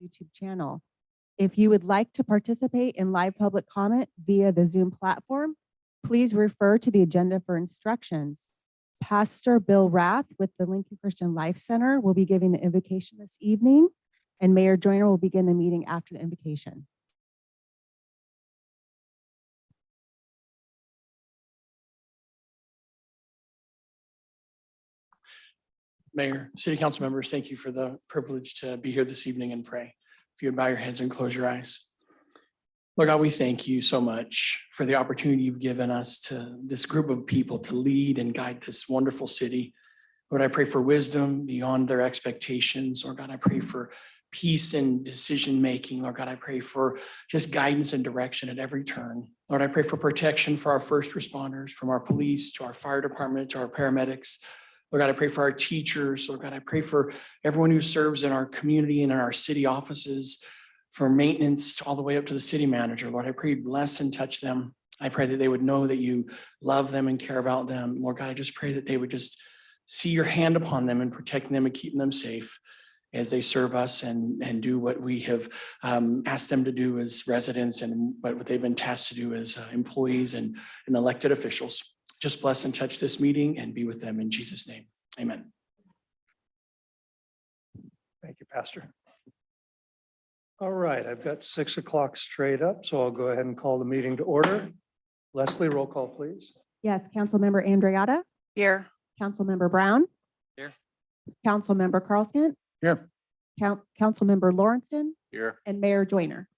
YouTube channel. If you would like to participate in live public comment via the Zoom platform, please refer to the agenda for instructions. Pastor Bill Rath with the Lincoln Christian Life Center will be giving the invocation this evening, and Mayor Joyner will begin the meeting after the invocation. Mayor, City Council members, thank you for the privilege to be here this evening and pray. If you would bow your heads and close your eyes. Lord God, we thank you so much for the opportunity you've given us to this group of people to lead and guide this wonderful city. Lord, I pray for wisdom beyond their expectations. Lord God, I pray for peace and decision-making. Lord God, I pray for just guidance and direction at every turn. Lord, I pray for protection for our first responders, from our police to our fire department to our paramedics. Lord God, I pray for our teachers. Lord God, I pray for everyone who serves in our community and in our city offices, from maintenance all the way up to the city manager. Lord, I pray you bless and touch them. I pray that they would know that you love them and care about them. Lord God, I just pray that they would just see your hand upon them and protecting them and keeping them safe as they serve us and do what we have asked them to do as residents and what they've been tasked to do as employees and elected officials. Just bless and touch this meeting and be with them in Jesus' name. Amen. Thank you, Pastor. All right, I've got 6 o'clock straight up, so I'll go ahead and call the meeting to order. Leslie, roll call, please. Yes, Councilmember Andreotta, Here. Councilmember Brown. Here. Councilmember Carlson. Here. Councilmember Lawrenston Here. and Mayor Joyner.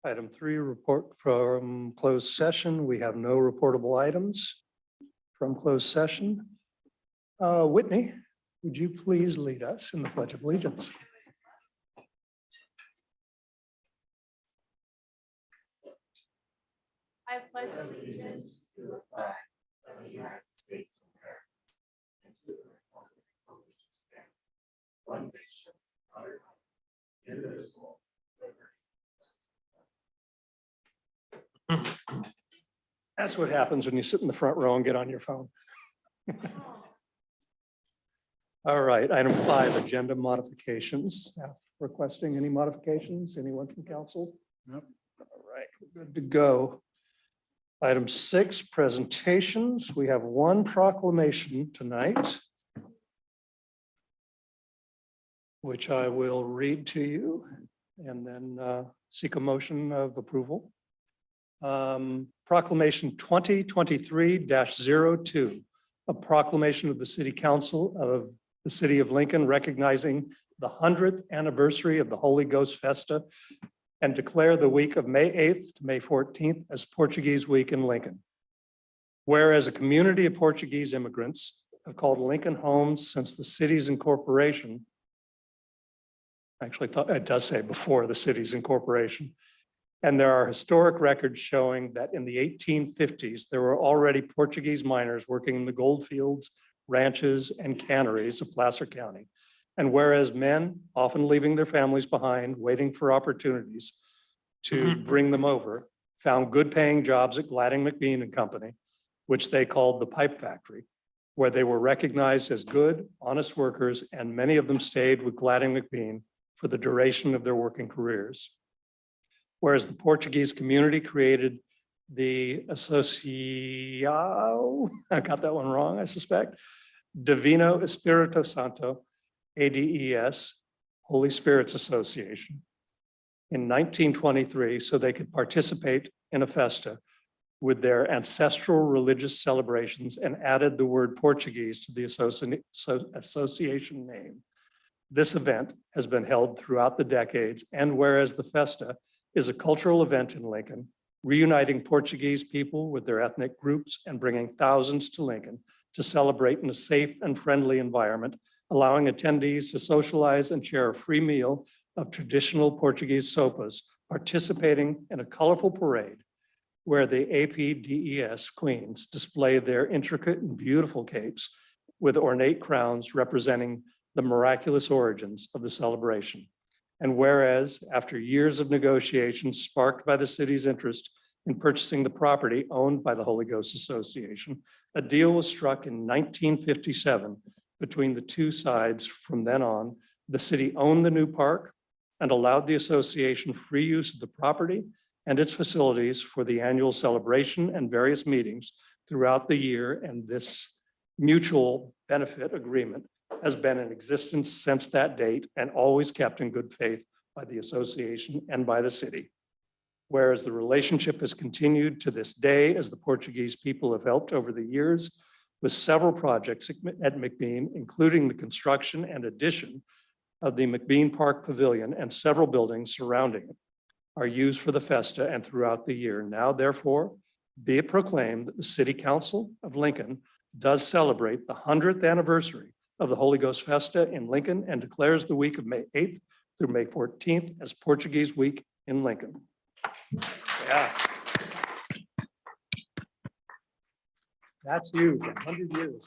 Item 3, report from closed session. We have no reportable items from closed session. Whitney, would you please lead us in the Pledge of Allegiance? I pledge allegiance to the flag of the United States of America and to the republic for which it stands, one nation, under God, indivisible, with liberty. That's what happens when you sit in the front row and get on your phone. All right, item 5, agenda modifications. Staff requesting any modifications? Anyone from council? Nope. All right, we're good to go. Item 6, presentations. We have one proclamation tonight, which I will read to you and then seek a motion of approval. Proclamation 2023-02, a proclamation of the City Council of the City of Lincoln recognizing the 100th anniversary of the Holy Ghost Festa and declare the week of May 8th to May 14th as Portuguese Week in Lincoln. Whereas a community of Portuguese immigrants have called Lincoln home since the city's incorporation. Actually, thought it does say before the city's incorporation. And there are historic records showing that in the 1850s, there were already Portuguese miners working in the gold fields, ranches, and canneries of Placer County. And whereas men, often leaving their families behind, waiting for opportunities to bring them over, found good paying jobs at Gladding McBean and Company, which they called the Pipe Factory, where they were recognized as good, honest workers, and many of them stayed with Gladding McBean for the duration of their working careers. Whereas the Portuguese community created the Associação, I got that one wrong, I suspect, Divino Espírito Santo, ADES, Holy Spirits Association, in 1923, so they could participate in a festa with their ancestral religious celebrations, and added the word Portuguese to the association name. This event has been held throughout the decades, and whereas the festa is a cultural event in Lincoln, reuniting Portuguese people with their ethnic groups and bringing thousands to Lincoln to celebrate in a safe and friendly environment, allowing attendees to socialize and share a free meal of traditional Portuguese sopas, participating in a colorful parade where the APDES queens display their intricate and beautiful capes with ornate crowns representing the miraculous origins of the celebration. And whereas after years of negotiations sparked by the city's interest in purchasing the property owned by the Holy Ghost Association, a deal was struck in 1957 between the two sides. From then on, the city owned the new park, and allowed the association free use of the property and its facilities for the annual celebration and various meetings throughout the year. And this mutual benefit agreement has been in existence since that date and always kept in good faith by the association and by the city. Whereas the relationship has continued to this day as the Portuguese people have helped over the years with several projects at McBean, including the construction and addition of the McBean Park Pavilion and several buildings surrounding it are used for the festa and throughout the year. Now, therefore, be it proclaimed that the City Council of Lincoln does celebrate the 100th anniversary of the Holy Ghost Festa in Lincoln and declares the week of May 8th through May 14th as Portuguese Week in Lincoln. Yeah. That's huge, 100 years.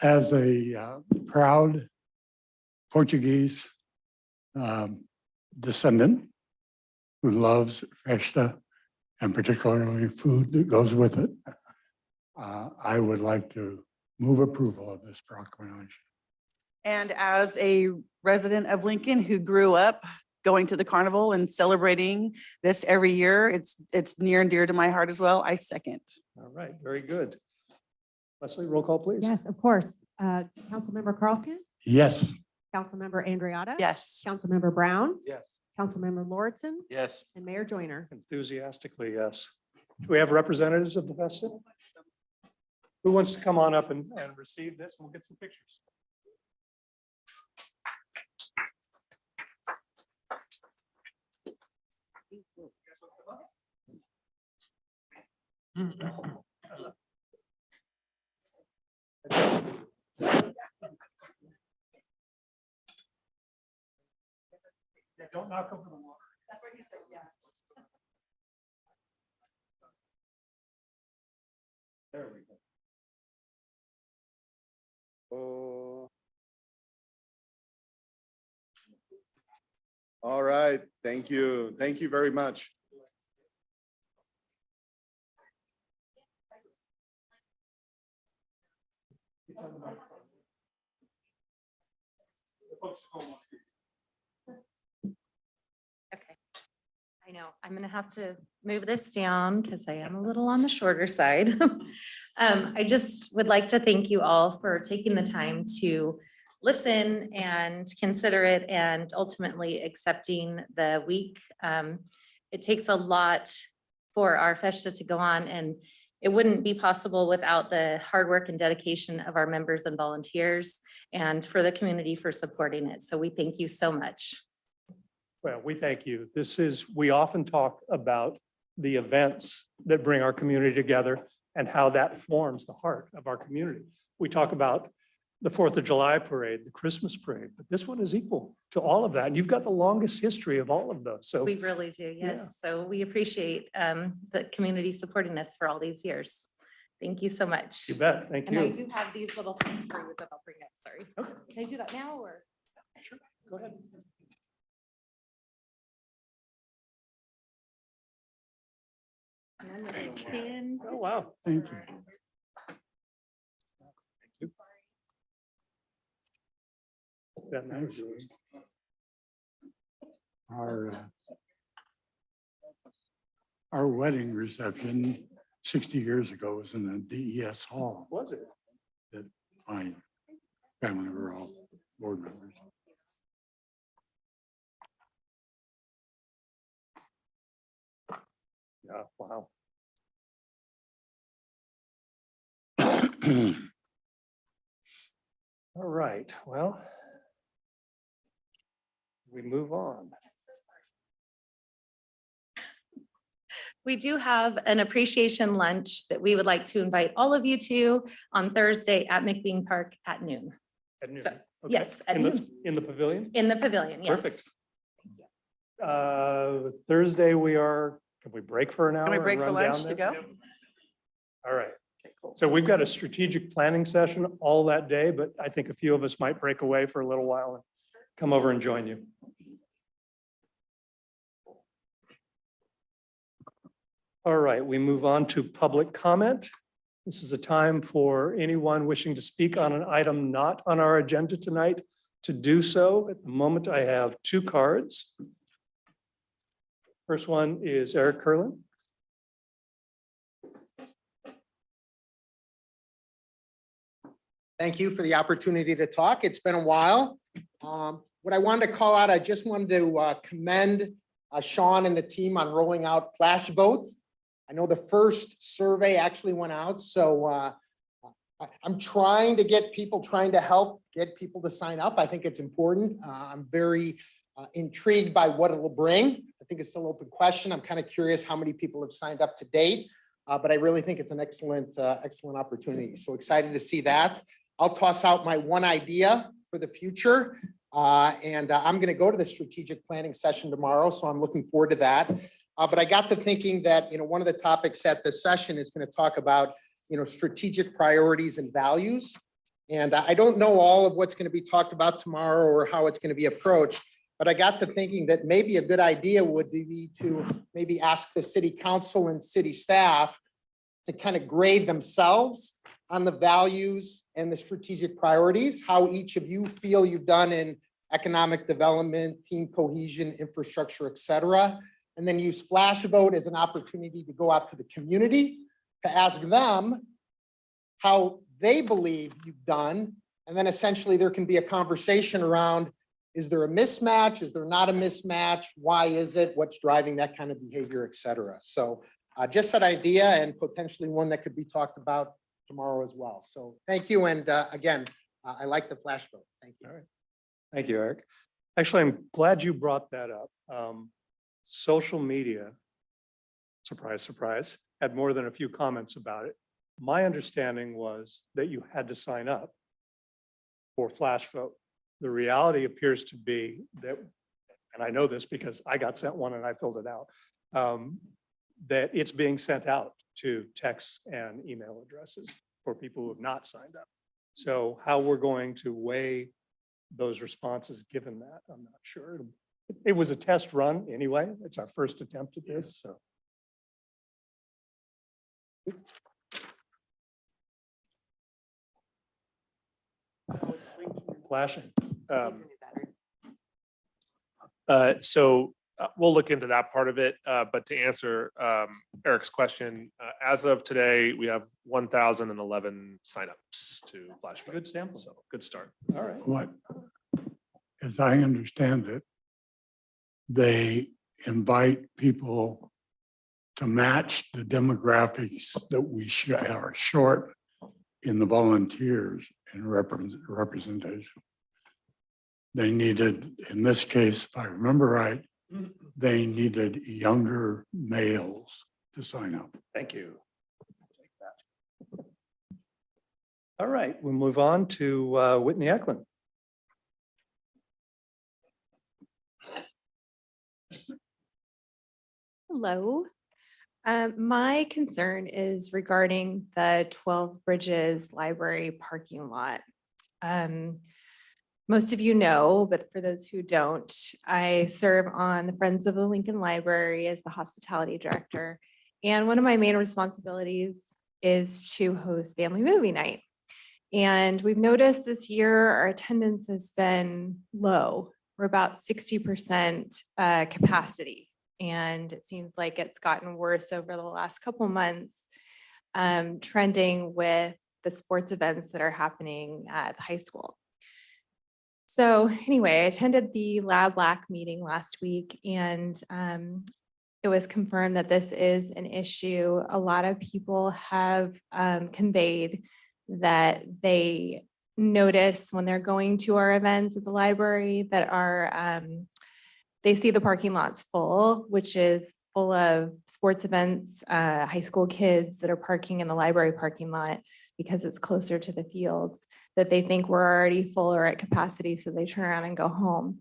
As a proud Portuguese descendant who loves festa and particularly food that goes with it, I would like to move approval of this proclamation. And as a resident of Lincoln who grew up going to the carnival and celebrating this every year, it's near and dear to my heart as well. I second. All right, very good. Leslie, roll call, please. Yes, of course. Councilmember Carlson, Yes, Councilmember Andriotta. Yes. Councilmember Brown, Yes. Councilmember Lauritsen, Yes. and Mayor Joyner. Enthusiastically, yes. Do we have representatives of the festa? Who wants to come on up and receive this? We'll get some pictures. Yeah, don't knock over the water. That's what you said, yeah. There we go. All right, thank you. Thank you very much. Okay. I know, I'm gonna have to move this down because I am a little on the shorter side. I just would like to thank you all for taking the time to listen and consider it and ultimately accepting the week. It takes a lot for our festa to go on, and it wouldn't be possible without the hard work and dedication of our members and volunteers and for the community for supporting it. So we thank you so much. Well, we thank you. We often talk about the events that bring our community together and how that forms the heart of our community. We talk about the 4th of July parade, the Christmas parade, but this one is equal to all of that. And you've got the longest history of all of those. So We really do, yes. So we appreciate the community supporting us for all these years. Thank you so much. you bet. Thank And I you. do have these little things for you that I'll bring up, sorry. Okay. Can I do that now or? Sure. Go ahead. And then Thank the you. pin. Oh, wow. thank you. Yeah, that was yours. Our wedding reception 60 years ago was in the DES hall. Was it? My family were all board members. Yeah, wow. All right, well. We move on. We do have an appreciation lunch that we would like to invite all of you to on Thursday at McBean Park at noon. At noon. So, Okay. yes, at In the- noon. In the pavilion? In the pavilion, yes. Perfect. Thursday, can we break for an hour? Can we and break for run down lunch to there? go? All right. So we've got a strategic planning session all that day, but I think a few of us might break away for a little while and come over and join you. All right, we move on to public comment. This is a time for anyone wishing to speak on an item not on our agenda tonight To do so, at the moment, I have 2 cards. First one is Eric Curlin. Thank you for the opportunity to talk. It's been a while. What I wanted to call out, I just wanted to commend Sean and the team on rolling out flash votes. I know the first survey actually went out, so I'm trying to get people, trying to help get people to sign up. I think it's important. I'm very intrigued by what it will bring. I think it's still an open question. I'm kind of curious how many people have signed up to date, but I really think it's an excellent opportunity. So excited to see that. I'll toss out my one idea for the future. I'm going to go to the strategic planning session tomorrow, so I'm looking forward to that. But I got to thinking that, one of the topics at this session is going to talk about, strategic priorities and values. And I don't know all of what's going to be talked about tomorrow or how it's going to be approached, but I got to thinking that maybe a good idea would be to maybe ask the city council and city staff to kind of grade themselves on the values and the strategic priorities, how each of you feel you've done in economic development, team cohesion, infrastructure, et cetera. And then use flash vote as an opportunity to go out to the community to ask them how they believe you've done. And then essentially there can be a conversation around, is there a mismatch? Is there not a mismatch? Why is it? What's driving that kind of behavior, et cetera. So just that idea, and potentially one that could be talked about tomorrow as well. So thank you. And again, I like the flash vote. Thank you. All right. Thank you, Eric. Actually, I'm glad you brought that up. Social media, surprise, surprise, had more than a few comments about it. My understanding was that you had to sign up for flash vote. The reality appears to be that, and I know this because I got sent one and I filled it out, that it's being sent out to texts and email addresses for people who have not signed up. So how we're going to weigh those responses given that, I'm not sure. It was a test run anyway. It's our first attempt at this, so. Flashing. We'll look into that part of it, but to answer Eric's question, as of today, we have 1,011 signups to flash vote. Good sample. So good start. All right. What, as I understand it, they invite people to match the demographics that we are short in the volunteers and representation. They needed, in this case, if I remember right, they needed younger males to sign up. Thank you. I'll take that. All right, we'll move on to Whitney Eklund. Hello. My concern is regarding the 12 Bridges Library parking lot. Most of you know, but for those who don't, I serve on the Friends of the Lincoln Library as the hospitality director. And one of my main responsibilities is to host family movie night. And we've noticed this year our attendance has been low. We're about 60% capacity. And it seems like it's gotten worse over the last couple months, trending with the sports events that are happening at the high school. So anyway, I attended the Lab Lac meeting last week, and it was confirmed that this is an issue. A lot of people have conveyed that they notice when they're going to our events at the library that they see the parking lots full, which is full of sports events, high school kids that are parking in the library parking lot because it's closer to the fields, that they think we're already full or at capacity, so they turn around and go home.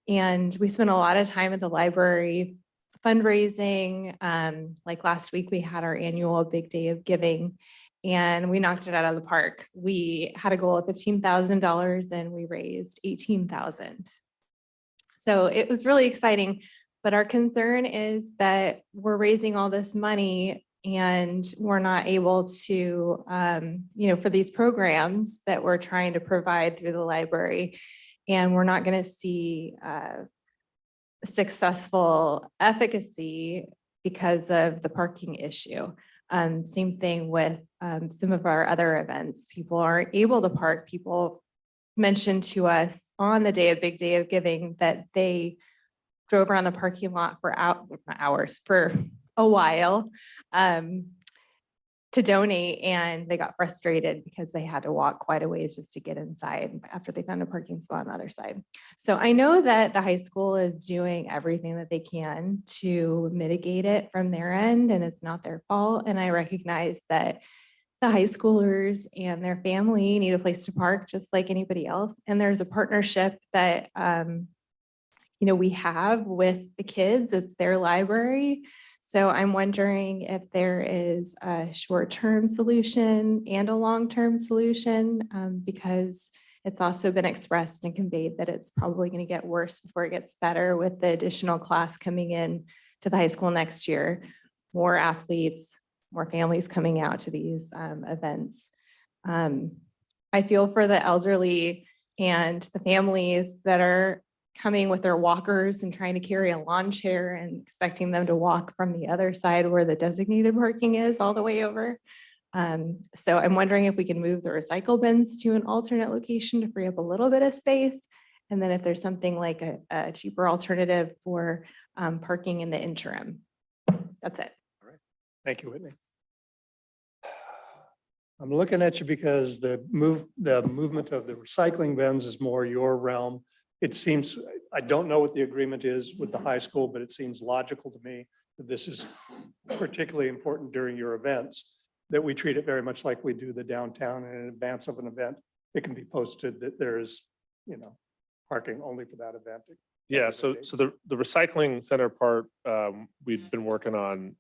And we spent a lot of time at the library fundraising. Like last week, we had our annual Big Day of Giving, and we knocked it out of the park. We had a goal of $15,000 and we raised $18,000. So it was really exciting, but our concern is that we're raising all this money and we're not able to, for these programs that we're trying to provide through the library. And we're not going to see successful efficacy because of the parking issue. Same thing with some of our other events. People aren't able to park. People mentioned to us on the day of Big Day of Giving that they drove around the parking lot for hours, for a while, to donate, and they got frustrated because they had to walk quite a ways just to get inside after they found a parking spot on the other side. So I know that the high school is doing everything that they can to mitigate it from their end, and it's not their fault. And I recognize that the high schoolers and their family need a place to park just like anybody else. And there's a partnership that we have with the kids. It's their library. So I'm wondering if there is a short-term solution and a long-term solution, because it's also been expressed and conveyed that it's probably going to get worse before it gets better with the additional class coming in to the high school next year, more athletes, more families coming out to these events. I feel for the elderly and the families that are coming with their walkers and trying to carry a lawn chair and expecting them to walk from the other side where the designated parking is all the way over. So I'm wondering if we can move the recycle bins to an alternate location to free up a little bit of space. And then if there's something like a cheaper alternative for parking in the interim. That's it. Thank you, Whitney. I'm looking at you because the movement of the recycling bins is more your realm. It seems, I don't know what the agreement is with the high school, but it seems logical to me that this is particularly important during your events, that we treat it very much like we do the downtown, and in advance of an event, it can be posted that there is, parking only for that event. Yeah, so the recycling center part, we've been working on,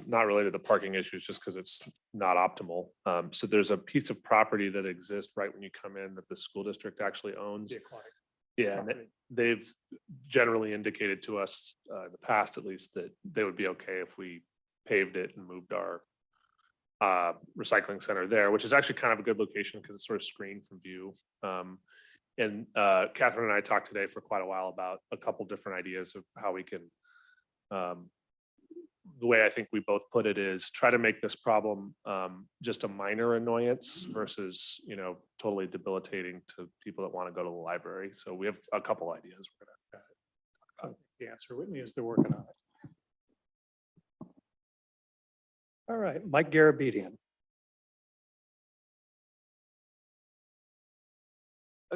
not related to parking issues, just because it's not optimal. So there's a piece of property that exists right when you come in that the school district actually owns. The aquatic Yeah, and property. they've generally indicated to us, in the past at least, that they would be okay if we paved it and moved our recycling center there, which is actually kind of a good location because it's sort of screened from view. And Catherine and I talked today for quite a while about a couple different ideas of how we can, the way I think we both put it is try to make this problem just a minor annoyance versus, totally debilitating to people that want to go to the library. So we have a couple ideas. We're gonna The answer, Whitney, is they're working on it. All right, Mike Garabedian.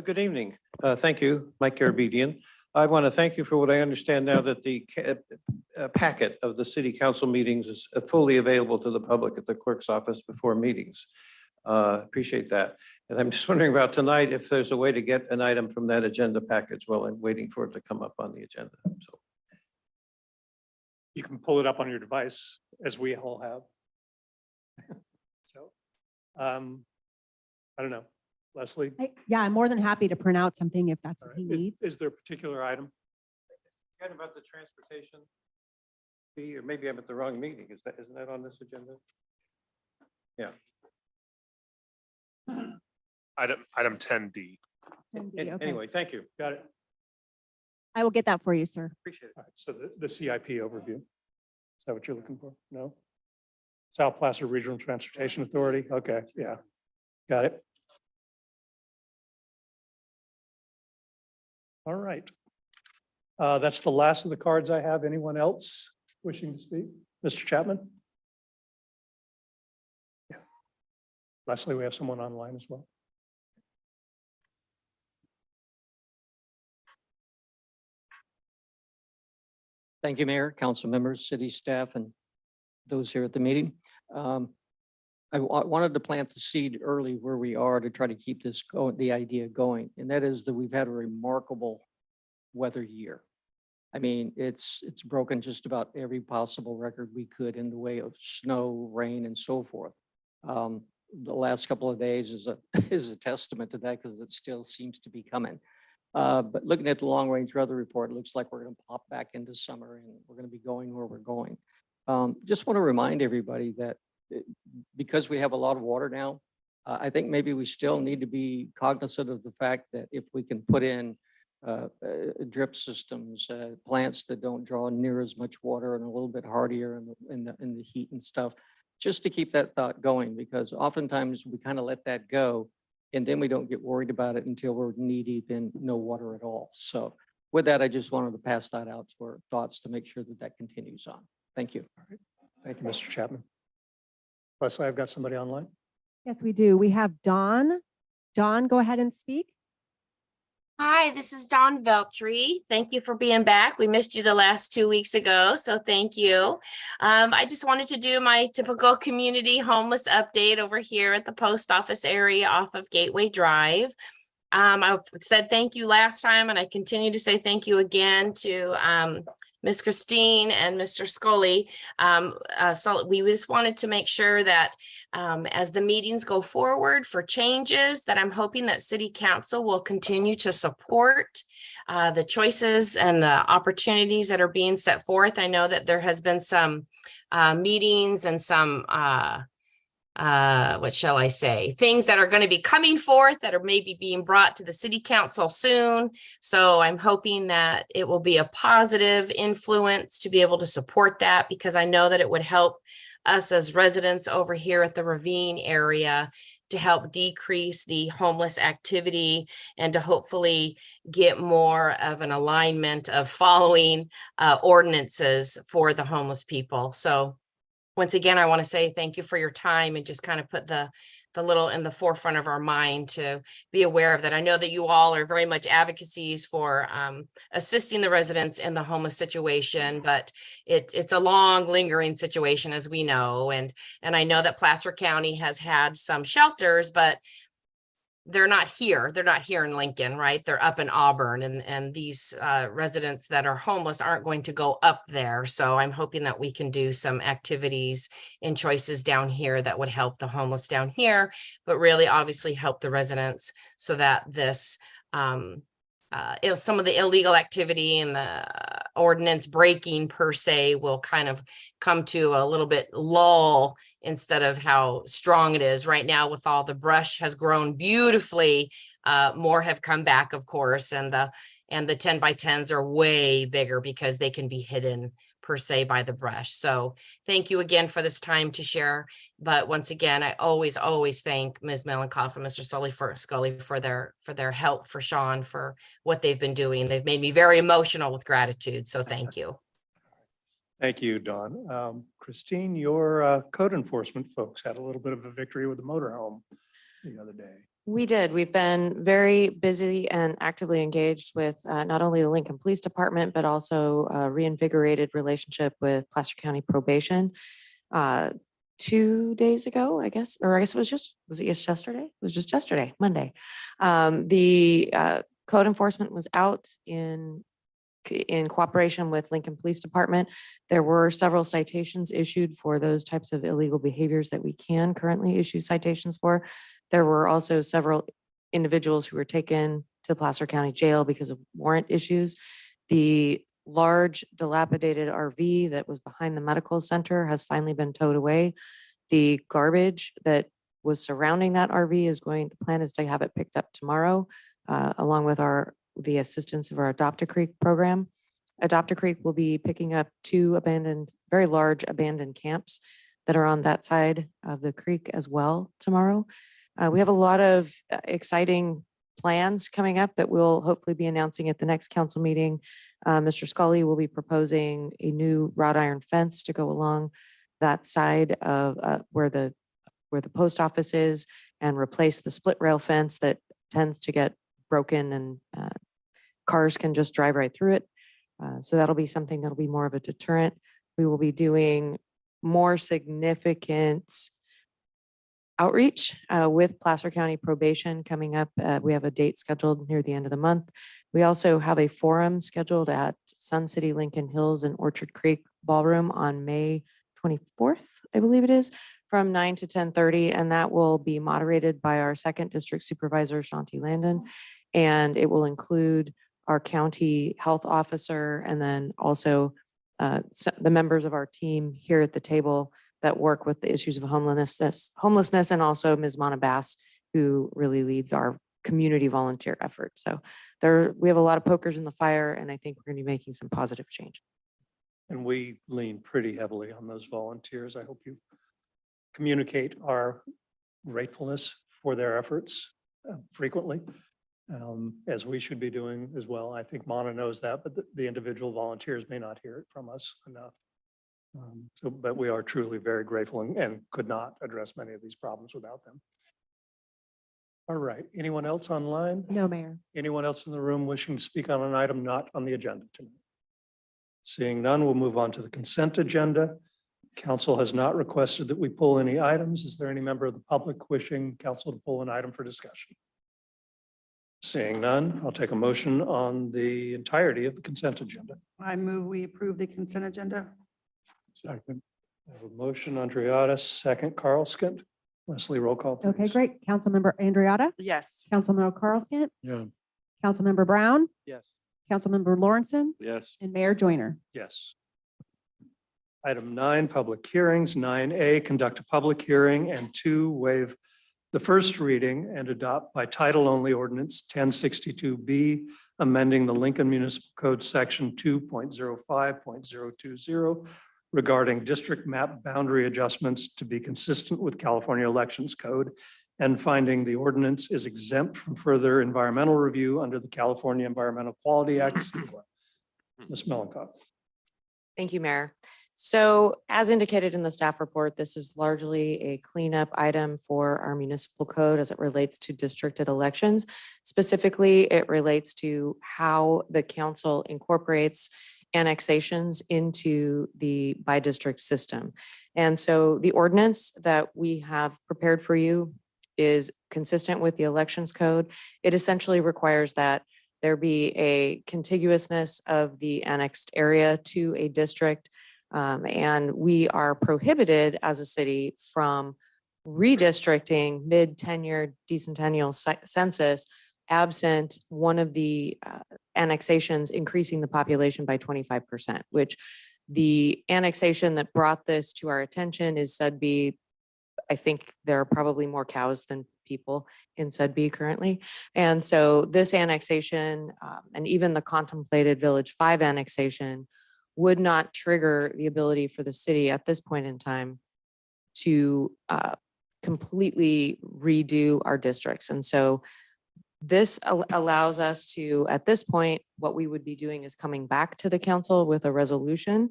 Good evening. Thank you, Mike Garabedian. I want to thank you for what I understand now that the packet of the city council meetings is fully available to the public at the clerk's office before meetings. Appreciate that. And I'm just wondering about tonight, if there's a way to get an item from that agenda package while I'm waiting for it to come up on the agenda. So You can pull it up on your device, as we all have. So, I don't know. Leslie? Yeah, I'm more than happy to print out something if that's All what he right. needs. Is there a particular item? kind of about the transportation fee, or maybe I'm at the wrong meeting. Isn't that on this agenda? Yeah. Item 10D. Okay. Anyway, thank you. Got it. I will get that for you, sir. Appreciate it. All right, so the CIP overview. Is that what you're looking for? No? South Placer Regional Transportation Authority? Okay, yeah. Got it. All right. That's the last of the cards I have. Anyone else wishing to speak? Mr. Chapman? Yeah. Leslie, we have someone online as well. Thank you, Mayor, council members, city staff, and those here at the meeting. I wanted to plant the seed early where we are to try to keep this going, the idea going, and that is that we've had a remarkable weather year. I mean, it's broken just about every possible record we could in the way of snow, rain, and so forth. The last couple of days is a testament to that because it still seems to be coming. But looking at the long range weather report, it looks like we're going to pop back into summer and we're going to be going where we're going. Just want to remind everybody that because we have a lot of water now, I think maybe we still need to be cognizant of the fact that if we can put in drip systems, plants that don't draw near as much water and a little bit hardier in the heat and stuff, just to keep that thought going, because oftentimes we kind of let that go and then we don't get worried about it until we're knee deep in no water at all. So with that, I just wanted to pass that out for thoughts to make sure that that continues on. Thank you. Thank you, Mr. Chapman. Leslie, I've got somebody online. Yes, we do. We have Dawn. Dawn, go ahead and speak. Hi, this is Dawn Veltri. Thank you for being back. We missed you the last 2 weeks ago, so thank you. I just wanted to do my typical community homeless update over here at the post office area off of Gateway Drive. I said thank you last time, and I continue to say thank you again to Ms. Christine and Mr. Scully. So we just wanted to make sure that as the meetings go forward for changes, that I'm hoping that City Council will continue to support the choices and the opportunities that are being set forth. I know that there has been some meetings and some what shall I say, things that are going to be coming forth that are maybe being brought to the City Council soon. So I'm hoping that it will be a positive influence to be able to support that, because I know that it would help us as residents over here at the Ravine area to help decrease the homeless activity and to hopefully get more of an alignment of following ordinances for the homeless people. So once again, I want to say thank you for your time and just kind of put the little in the forefront of our mind to be aware of that. I know that you all are very much advocacies for assisting the residents in the homeless situation, but it's a long lingering situation, as we know. And I know that Placer County has had some shelters, but they're not here. They're not here in Lincoln, right? They're up in Auburn, and these residents that are homeless aren't going to go up there. So I'm hoping that we can do some activities and choices down here that would help the homeless down here, but really obviously help the residents so that this some of the illegal activity and the ordinance breaking per se will kind of come to a little bit lull instead of how strong it is right now. With all the brush has grown beautifully, more have come back, of course, and the 10x10s are way bigger because they can be hidden per se by the brush. So thank you again for this time to share. But once again, I always thank Ms. Melankoff and Mr. Scully for their help, for Sean, for what they've been doing. They've made me very emotional with gratitude. So thank you. Thank you, Dawn. Christine, your code enforcement folks had a little bit of a victory with the motorhome the other day. We did. We've been very busy and actively engaged with not only the Lincoln Police Department, but also a reinvigorated relationship with Placer County Probation. 2 days ago, I guess it was yesterday? It was just yesterday, Monday. The code enforcement was out in cooperation with Lincoln Police Department. There were several citations issued for those types of illegal behaviors that we can currently issue citations for. There were also several individuals who were taken to Placer County Jail because of warrant issues. The large dilapidated RV that was behind the medical center has finally been towed away. The garbage that was surrounding that RV the plan is to have it picked up tomorrow, along with the assistance of our Adopt a Creek program. Adopt a Creek will be picking up 2 very large abandoned camps that are on that side of the creek as well tomorrow. We have a lot of exciting plans coming up that we'll hopefully be announcing at the next council meeting. Mr. Scully will be proposing a new wrought iron fence to go along that side of where the post office is, and replace the split rail fence that tends to get broken and cars can just drive right through it. So that'll be something that'll be more of a deterrent. We will be doing more significant outreach with Placer County Probation coming up. We have a date scheduled near the end of the month. We also have a forum scheduled at Sun City Lincoln Hills and Orchard Creek Ballroom on May 24th, I believe it is, from 9 to 10:30, and that will be moderated by our 2nd District Supervisor, Shanti Landon, and it will include our county health officer and then also the members of our team here at the table that work with the issues of homelessness, and also Ms. Mana Bass, who really leads our community volunteer effort. So we have a lot of pokers in the fire, and I think we're going to be making some positive change. And we lean pretty heavily on those volunteers. I hope you communicate our gratefulness for their efforts frequently, as we should be doing as well. I think Mana knows that, but the individual volunteers may not hear it from us enough. But we are truly very grateful and could not address many of these problems without them. All right, anyone else online? No, Mayor. Anyone else in the room wishing to speak on an item not on the agenda tonight? Seeing none, we'll move on to the consent agenda. Council has not requested that we pull any items. Is there any member of the public wishing council to pull an item for discussion? Seeing none, I'll take a motion on the entirety of the consent agenda. I move we approve the consent agenda. Second. I have a motion, Andreatta, second, Carlskent. Leslie, roll call, please. Okay, great. Councilmember Andriotta, Yes. Councilmember Carlston, Yeah. Councilmember Brown, Yes. Councilmember Lawrenson, Yes. and Mayor Joyner. Yes. Item 9, public hearings. 9A, conduct a public hearing, and 2, waive the first reading and adopt by title only ordinance 1062B, amending the Lincoln Municipal Code section 2.05.020 regarding district map boundary adjustments to be consistent with California Elections Code, and finding the ordinance is exempt from further environmental review under the California Environmental Quality Act. Ms. Melancon. Thank you, Mayor. So as indicated in the staff report, this is largely a cleanup item for our municipal code as it relates to districted elections. Specifically, it relates to how the council incorporates annexations into the by-district system. And so the ordinance that we have prepared for you is consistent with the elections code. It essentially requires that there be a contiguousness of the annexed area to a district. And we are prohibited as a city from redistricting mid-tenure decennial census absent one of the annexations increasing the population by 25%, which the annexation that brought this to our attention is Sudbury. I think there are probably more cows than people in Sudbury currently. And so this annexation and even the contemplated Village 5 annexation would not trigger the ability for the city at this point in time to completely redo our districts. And so this allows us to, at this point, what we would be doing is coming back to the council with a resolution.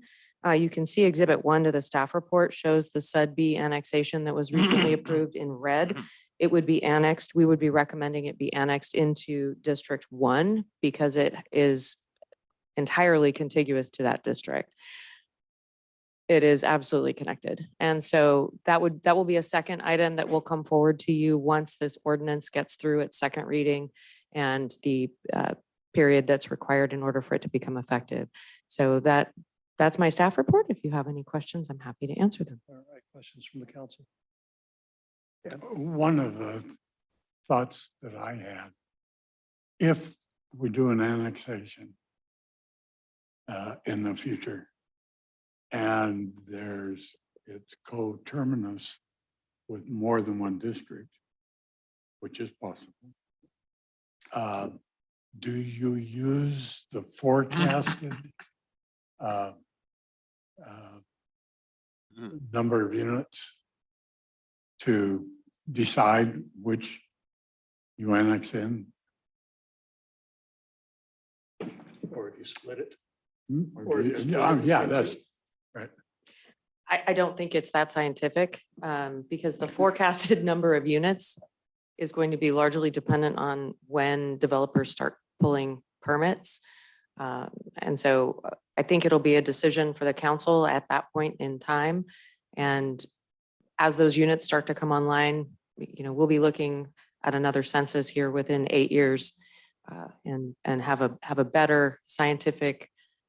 You can see Exhibit 1 to the staff report shows the Sudbury annexation that was recently approved in red. It would be annexed. We would be recommending it be annexed into District 1 because it is entirely contiguous to that district. It is absolutely connected. And so that will be a second item that will come forward to you once this ordinance gets through its second reading and the period that's required in order for it to become effective. So that's my staff report. If you have any questions, I'm happy to answer them. All right, questions from the council? One of the thoughts that I had, if we do an annexation in the future, and it's coterminous with more than one district, which is possible. Do you use the forecasted number of units to decide which you annex in? Or if you split it? Or yeah, that's right. I don't think it's that scientific because the forecasted number of units is going to be largely dependent on when developers start pulling permits. And so I think it'll be a decision for the council at that point in time. And as those units start to come online, we'll be looking at another census here within 8 years and have a better scientific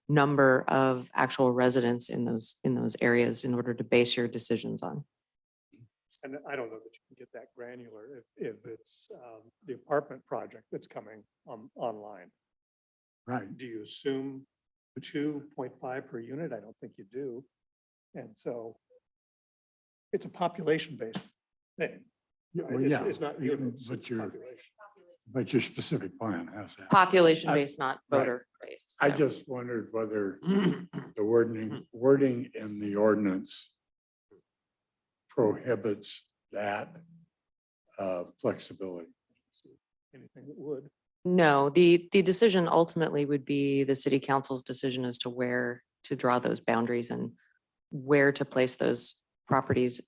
number of actual residents in those areas in order to base your decisions on. And I don't know that you can get that granular if it's the apartment project that's coming online. Right. Do you assume 2.5 per unit? I don't think you do. And so it's a population-based thing. Yeah, right? well, yeah, It's not units, but it's you're, population. But your specific plan has that. Population based, not right. voter based. I so. just wondered whether the wording in the ordinance prohibits that flexibility. Anything that would. No, the decision ultimately would be the city council's decision as to where to draw those boundaries and where to place those properties.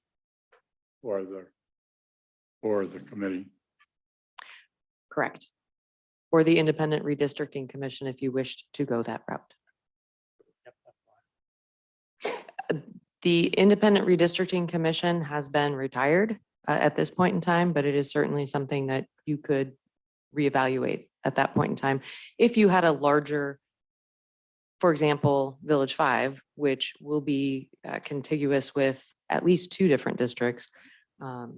Or the committee. Correct. Or the independent redistricting commission if you wished to go that route. The independent redistricting commission has been retired at this point in time, but it is certainly something that you could reevaluate at that point in time. If you had a larger, for example, Village 5, which will be contiguous with at least 2 different districts,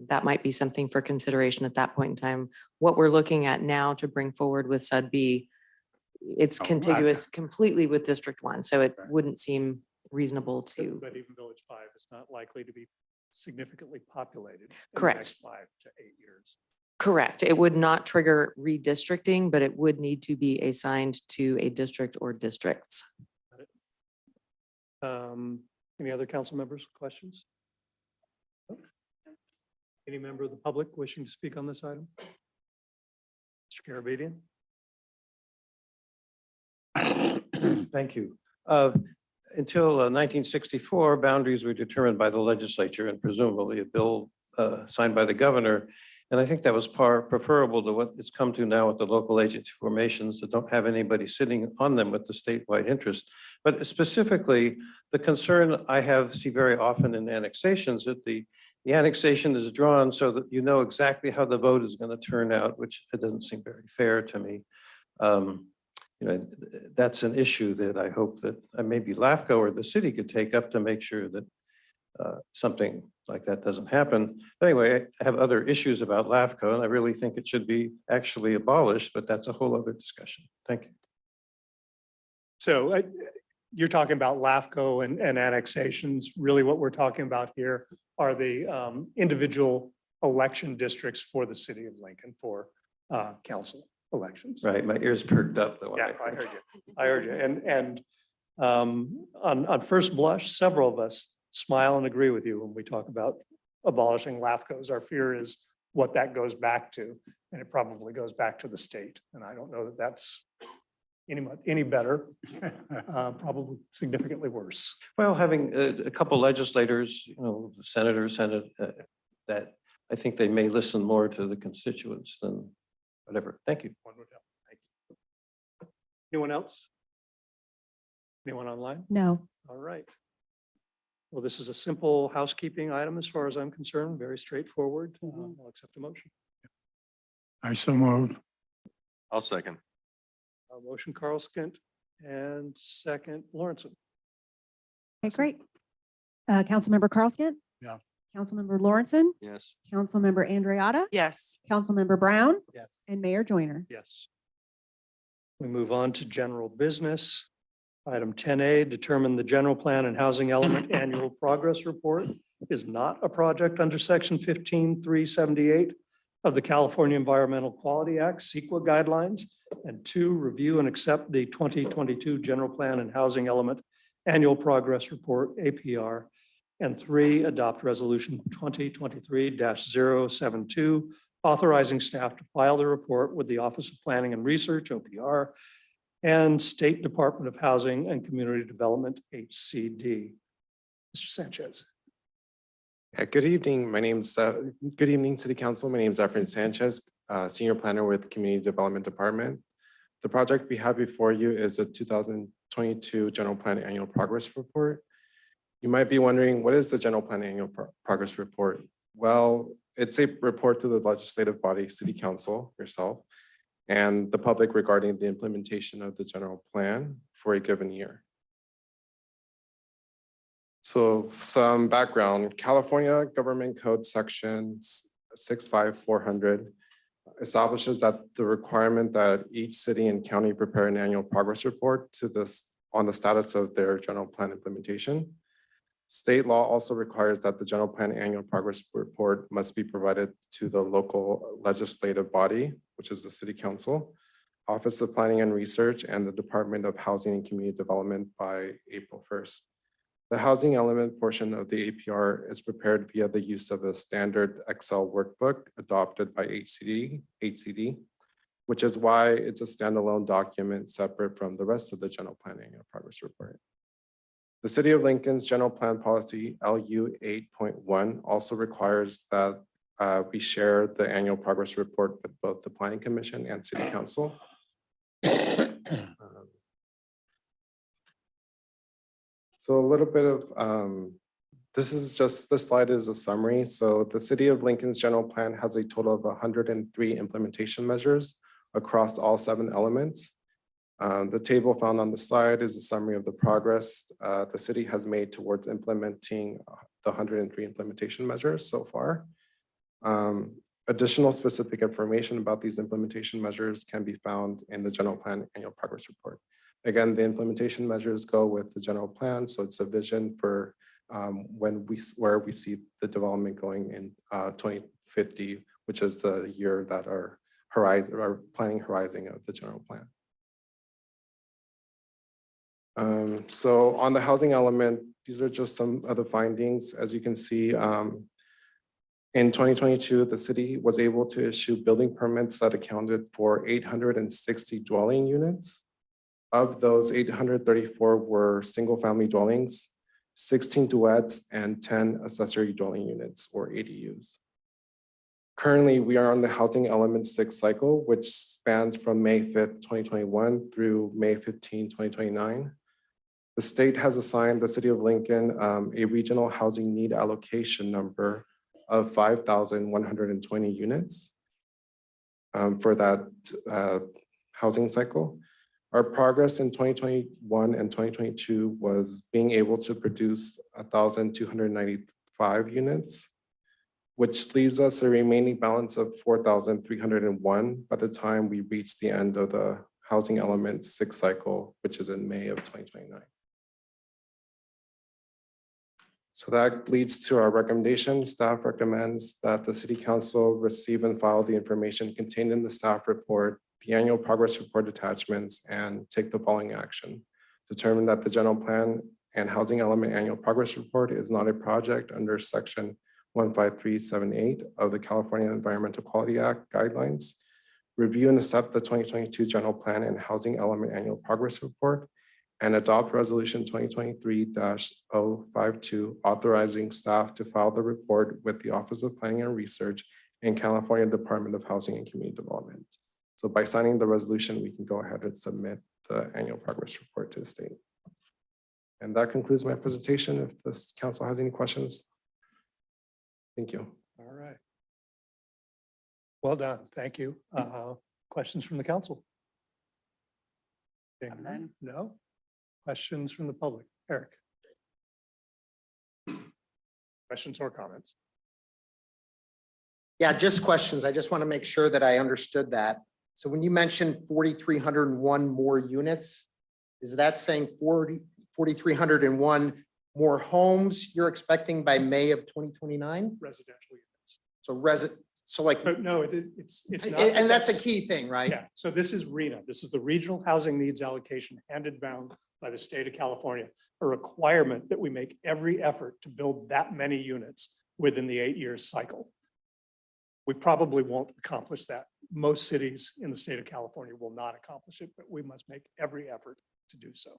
that might be something for consideration at that point in time. What we're looking at now to bring forward with Sud B, it's contiguous completely with District 1, so it wouldn't seem reasonable to. But even Village 5 is not likely to be significantly populated. in the Correct. next 5 to 8 years. Correct. It would not trigger redistricting, but it would need to be assigned to a district or districts. Any other council members, questions? Any member of the public wishing to speak on this item? Mr. Garabedian? Thank you. Until 1964, boundaries were determined by the legislature and presumably a bill signed by the governor. And I think that was preferable to what it's come to now with the local agency formations that don't have anybody sitting on them with the statewide interest. But specifically, the concern I see very often in annexations that the annexation is drawn so that you know exactly how the vote is going to turn out, which it doesn't seem very fair to me. That's an issue that I hope that maybe LAFCO or the city could take up to make sure that something like that doesn't happen. But anyway, I have other issues about LAFCO, and I really think it should be actually abolished, but that's a whole other discussion. Thank you. So you're talking about LAFCO and annexations. Really what we're talking about here are the individual election districts for the city of Lincoln for council elections. Right, my ears perked up though. Yeah, I heard you. I heard you. And on first blush, several of us smile and agree with you when we talk about abolishing LAFCOs. Our fear is what that goes back to, and it probably goes back to the state. And I don't know that that's any better, probably significantly worse. Well, having a couple legislators, senators, Senate, that I think they may listen more to the constituents than whatever. Thank you. One would help. Thank you. Anyone else? Anyone online? No. All right. Well, this is a simple housekeeping item as far as I'm concerned, very straightforward. I'll accept a motion. I so moved. I'll second. Motion Carl Skint and second Lawrenson. Okay, great. Councilmember Carlston? Yeah. Councilmember Lawrenson? Yes. Councilmember Andriotta? Yes. Councilmember Brown? Yes. And Mayor Joyner? Yes. We move on to general business. Item 10A, determine the general plan and housing element annual progress report is not a project under section 15378 of the California Environmental Quality Act, CEQA guidelines. And 2, review and accept the 2022 general plan and housing element annual progress report, APR. And 3, adopt resolution 2023-072, authorizing staff to file the report with the Office of Planning and Research, OPR, and State Department of Housing and Community Development, HCD. Mr. Sanchez. Good evening. Good evening, City Council. My name is Efrain Sanchez, Senior Planner with Community Development Department. The project we have before you is a 2022 General Plan Annual Progress Report. You might be wondering, what is the General Plan Annual Progress Report? Well, it's a report to the legislative body, City Council, yourself, and the public regarding the implementation of the general plan for a given year. So some background, California Government Code Section 65400 establishes that the requirement that each city and county prepare an annual progress report on the status of their general plan implementation. State law also requires that the general plan annual progress report must be provided to the local legislative body which is the City Council, Office of Planning and Research, and the Department of Housing and Community Development by April 1st. The housing element portion of the APR is prepared via the use of a standard Excel workbook adopted by HCD, which is why it's a standalone document separate from the rest of the general plan annual progress report. The City of Lincoln's general plan policy LU 8.1 also requires that we share the annual progress report with both the Planning Commission and City Council. So a little bit of, this slide is a summary. So the City of Lincoln's general plan has a total of 103 implementation measures across all 7 elements. The table found on the slide is a summary of the progress the city has made towards implementing the 103 implementation measures so far. Additional specific information about these implementation measures can be found in the general plan annual progress report. Again, the implementation measures go with the general plan, so it's a vision for where we see the development going in 2050, which is the year that our planning horizon of the general plan. So on the housing element, these are just some of the findings. As you can see, in 2022, the city was able to issue building permits that accounted for 860 dwelling units. Of those, 834 were single-family dwellings, 16 duets, and 10 accessory dwelling units, or ADUs. Currently, we are on the housing element 6 cycle, which spans from May 5th, 2021 through May 15, 2029. The state has assigned the City of Lincoln a regional housing need allocation number of 5,120 units for that housing cycle. Our progress in 2021 and 2022 was being able to produce 1,295 units, which leaves us a remaining balance of 4,301 by the time we reach the end of the housing element 6 cycle, which is in May of 2029. So that leads to our recommendation. Staff recommends that the City Council receive and file the information contained in the staff report, the annual progress report attachments, and take the following action. Determine that the general plan and housing element annual progress report is not a project under section 15378 of the California Environmental Quality Act guidelines. Review and accept the 2022 general plan and housing element annual progress report, and adopt resolution 2023-052 authorizing staff to file the report with the Office of Planning and Research and California Department of Housing and Community Development. So by signing the resolution, we can go ahead and submit the annual progress report to the state. And that concludes my presentation. If this council has any questions. Thank you. All right. Well done. Thank you. Questions from the council? No? Questions from the public? Eric? Questions or comments? Yeah, just questions. I just want to make sure that I understood that. So when you mentioned 4,301 more units, is that saying 4,301 more homes you're expecting by May of 2029? Residential units. So like, No, it's not. and that's a key thing, right? Yeah, so this is RHNA. This is the Regional Housing Needs Allocation handed down by the state of California, a requirement that we make every effort to build that many units within the 8-year cycle. We probably won't accomplish that. Most cities in the state of California will not accomplish it, but we must make every effort to do so.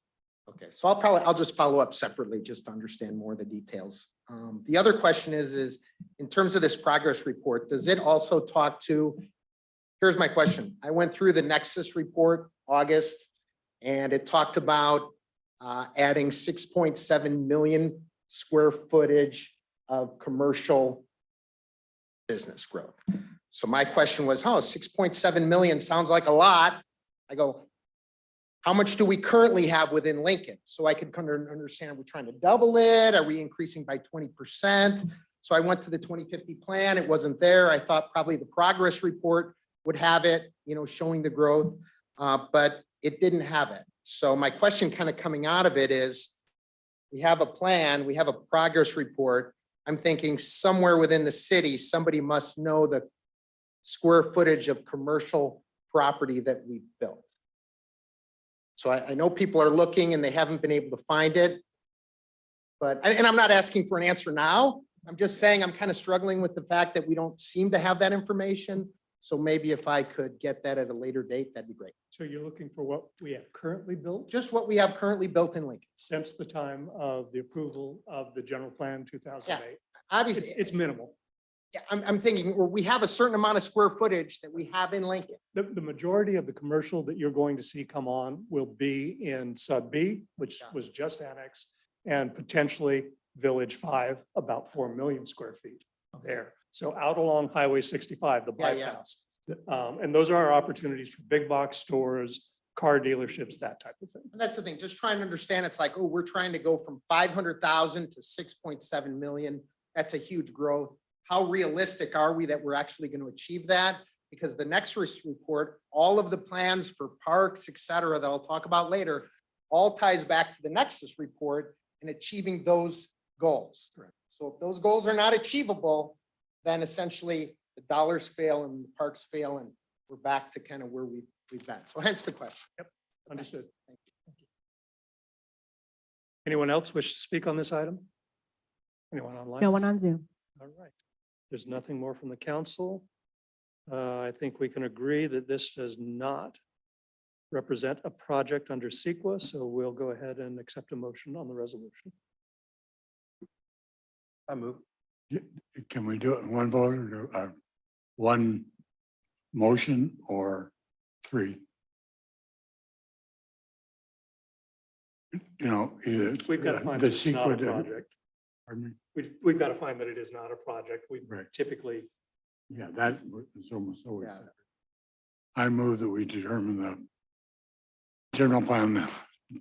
Okay, so I'll just follow up separately just to understand more of the details. The other question is in terms of this progress report, does it also talk to, here's my question. I went through the Nexus report, August, and it talked about adding 6.7 million square footage of commercial business growth. So my question was, 6.7 million sounds like a lot. I go, how much do we currently have within Lincoln? So I could kind of understand, are we trying to double it? Are we increasing by 20%? So I went to the 2050 plan. It wasn't there. I thought probably the progress report would have it, showing the growth, but it didn't have it. So my question kind of coming out of it is, we have a plan, we have a progress report. I'm thinking somewhere within the city, somebody must know the square footage of commercial property that we built. So I know people are looking and they haven't been able to find it. But, and I'm not asking for an answer now. I'm just saying I'm kind of struggling with the fact that we don't seem to have that information. So maybe if I could get that at a later date, that'd be great. So you're looking for what we have currently built Just what we have currently built in Lincoln. since the time of the approval of the general plan 2008? Obviously, It's minimal. yeah, I'm thinking, well, we have a certain amount of square footage that we have in Lincoln. The majority of the commercial that you're going to see come on will be in Sub B, which Yeah. was just annexed, and potentially Village 5, about 4 million square feet there. So out along Highway 65, the Yeah, yeah. bypass. And those are our opportunities for big box stores, car dealerships, that type of thing. And that's the thing, just trying to understand, it's like, oh, we're trying to go from 500,000 to 6.7 million. That's a huge growth. How realistic are we that we're actually going to achieve that? Because the Nexus report, all of the plans for parks, et cetera, that I'll talk about later, all ties back to the Nexus report and achieving those goals. Correct. So if those goals are not achievable, then essentially the dollars fail and the parks fail, and we're back to kind of where we've been. So hence the question. Understood. Thank you. Anyone else wish to speak on this item? Anyone online? No one on Zoom. All right. There's nothing more from the council. I think we can agree that this does not represent a project under CEQA, so we'll go ahead and accept a motion on the resolution. I move. Can we do it in one vote or one motion or three? You know, We've got to find the that it's not a secret. project. Pardon me? We've got to find that it is not a project. We Right. typically, Yeah, that is almost always. Yeah. I move that we determine the general plan, the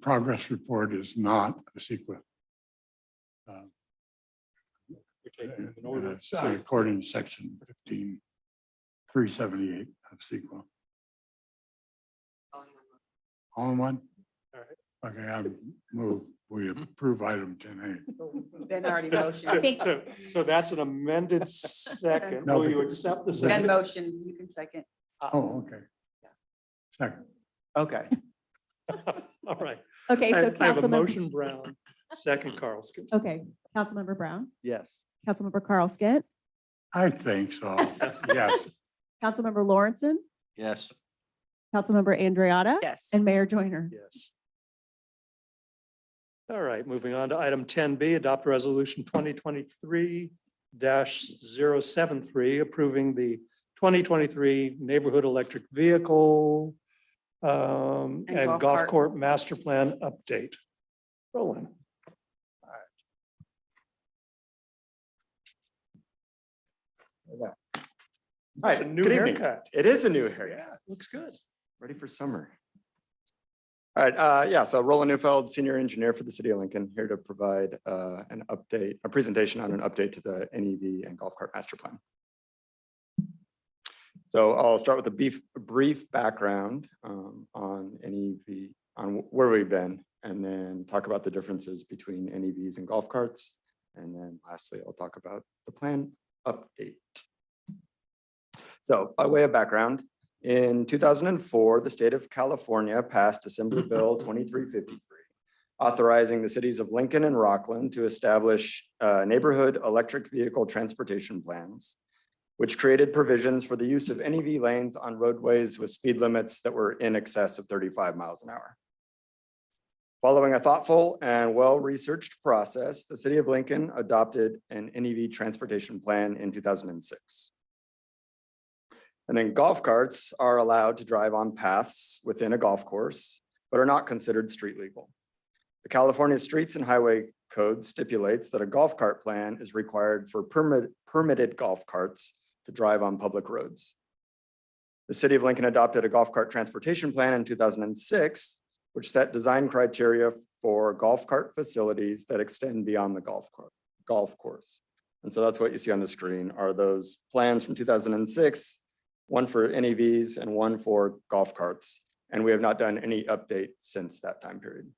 progress report is not a secret. we take it in order. According to section 15,378 of CEQA. All in one? All right. Okay, I move, we approve item 10A. Ben already motioned. So that's an amended second. No, Will you because- accept the Ben second? motion, you can second. Oh, okay. Second. Okay. All right. Okay, so I have a Councilmember, motion Brown, second Carlson. okay, Councilmember Brown, Yes. Councilmember Carl Skent, I think so. Yes. Councilmember Lawrenson, Yes. Councilmember Andreotta, Yes. and Mayor Joyner. Yes. All right, moving on to item 10B, adopt resolution 2023-073, approving the 2023 neighborhood electric vehicle and golf golf cart. court master plan update. Roland. Hi, It's a new good evening. haircut. It is a new haircut. Yeah, looks good. Ready for summer. All right, yeah, so Roland Neufeld, Senior Engineer for the City of Lincoln, here to provide an update, a presentation on an update to the NEV and Golf Cart Master Plan. So I'll start with a brief background on NEV, on where we've been, and then talk about the differences between NEVs and golf carts. And then lastly, I'll talk about the plan update. So by way of background, in 2004, the state of California passed Assembly Bill 2353, authorizing the cities of Lincoln and Rockland to establish neighborhood electric vehicle transportation plans, which created provisions for the use of NEV lanes on roadways with speed limits that were in excess of 35 miles an hour. Following a thoughtful and well-researched process, the city of Lincoln adopted an NEV transportation plan in 2006. And then golf carts are allowed to drive on paths within a golf course, but are not considered street legal. The California Streets and Highway Code stipulates that a golf cart plan is required for permitted golf carts to drive on public roads. The city of Lincoln adopted a golf cart transportation plan in 2006, which set design criteria for golf cart facilities that extend beyond the golf course. And so that's what you see on the screen are those plans from 2006, one for NEVs and one for golf carts. And we have not done any update since that time period.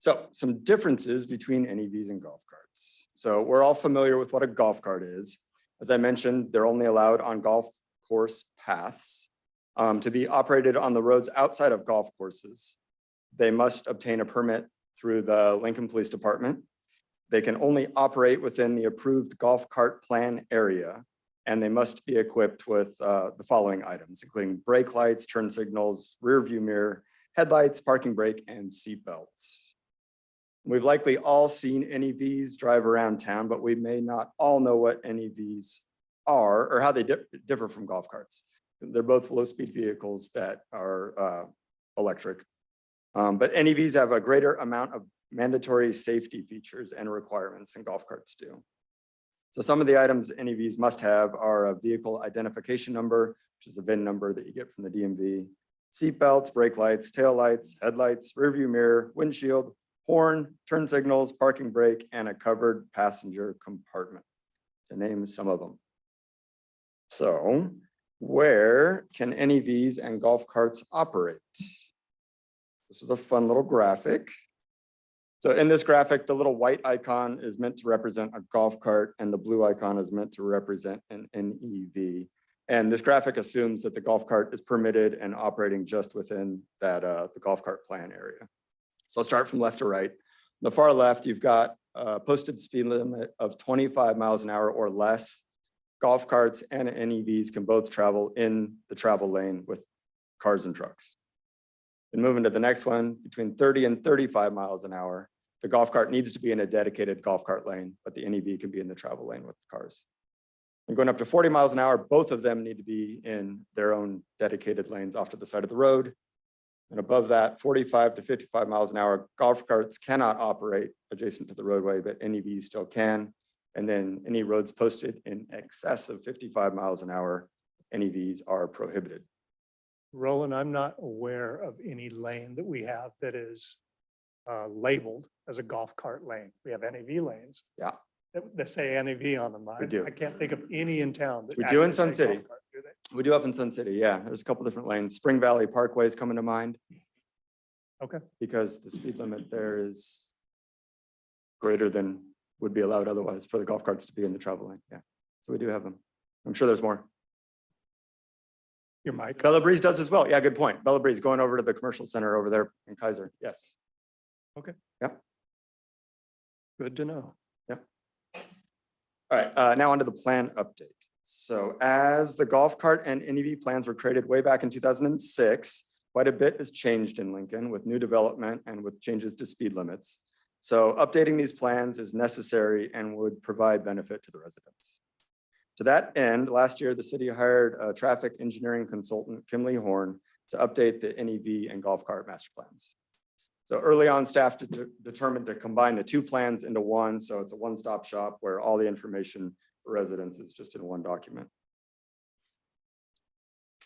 So some differences between NEVs and golf carts. So we're all familiar with what a golf cart is. As I mentioned, they're only allowed on golf course paths. To be operated on the roads outside of golf courses, they must obtain a permit through the Lincoln Police Department. They can only operate within the approved golf cart plan area, and they must be equipped with the following items, including brake lights, turn signals, rear view mirror, headlights, parking brake, and seat belts. We've likely all seen NEVs drive around town, but we may not all know what NEVs are or how they differ from golf carts. They're both low-speed vehicles that are electric. But NEVs have a greater amount of mandatory safety features and requirements than golf carts do. So some of the items NEVs must have are a vehicle identification number, which is the VIN number that you get from the DMV, seat belts, brake lights, tail lights, headlights, rear view mirror, windshield, horn, turn signals, parking brake, and a covered passenger compartment, to name some of them. So where can NEVs and golf carts operate? This is a fun little graphic. So in this graphic, the little white icon is meant to represent a golf cart and the blue icon is meant to represent an NEV. And this graphic assumes that the golf cart is permitted and operating just within that the golf cart plan area. So I'll start from left to right. On the far left, you've got a posted speed limit of 25 miles an hour or less. Golf carts and NEVs can both travel in the travel lane with cars and trucks. And moving to the next one, between 30 and 35 miles an hour, the golf cart needs to be in a dedicated golf cart lane, but the NEV can be in the travel lane with the cars. And going up to 40 miles an hour, both of them need to be in their own dedicated lanes off to the side of the road. And above that, 45 to 55 miles an hour, golf carts cannot operate adjacent to the roadway, but NEVs still can. And then any roads posted in excess of 55 miles an hour, NEVs are prohibited. Roland, I'm not aware of any lane that we have that is labeled as a golf cart lane. We have NEV lanes. Yeah. That say NEV on them. We do. I can't think of any in town. that We do in actually Sun say golf City. cart, do they? We do up in Sun City, yeah. There's a couple different lanes. Spring Valley Parkway is coming to mind. Okay. Because the speed limit there is greater than would be allowed otherwise for the golf carts to be in the travel lane, yeah. So we do have them. I'm sure there's more. Your mic. Bella Breeze does as well. Yeah, good point. Bella Breeze going over to the commercial center over there in Kaiser, yes. Okay. Yep. Good to know. All right, now onto the plan update. So as the golf cart and NEV plans were created way back in 2006, quite a bit has changed in Lincoln with new development and with changes to speed limits. So updating these plans is necessary and would provide benefit to the residents. To that end, last year, the city hired a traffic engineering consultant, Kimley Horn, to update the NEV and golf cart master plans. So early on, staff determined to combine the two plans into one, so it's a one-stop shop where all the information for residents is just in one document.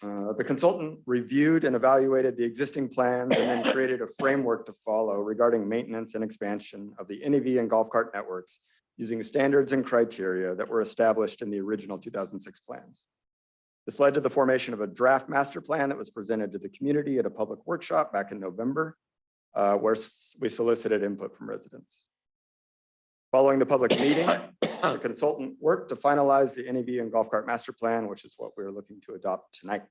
The consultant reviewed and evaluated the existing plans and then created a framework to follow regarding maintenance and expansion of the NEV and golf cart networks using standards and criteria that were established in the original 2006 plans. This led to the formation of a draft master plan that was presented to the community at a public workshop back in November, where we solicited input from residents. Following the public meeting, the consultant worked to finalize the NEV and golf cart master plan, which is what we're looking to adopt tonight.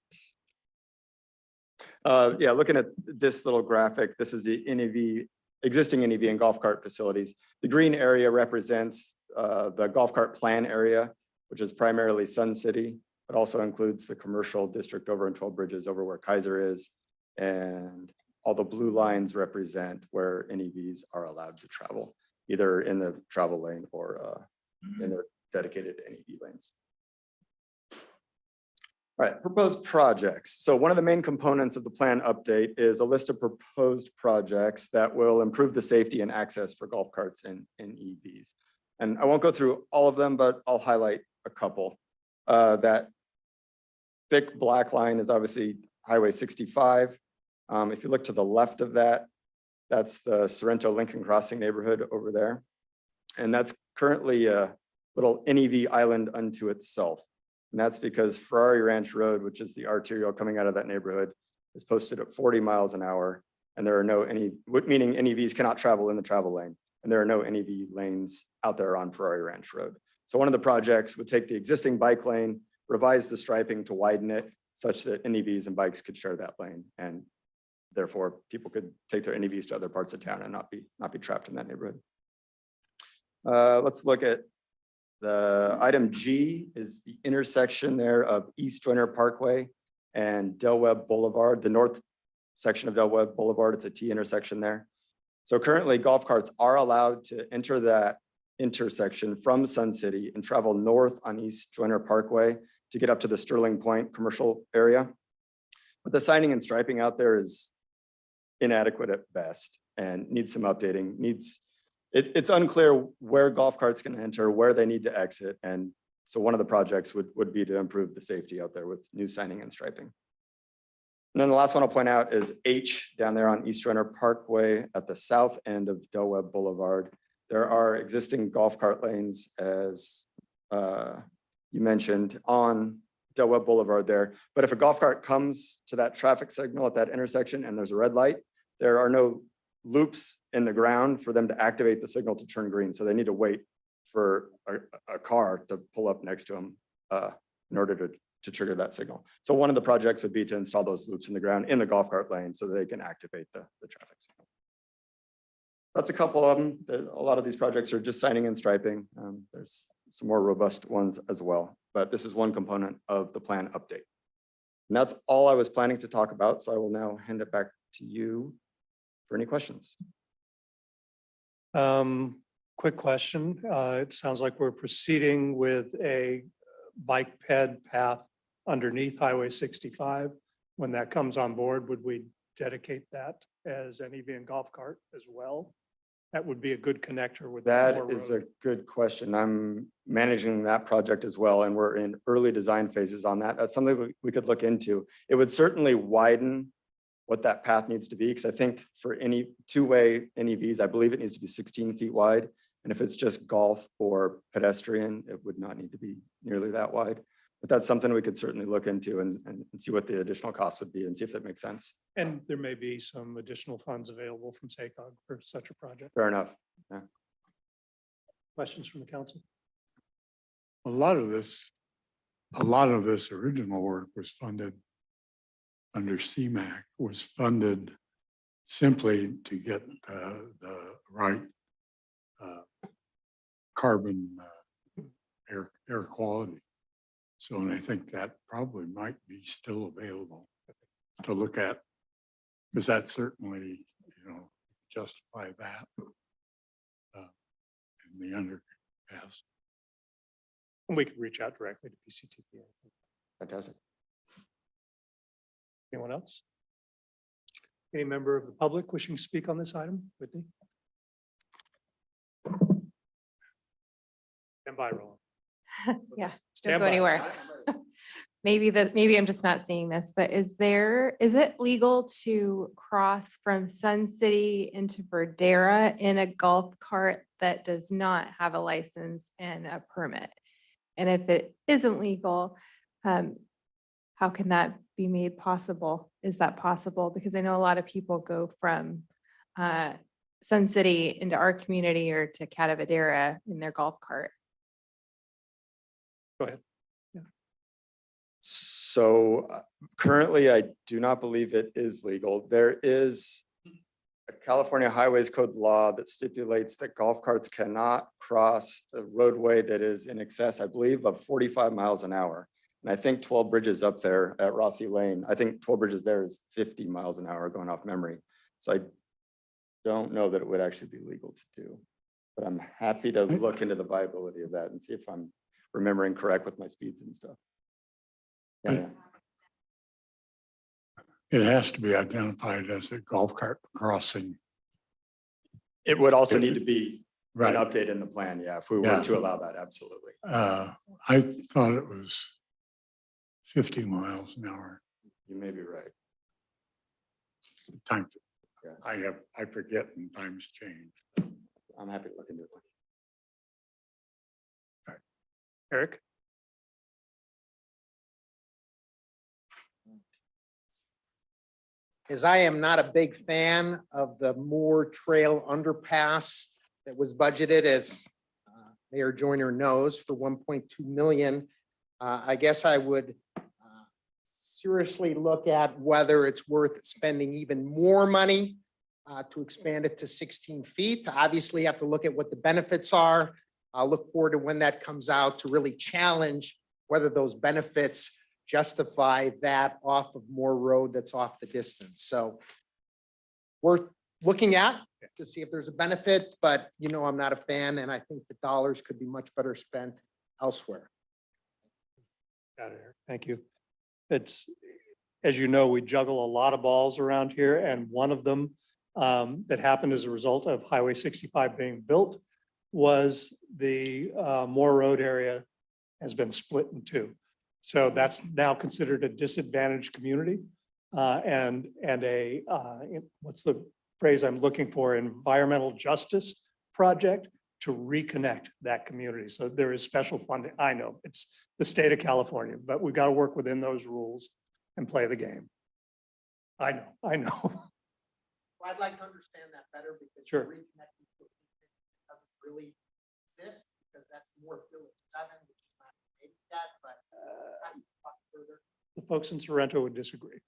Yeah, looking at this little graphic, this is the existing NEV and golf cart facilities. The green area represents the golf cart plan area, which is primarily Sun City, but also includes the commercial district over in 12 Bridges over where Kaiser is. And all the blue lines represent where NEVs are allowed to travel, either in the travel lane or in their dedicated NEV lanes. All right, proposed projects. So one of the main components of the plan update is a list of proposed projects that will improve the safety and access for golf carts and NEVs. And I won't go through all of them, but I'll highlight a couple. That thick black line is obviously Highway 65. If you look to the left of that, that's the Sorrento Lincoln Crossing neighborhood over there. And that's currently a little NEV island unto itself. And that's because Ferrari Ranch Road, which is the arterial coming out of that neighborhood, is posted at 40 miles an hour. And there are no meaning NEVs cannot travel in the travel lane. And there are no NEV lanes out there on Ferrari Ranch Road. So one of the projects would take the existing bike lane, revise the striping to widen it such that NEVs and bikes could share that lane. And therefore, people could take their NEVs to other parts of town and not be trapped in that neighborhood. Let's look at the item G is the intersection there of East Joyner Parkway and Del Webb Boulevard, the north section of Del Webb Boulevard. It's a T intersection there. So currently golf carts are allowed to enter that intersection from Sun City and travel north on East Joyner Parkway to get up to the Sterling Point commercial area. But the signing and striping out there is inadequate at best and needs some updating, it's unclear where golf carts can enter, where they need to exit. And so one of the projects would be to improve the safety out there with new signing and striping. And then the last one I'll point out is H down there on East Joyner Parkway at the south end of Del Webb Boulevard. There are existing golf cart lanes, as you mentioned, on Del Webb Boulevard there. But if a golf cart comes to that traffic signal at that intersection and there's a red light, there are no loops in the ground for them to activate the signal to turn green. So they need to wait for a car to pull up next to them in order to trigger that signal. So one of the projects would be to install those loops in the ground in the golf cart lane so that they can activate the traffic signal. That's a couple of them. A lot of these projects are just signing and striping. There's some more robust ones as well, but this is one component of the plan update. And that's all I was planning to talk about. So I will now hand it back to you for any questions. Quick question. It sounds like we're proceeding with a bike ped path underneath Highway 65. When that comes on board, would we dedicate that as an EV and golf cart as well? That would be a good connector with. That more is road. a good question. I'm managing that project as well, and we're in early design phases on that. That's something we could look into. It would certainly widen what that path needs to be, because I think for any two-way NEVs, I believe it needs to be 16 feet wide. And if it's just golf or pedestrian, it would not need to be nearly that wide. But that's something we could certainly look into and see what the additional cost would be and see if that makes sense. And there may be some additional funds available from SACOG for such a project. Fair enough. Yeah. Questions from the council? A lot of this original work was funded under CMAQ, was funded simply to get the right carbon air quality. So, and I think that probably might be still available to look at, because that certainly, justify that in the underpass. And we could reach out directly to PCTP. Fantastic. Anyone else? Any member of the public wishing to speak on this item? Whitney? Stand by, Roland. Yeah, Stand don't go by. anywhere. Maybe I'm just not seeing this, but is it legal to cross from Sun City into Verdera in a golf cart that does not have a license and a permit? And if it isn't legal, how can that be made possible? Is that possible? Because I know a lot of people go from Sun City into our community or to Catavadera in their golf cart. Go ahead. So currently, I do not believe it is legal. There is a California Highways Code law that stipulates that golf carts cannot cross a roadway that is in excess, I believe, of 45 miles an hour. And I think 12 Bridges up there at Rossi Lane, I think 12 Bridges there is 50 miles an hour going off memory. So I don't know that it would actually be legal to do, but I'm happy to look into the viability of that and see if I'm remembering correct with my speeds and stuff. Yeah. It has to be identified as a golf cart crossing. It would also need to be an Right. update in the plan, yeah, if we were Yeah. to allow that, absolutely. I thought it was 50 miles an hour. You may be right. Time, Yeah. I forget when times change. I'm happy to look into it. Eric? As I am not a big fan of the Moore Trail underpass that was budgeted as Mayor Joyner knows, for 1.2 million. I guess I would seriously look at whether it's worth spending even more money to expand it to 16 feet. Obviously, you have to look at what the benefits are. I'll look forward to when that comes out to really challenge whether those benefits justify that off of Moore Road that's off the distance. So we're looking at to see if there's a benefit, but you know, I'm not a fan, and I think the dollars could be much better spent elsewhere. Got it, Eric. Thank you. It's, as you know, we juggle a lot of balls around here, and one of them that happened as a result of Highway 65 being built was the Moore Road area has been split in two. So that's now considered a disadvantaged community and a, what's the phrase I'm looking for, environmental justice project to reconnect that community. So there is special funding. I know it's the state of California, but we've got to work within those rules and play the game. I know. Well, I'd like to understand that better because Sure. reconnecting to a community that doesn't really exist, because that's more Village 7, which is not maybe that, but I can talk further. The folks in Sorrento would disagree.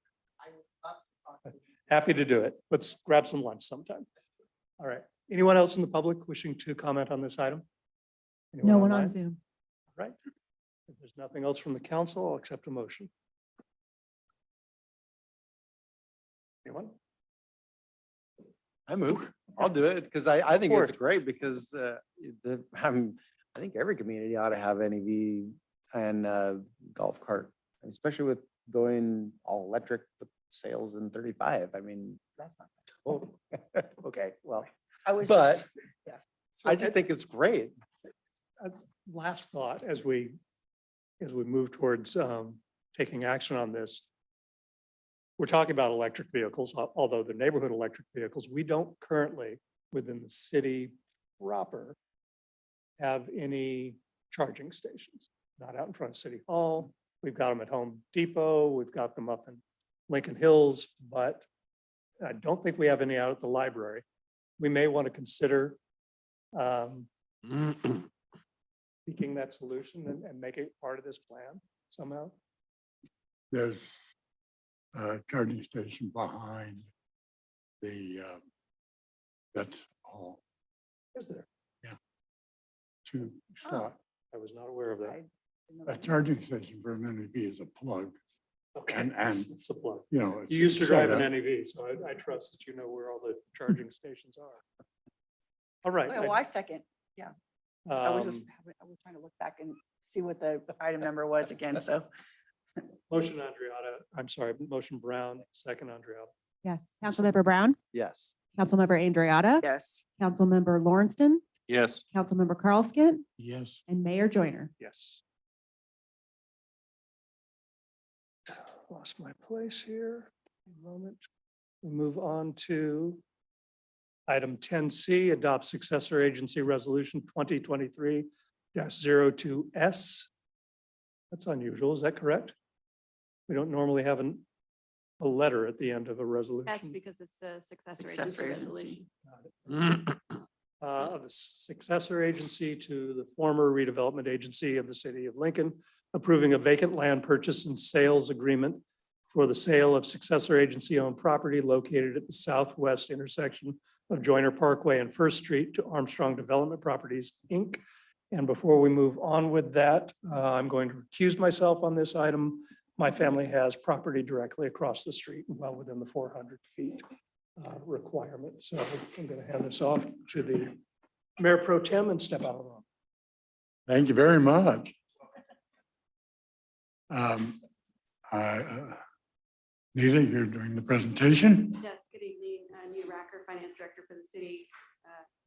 I would love to talk to you. Happy to do it. Let's grab some lunch sometime. All right. Anyone else in the public wishing to comment on this item? Anyone No one on online? Zoom. Right. If there's nothing else from the council, I'll accept a motion. Anyone? I move. I'll do it because I think For it's it. great because I think every community ought to have NEV and golf cart, especially with going all electric with sales in 35. I mean, that's not. Oh, okay, well, but I just think it's great. Last thought as we move towards taking action on this. We're talking about electric vehicles, although the neighborhood electric vehicles, we don't currently within the city proper have any charging stations, not out in front of City Hall. We've got them at Home Depot. We've got them up in Lincoln Hills, but I don't think we have any out at the library. We may want to consider seeking that solution and make it part of this plan somehow. There's a charging station behind the, that's all, Is there? two stop. I was not aware of that. A charging station for an NEV is a plug. Okay, And, it's a plug. you know. it's You used to drive an set up. NEV, so I trust that you know where all the charging stations are. All right. Well, I second. I was just, um, I was trying to look back and see what the item number was again, so. Motion Andriotta, I'm sorry, motion Brown, second Andriotta. Yes. Councilmember Brown, Yes. Councilmember Andriotta, Yes. Councilmember Lawrenston, Yes. Councilmember Carlskent, Yes, and Mayor Joyner. Yes. Lost my place here. A moment. We move on to item 10C, adopt successor agency resolution 2023-02S. That's unusual. Is that correct? We don't normally have a letter at the end of a resolution. That's because it's a successor agency Successor resolution. Of the successor agency to the former redevelopment agency of the city of Lincoln, approving a vacant land purchase and sales agreement for the sale of successor agency owned property located at the southwest intersection of Joyner Parkway and First Street to Armstrong Development Properties, Inc. And before we move on with that, I'm going to recuse myself on this item. My family has property directly across the street, well within the 400 feet requirement. So I'm going to hand this off to the Mayor Pro Tem and step out of the room. thank you very much. Nita, you're doing the presentation? Yes, good evening. Nita Racker, Finance Director for the city.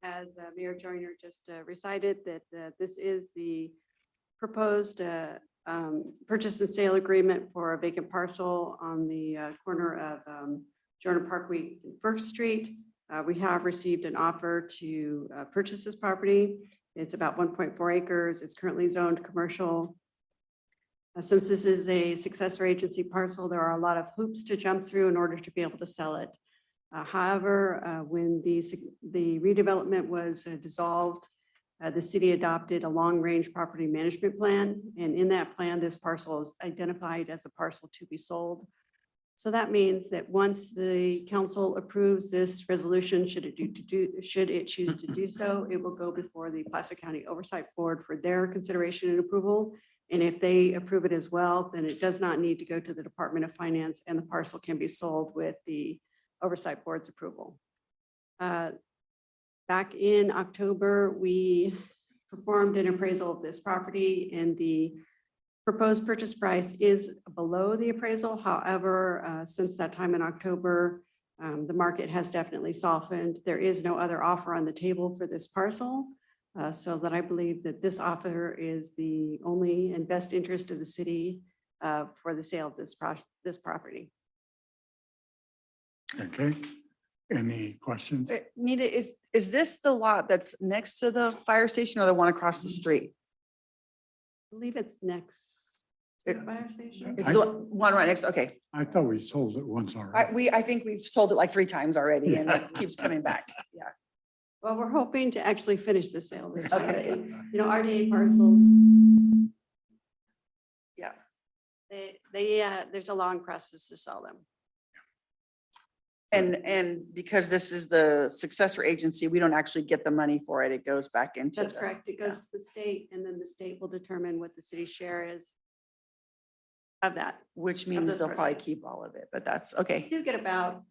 As Mayor Joyner just recited, that this is the proposed purchase and sale agreement for a vacant parcel on the corner of Joyner Parkway and First Street. We have received an offer to purchase this property. It's about 1.4 acres. It's currently zoned commercial. Since this is a successor agency parcel, there are a lot of hoops to jump through in order to be able to sell it. However, when the redevelopment was dissolved, The city adopted a long-range property management plan, and in that plan, this parcel is identified as a parcel to be sold. So that means that once the council approves this resolution, should it choose to do so, it will go before the Placer County Oversight Board for their consideration and approval. And if they approve it as well, then it does not need to go to the Department of Finance, and the parcel can be sold with the Oversight Board's approval. Back in October, we performed an appraisal of this property, and the proposed purchase price is below the appraisal. However, since that time in October, the market has definitely softened. There is no other offer on the table for this parcel. So that I believe that this offer is the only and best interest of the city for the sale of this property. Okay, any questions? Nita, is this the lot that's next to the fire station or the one across the street? I believe it's next to the fire station. It's the one right next, okay. I thought we sold it once already. I think we've sold it like 3 times already and it keeps coming back. Yeah. Well, we're hoping to actually finish the sale this time. Okay. You know, RDA parcels. Yeah. There's a long process to sell them. And because this is the successor agency, we don't actually get the money for it. It goes back into. That's correct. It goes to the state, and then the state will determine what the city share is of that. Which of means those they'll probably proceeds. keep all of it, but that's okay. You get about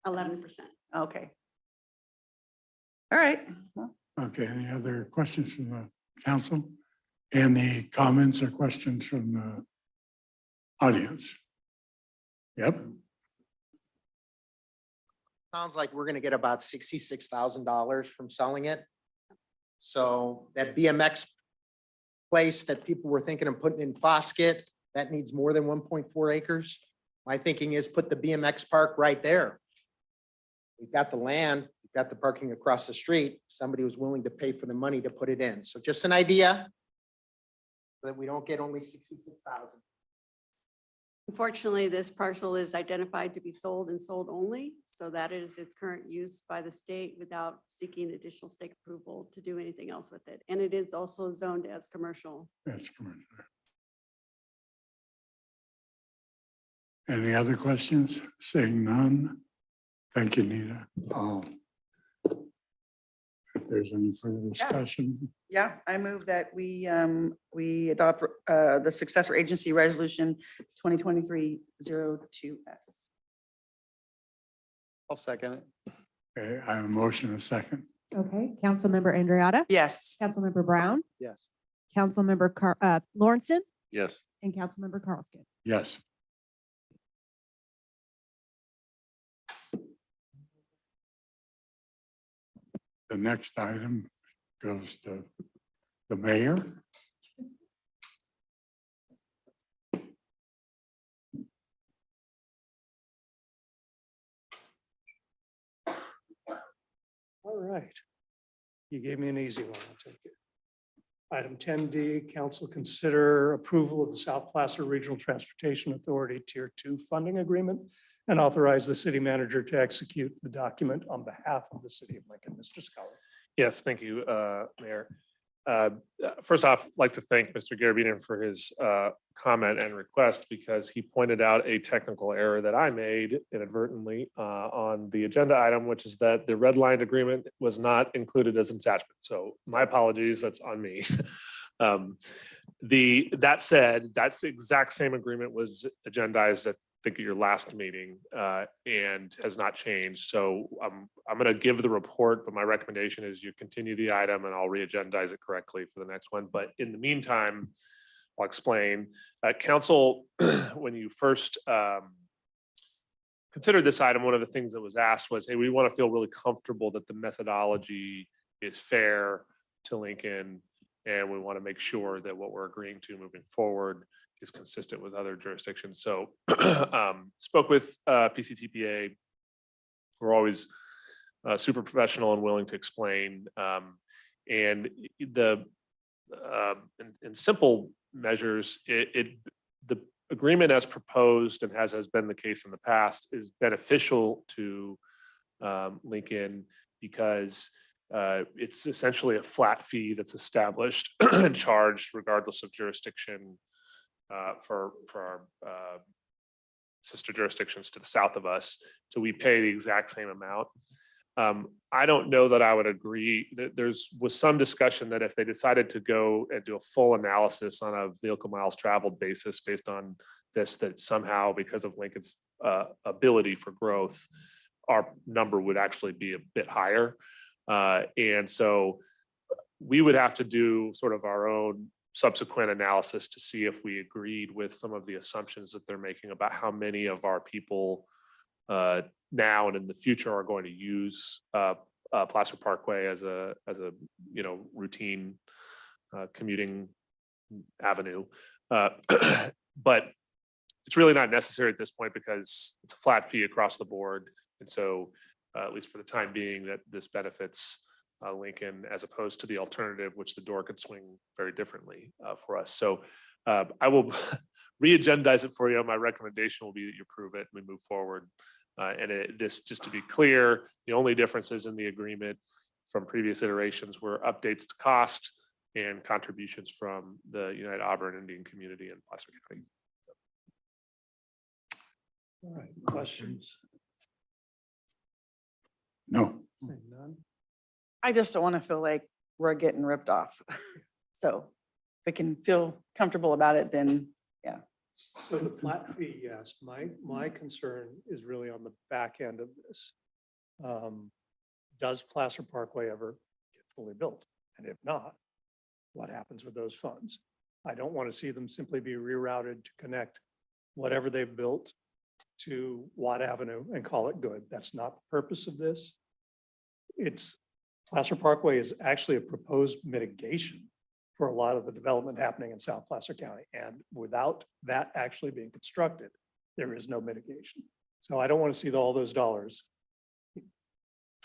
11%. Okay. All right. Well, Okay, any other questions from the council? Any comments or questions from the audience? Yep, Sounds like we're gonna get about $66,000 from selling it. So that BMX place that people were thinking of putting in Foskett, that needs more than 1.4 acres. My thinking is put the BMX park right there. We've got the land, we've got the parking across the street. Somebody was willing to pay for the money to put it in. So just an idea so that we don't get only 66,000. Unfortunately, this parcel is identified to be sold and sold only, so that is its current use by the state without seeking additional state approval to do anything else with it. And it is also zoned as commercial. that's correct. Any other questions? Seeing none. Thank you, Nita. If there's any further discussion, yeah, I move that we adopt the successor agency resolution 2023-02S. I'll second it. okay, I have a motion and a second. Okay, Councilmember Andriotta, Yes. Councilmember Brown, Yes. Councilmember Lawrenson, Yes. and Councilmember Carlskin. Yes. The next item goes to the mayor. All right. You gave me an easy one. I'll take it. Item 10D, council consider approval of the South Placer Regional Transportation Authority Tier 2 funding agreement and authorize the city manager to execute the document on behalf of the city of Lincoln. Mr. Scully. Yes, thank you, Mayor. First off, I'd like to thank Mr. Garabedian for his comment and request because he pointed out a technical error that I made inadvertently on the agenda item, which is that the red line agreement was not included as an attachment. So my apologies, that's on me. That said, that's the exact same agreement was agendized at think at your last meeting and has not changed. So I'm going to give the report, but my recommendation is you continue the item and I'll re-agendize it correctly for the next one. But in the meantime, I'll explain. Council, when you first considered this item, one of the things that was asked was, hey, we want to feel really comfortable that the methodology is fair to Lincoln. And we want to make sure that what we're agreeing to moving forward is consistent with other jurisdictions. So spoke with PCTPA. We're always super professional and willing to explain. And the in simple measures, the agreement as proposed and as has been the case in the past is beneficial to Lincoln because It's essentially a flat fee that's established and charged regardless of jurisdiction for our sister jurisdictions to the south of us. So we pay the exact same amount. I don't know that I would agree that was some discussion that if they decided to go and do a full analysis on a vehicle miles traveled basis based on this, that somehow because of Lincoln's ability for growth, our number would actually be a bit higher. And so we would have to do sort of our own subsequent analysis to see if we agreed with some of the assumptions that they're making about how many of our people now and in the future are going to use Placer Parkway as a routine commuting avenue. But it's really not necessary at this point because it's a flat fee across the board. And so at least for the time being, that this benefits Lincoln as opposed to the alternative, which the door could swing very differently for us. So I will re-agendize it for you. My recommendation will be that you approve it and we move forward. This, just to be clear, the only differences in the agreement from previous iterations were updates to cost and contributions from the United Auburn Indian community in Placer County. All right, questions? No. Seeing none? I just don't want to feel like we're getting ripped off. So if we can feel comfortable about it, then yeah. So the flat fee, yes, my concern is really on the back end of this. Does Placer Parkway ever get fully built? And if not, what happens with those funds? I don't want to see them simply be rerouted to connect whatever they've built to Watt Avenue and call it good. That's not the purpose of this. Placer Parkway is actually a proposed mitigation for a lot of the development happening in South Placer County. And without that actually being constructed, there is no mitigation. So I don't want to see all those dollars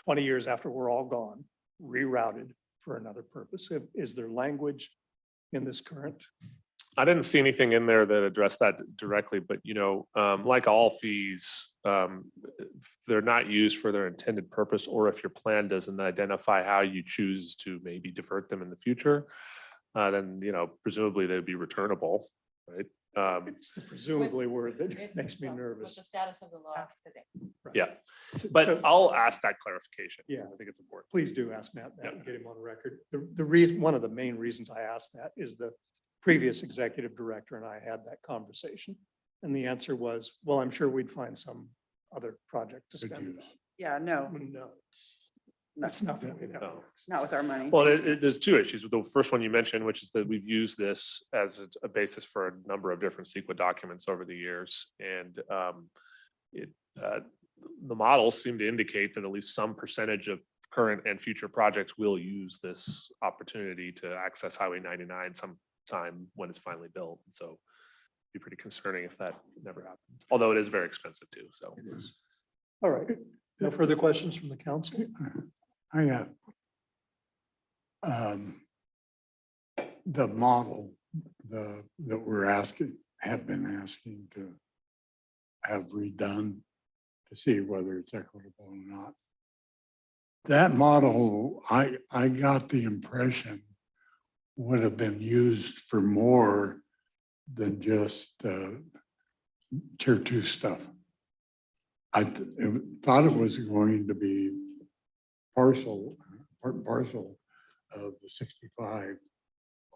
20 years after we're all gone, rerouted for another purpose. Is there language in this current? I didn't see anything in there that addressed that directly, but like all fees, they're not used for their intended purpose, or if your plan doesn't identify how you choose to maybe divert them in the future, then presumably they'd be returnable, right? It's the presumably word that makes me nervous. status of the law today. Yeah, but I'll ask that clarification. Yeah. I think it's important. Please do ask Matt that and get him on record. The reason, one of the main reasons I asked that is the previous executive director and I had that conversation. And the answer was, well, I'm sure we'd find some other project to spend it on. Yeah, no, No, that's not the way that No. works. not with our money. Well, there's two issues. The first one you mentioned, which is that we've used this as a basis for a number of different CEQA documents over the years. And the models seem to indicate that at least some percentage of current and future projects will use this opportunity to access Highway 99 sometime when it's finally built. So it'd be pretty concerning if that never happened, although it is very expensive too. So It is. All right. No further questions from the council? I have the model, that we're have been asking to have redone to see whether it's equitable or not. That model, I got the impression would have been used for more than just tier 2 stuff. I thought it was going to be part and parcel of the 65,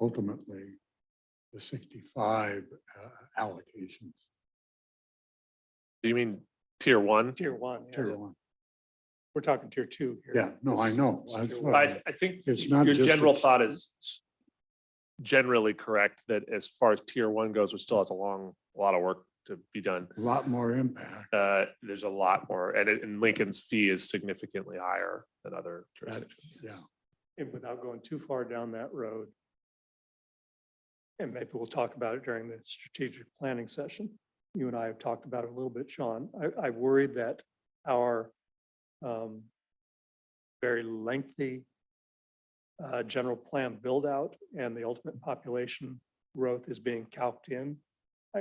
ultimately the 65 allocations. do you mean tier 1? Tier 1. yeah. Tier 1. We're talking tier 2 here. Yeah, no, I know. This is That's tier what one. I think It's not your just general a- thought is generally correct, that as far as tier 1 goes, which still has a lot of work to be done. A lot more impact. There's a lot more, and Lincoln's fee is significantly higher than other jurisdictions. Yeah. And without going too far down that road, and maybe we'll talk about it during the strategic planning session. You and I have talked about it a little bit, Sean. I worried that our very lengthy general plan build out and the ultimate population growth is being calced in.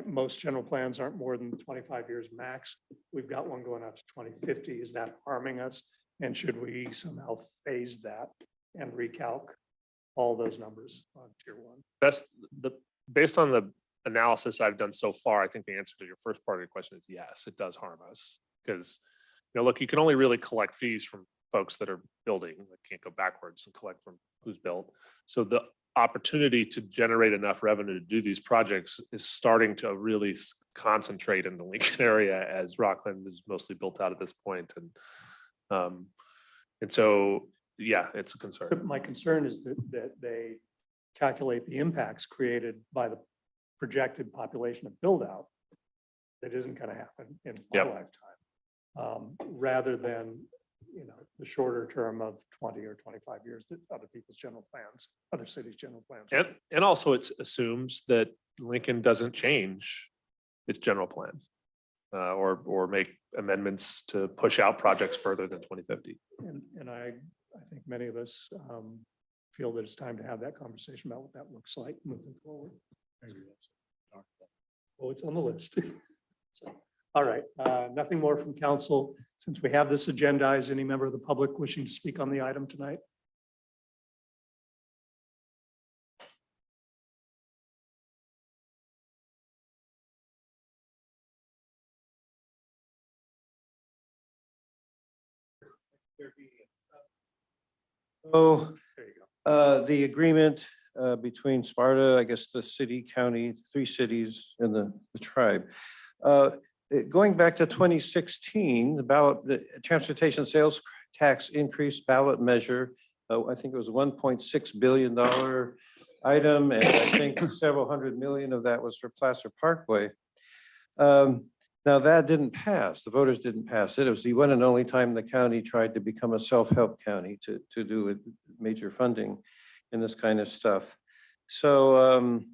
Most general plans aren't more than 25 years max. We've got one going out to 2050. Is that harming us And should we somehow phase that and recalc all those numbers on tier one? Based on the analysis I've done so far, I think the answer to your first part of your question is yes, it does harm us. Because, look, you can only really collect fees from folks that are building, that can't go backwards and collect from who's built. So the opportunity to generate enough revenue to do these projects is starting to really concentrate in the Lincoln area, as Rockland is mostly built out at this point. And so, yeah, it's a concern. My concern is that they calculate the impacts created by the projected population of build out that isn't going to happen in my Yep. lifetime, rather than, the shorter term of 20 or 25 years that other people's general plans, other cities' general plans. And also it assumes that Lincoln doesn't change its general plan or make amendments to push out projects further than 2050. And I think many of us feel that it's time to have that conversation about what that looks like moving forward. Oh, it's on the list. So, all right, nothing more from council. Since we have this agendized, any member of the public wishing to speak on the item tonight? So There you go. the agreement between Sparta, I guess the city, county, 3 cities and the tribe. Going back to 2016, the transportation sales tax increase ballot measure, I think it was $1.6 billion item, and I think several hundred million of that was for Placer Parkway. Now that didn't pass. The voters didn't pass it. It was the one and only time the county tried to become a self-help county to do major funding in this kind of stuff. So,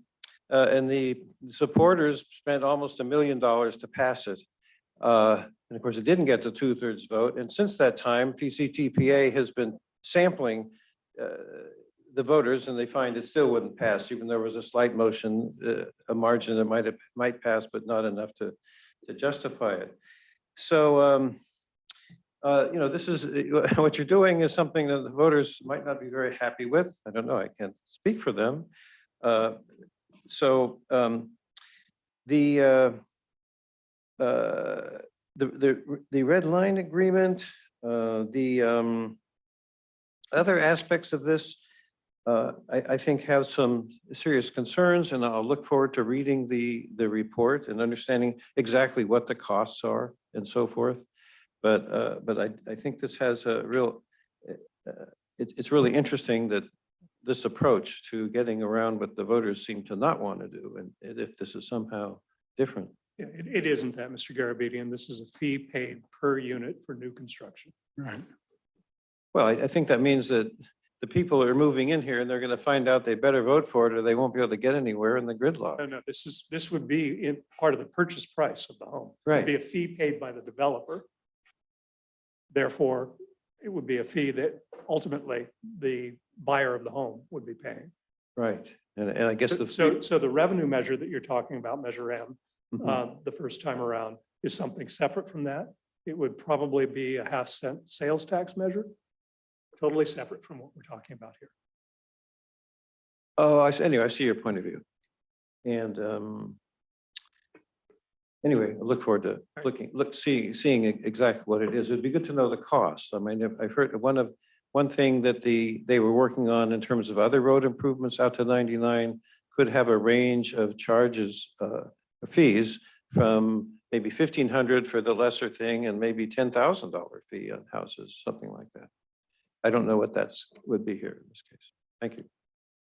and the supporters spent almost $1 million to pass it. And of course, it didn't get the 2/3 vote. And since that time, PCTPA has been sampling the voters, and they find it still wouldn't pass, even though there was a slight motion, a margin that might pass, but not enough to justify it. So, this is what you're doing is something that the voters might not be very happy with. I don't know. I can't speak for them. So the red line agreement, the other aspects of this, I think have some serious concerns, and I'll look forward to reading the report and understanding exactly what the costs are and so forth. But I think this has a real, it's really interesting that this approach to getting around what the voters seem to not want to do, and if this is somehow different. Yeah, it isn't that, Mr. Garabedian. This is a fee paid per unit for new construction. Right. Well, I think that means that the people are moving in here and they're going to find out they better vote for it or they won't be able to get anywhere in the gridlock. No, this would be in part of the purchase price of the home. Right. It'd be a fee paid by the developer. Therefore, it would be a fee that ultimately the buyer of the home would be paying. Right. And I guess So the revenue measure that you're talking about, Measure M, Mhm. the first time around, is something separate from that. It would probably be a 1/2 cent sales tax measure, totally separate from what we're talking about here. Oh, anyway, I see your point of view. And anyway, I look forward to seeing exactly what it is. It'd be good to know the cost. I mean, I've heard one thing that they were working on in terms of other road improvements out to 99 could have a range of charges, fees from maybe $1,500 for the lesser thing and maybe $10,000 fee on houses, something like that. I don't know what would be here in this case. Thank you.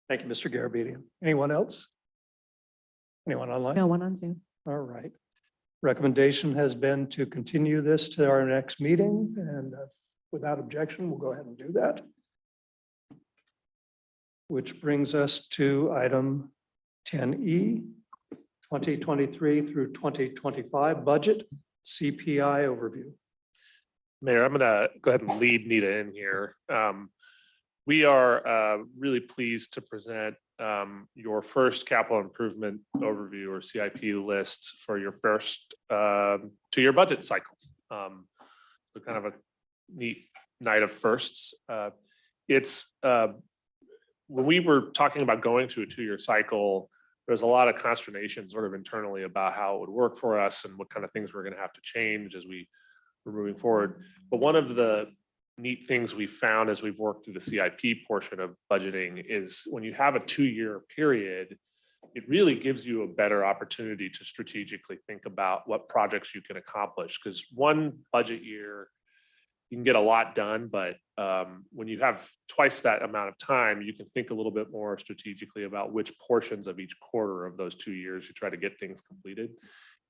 Thank you, Mr. Garabedian. Anyone else? Anyone online? No one on Zoom. All right. Recommendation has been to continue this to our next meeting, and without objection, we'll go ahead and do that. Which brings us to item 10E, 2023 through 2025 budget CPI overview. Mayor, I'm gonna go ahead and lead Nita in here. We are really pleased to present your first capital improvement overview or CIP list for your first 2-year budget cycle. So kind of a neat night of firsts. It's when we were talking about going to a 2-year cycle, there's a lot of consternation sort of internally about how it would work for us and what kind of things we're going to have to change as we were moving forward. But one of the neat things we found as we've worked through the CIP portion of budgeting is when you have a 2-year period, it really gives you a better opportunity to strategically think about what projects you can accomplish. Because one budget year, you can get a lot done, but when you have twice that amount of time, you can think a little bit more strategically about which portions of each quarter of those 2 years you try to get things completed.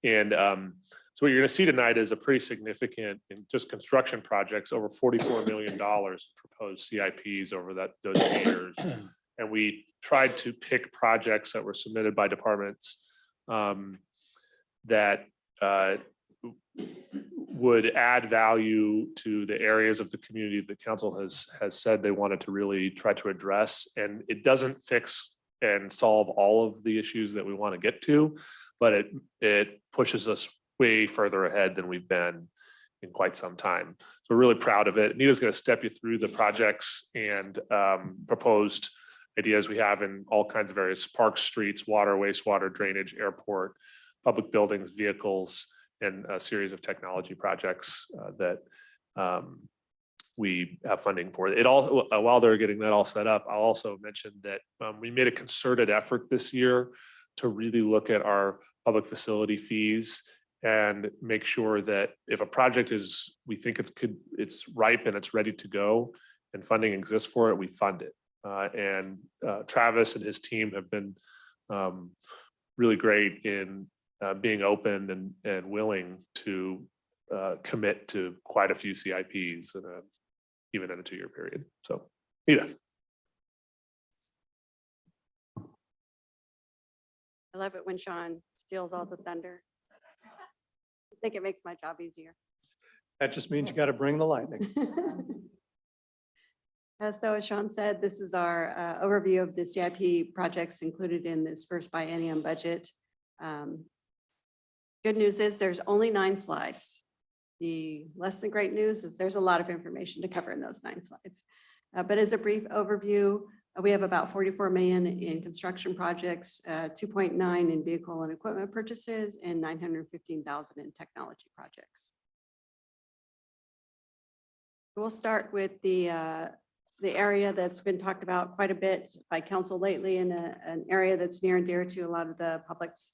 And so what you're going to see tonight is a pretty significant in just construction projects, over $44 million proposed CIPs over those years. And we tried to pick projects that were submitted by departments that would add value to the areas of the community that council has said they wanted to really try to address. And it doesn't fix and solve all of the issues that we want to get to, but it pushes us way further ahead than we've been in quite some time. So we're really proud of it. Nita's going to step you through the projects and proposed ideas we have in all kinds of areas: parks, streets, water, wastewater, drainage, airport, public buildings, vehicles, and a series of technology projects that we have funding for. It all, while they're getting that all set up, I'll also mention that we made a concerted effort this year to really look at our public facility fees and make sure that if a project is, we think it's ripe and it's ready to go and funding exists for it, we fund it. And Travis and his team have been really great in being open and willing to commit to quite a few CIPs even in a 2-year period. So, Nita. I love it when Sean steals all the thunder. I think it makes my job easier. That just means you got to bring the lightning. So as Sean said, this is our overview of the CIP projects included in this first biennium budget. Good news is there's only 9 slides. The less than great news is there's a lot of information to cover in those 9 slides. But as a brief overview, we have about 44 million in construction projects, 2.9 in vehicle and equipment purchases, and 915,000 in technology projects. We'll start with the area that's been talked about quite a bit by council lately, and an area that's near and dear to a lot of the public's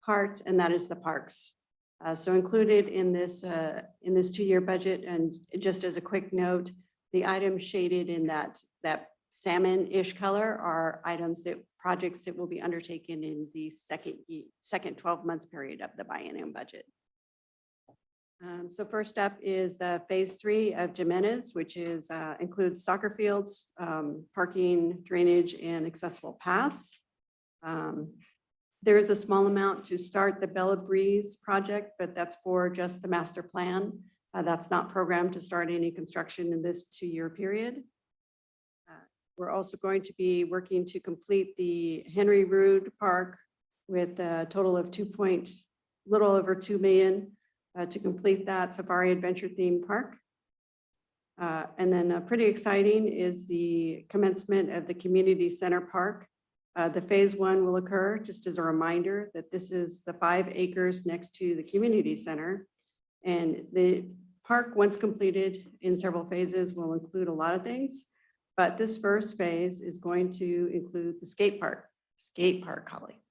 hearts, and that is the parks. So included in this 2-year budget, and just as a quick note, the items shaded in that salmon-ish color are projects that will be undertaken in the second 12-month period of the biennium budget. So first up is the phase 3 of Jimenez, which includes soccer fields, parking, drainage, and accessible paths. There is a small amount to start the Bella Breeze project, but that's for just the master plan. That's not programmed to start any construction in this 2-year period. We're also going to be working to complete the Henry Rood Park with a total of little over 2 million to complete that safari adventure theme park. And then pretty exciting is the commencement of the community center park. The phase 1 will occur, just as a reminder that this is the 5 acres next to the community center. And the park, once completed in several phases, will include a lot of things. But this first phase is going to include the skate park, Holly.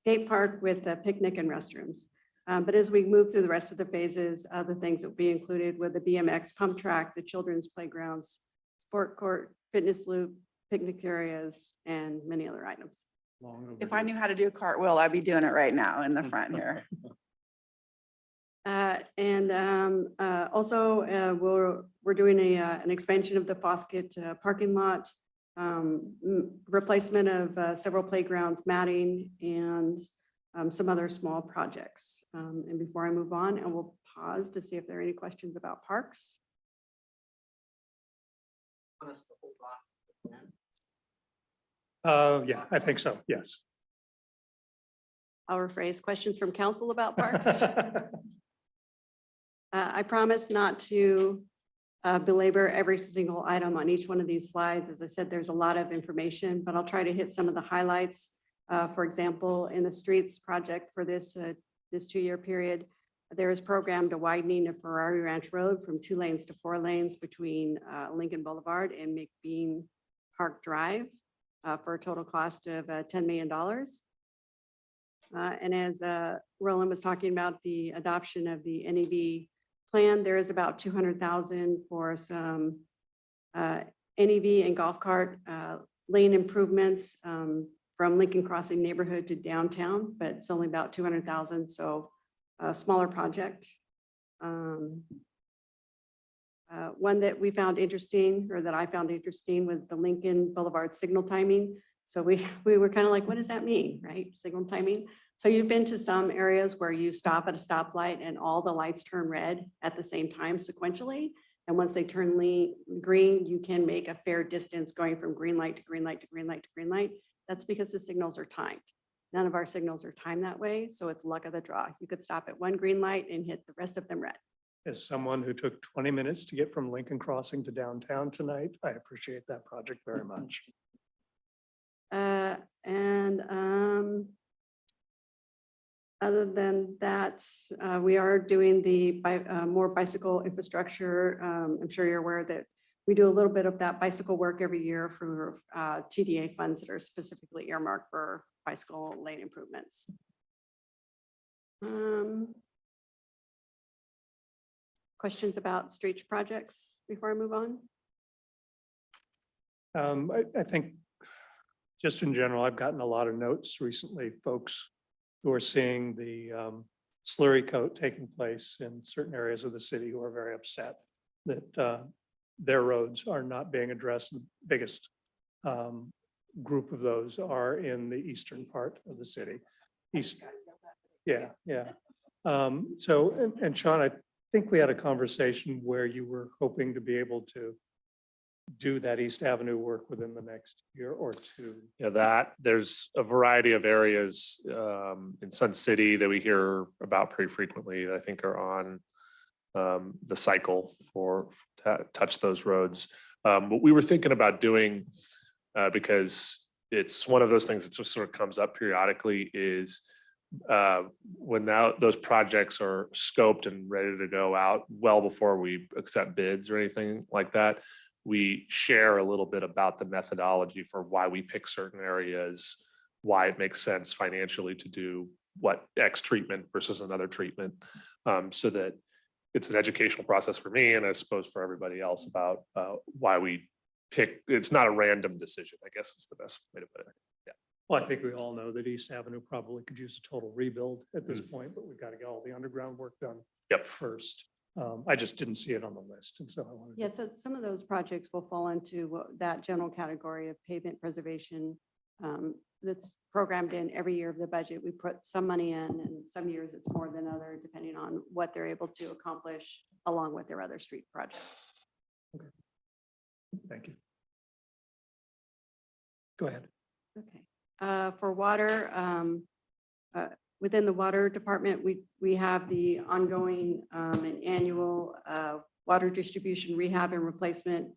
Skate park with a picnic and restrooms. But as we move through the rest of the phases, other things that will be included with the BMX pump track, the children's playgrounds, sport court, fitness loop, picnic areas, and many other items. If I knew how to do a cartwheel, I'd be doing it right now in the front here. Also, we're doing an expansion of the Foskett parking lot, replacement of several playgrounds, matting, and some other small projects. And before I move on, I will pause to see if there are any questions about parks. Yeah, I think so. Yes. I'll rephrase questions from council about parks. I promise not to belabor every single item on each one of these slides. As I said, there's a lot of information, but I'll try to hit some of the highlights. For example, in the streets project for this 2-year period, there is programmed a widening of Ferrari Ranch Road from 2 lanes to 4 lanes between Lincoln Boulevard and McBean Park Drive for a total cost of $10 million. And as Roland was talking about the adoption of the NEV plan, there is about 200,000 for some NEV and golf cart lane improvements from Lincoln Crossing neighborhood to downtown, but it's only about 200,000, so a smaller project. One that we found interesting, or that I found interesting, was the Lincoln Boulevard signal timing. So we were kind of like, what does that mean, right? Signal timing. So you've been to some areas where you stop at a stoplight and all the lights turn red at the same time sequentially. And once they turn green, you can make a fair distance going from green light to green light to green light to green light. That's because the signals are timed. None of our signals are timed that way. So it's luck of the draw. You could stop at one green light and hit the rest of them red. As someone who took 20 minutes to get from Lincoln Crossing to downtown tonight, I appreciate that project very much. Other than that, we are doing the more bicycle infrastructure. I'm sure you're aware that we do a little bit of that bicycle work every year for TDA funds that are specifically earmarked for bicycle lane improvements. Questions about street projects before I move on? I think just in general, I've gotten a lot of notes recently, folks who are seeing the slurry coat taking place in certain areas of the city who are very upset that their roads are not being addressed. The biggest group of those are in the eastern part of the city. Yeah. So, and Sean, I think we had a conversation where you were hoping to be able to do that East Avenue work within the next year or two. Yeah, there's a variety of areas in Sun City that we hear about pretty frequently that I think are on the cycle for touch those roads. What we were thinking about doing, because it's one of those things that just sort of comes up periodically, is when those projects are scoped and ready to go out well before we accept bids or anything like that, we share a little bit about the methodology for why we pick certain areas, why it makes sense financially to do what X treatment versus another treatment, so that it's an educational process for me and I suppose for everybody else about why we pick. It's not a random decision, I guess is the best way to put it. Yeah. Well, I think we all know that East Avenue probably could use a total rebuild at this point, but we've got to get all the underground work done first. I just didn't see it on the list. And so I wanted Yeah, so some of those projects will fall into that general category of pavement preservation that's programmed in every year of the budget. We put some money in, and some years it's more than other, depending on what they're able to accomplish along with their other street projects. Okay. Thank you. Go ahead. Okay. For water, within the water department, we have the ongoing and annual water distribution rehab and replacement.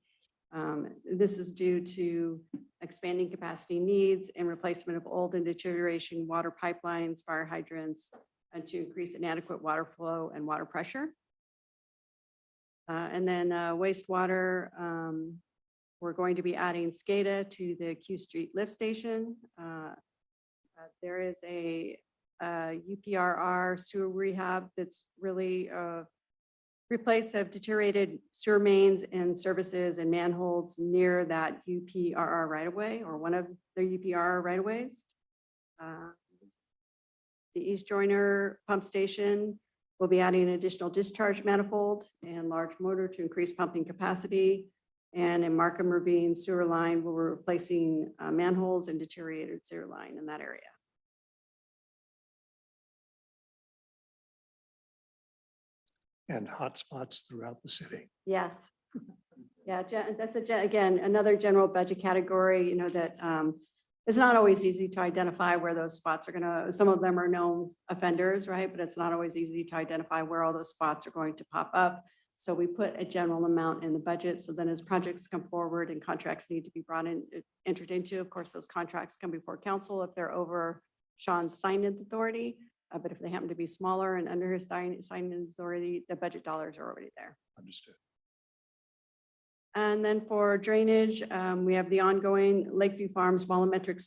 This is due to expanding capacity needs and replacement of old and deterioration water pipelines, fire hydrants, and to increase inadequate water flow and water pressure. And then wastewater, we're going to be adding SCADA to the Q Street lift station. There is a UPRR sewer rehab that's really replace of deteriorated sewer mains and services and manholes near that UPRR right of way, or one of the UPRR right of ways. The East Joiner pump station will be adding an additional discharge manifold and large motor to increase pumping capacity. And in Markham Ravine sewer line, we're replacing manholes and deteriorated sewer line in that area. And hotspots throughout the city. Yes. Yeah, that's again, another general budget category, you know, that it's not always easy to identify where those spots are gonna, some of them are known offenders, right? But it's not always easy to identify where all those spots are going to pop up. So we put a general amount in the budget. So then as projects come forward and contracts need to be brought in, entered into, of course, those contracts come before council if they're over Sean's sign authority. But if they happen to be smaller and under his sign authority, the budget dollars are already there. Understood. And then for drainage, we have the ongoing Lakeview Farms volumetric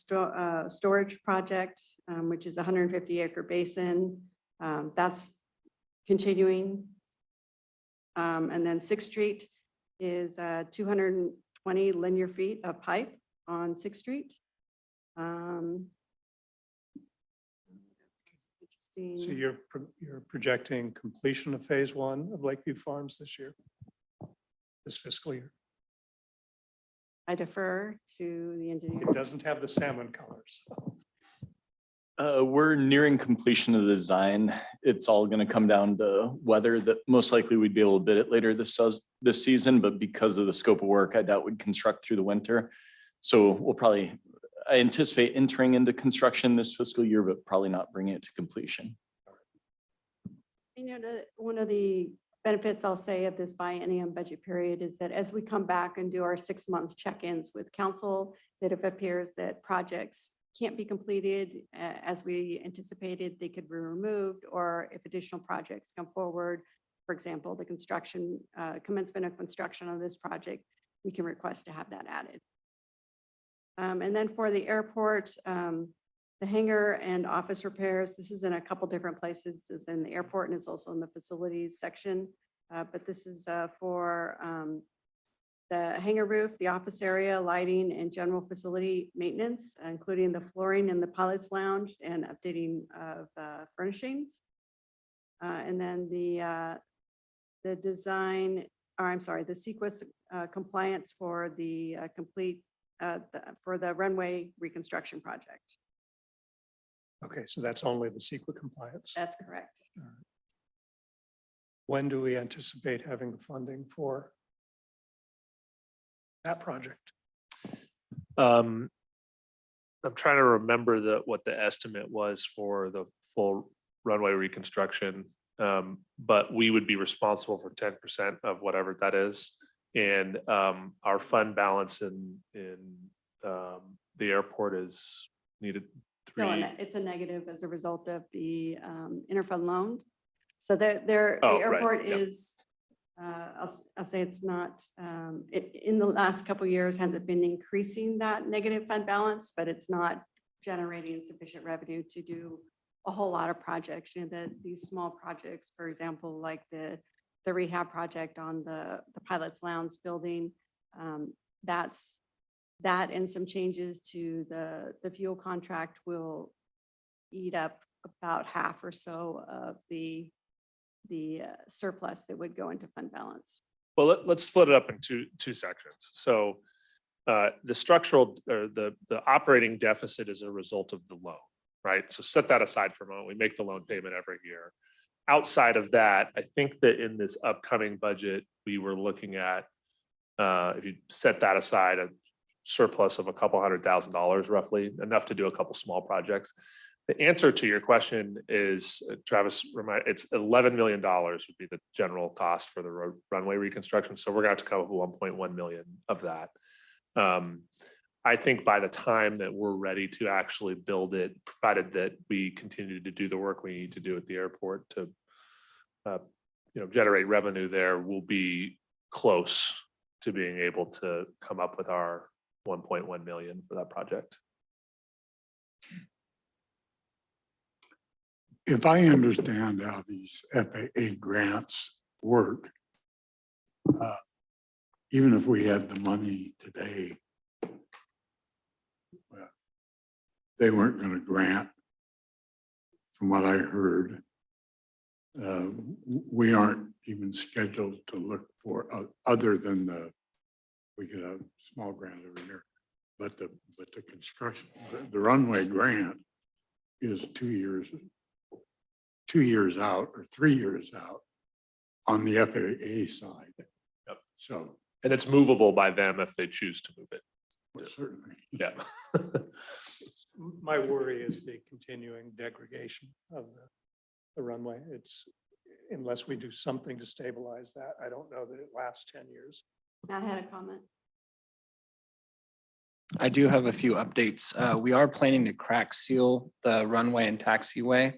storage project, which is a 150-acre basin. That's continuing. And then Sixth Street is 220 linear feet of pipe on Sixth Street. So Interesting. you're projecting completion of phase one of Lakeview Farms this year? This fiscal year? I defer to the engineer. It doesn't have the salmon colors. We're nearing completion of the design. It's all going to come down to whether that most likely we'd be able to bid it later this season, but because of the scope of work, I doubt we'd construct through the winter. So we'll probably, I anticipate entering into construction this fiscal year, but probably not bringing it to completion. One of the benefits I'll say of this biennium budget period is that as we come back and do our 6-month check-ins with council, that if it appears that projects can't be completed as we anticipated, they could be removed, or if additional projects come forward, for example, the construction, commencement of construction on this project, we can request to have that added. And then for the airport, the hangar and office repairs, this is in a couple different places. It's in the airport and it's also in the facilities section. But this is for the hangar roof, the office area, lighting, and general facility maintenance, including the flooring in the pilot's lounge and updating of furnishings. And then the design, or I'm sorry, the sequence compliance for the for the runway reconstruction project. Okay, so that's only the CEQA compliance. That's correct. When do we anticipate having the funding for that project? I'm trying to remember what the estimate was for the full runway reconstruction. But we would be responsible for 10% of whatever that is. And our fund balance in the airport is needed No, 3. it's a negative as a result of the interfund loan. So the Oh, right, airport yep. is, I'll say it's not, in the last couple of years, hasn't been increasing that negative fund balance, but it's not generating sufficient revenue to do a whole lot of projects. You know, these small projects, for example, like the rehab project on the pilot's lounge building, that and some changes to the fuel contract will eat up about half or so of the surplus that would go into fund balance. Well, let's split it up into two sections. So the structural or the operating deficit is a result of the loan, right? So set that aside for a moment. We make the loan payment every year. Outside of that, I think that in this upcoming budget, we were looking at, if you set that aside, a surplus of a couple $100,000 roughly, enough to do a couple small projects. The answer to your question is, Travis, it's $11 million would be the general cost for the runway reconstruction. So we're going to have to come up with 1.1 million of that. I think by the time that we're ready to actually build it, provided that we continue to do the work we need to do at the airport to generate revenue there, we'll be close to being able to come up with our 1.1 million for that project. If I understand how these FAA grants work, even if we had the money today, well, they weren't going to grant, from what I heard. We aren't even scheduled to look for other than we could have small grants every year, but the construction, the runway grant is 2 years out or 3 years out on the FAA side. Yep. So. And it's movable by them if they choose to move it. Certainly. Yeah. My worry is the continuing degradation of the runway. unless we do something to stabilize that, I don't know that it lasts 10 years. Matt had a comment. I do have a few updates. We are planning to crack seal the runway and taxiway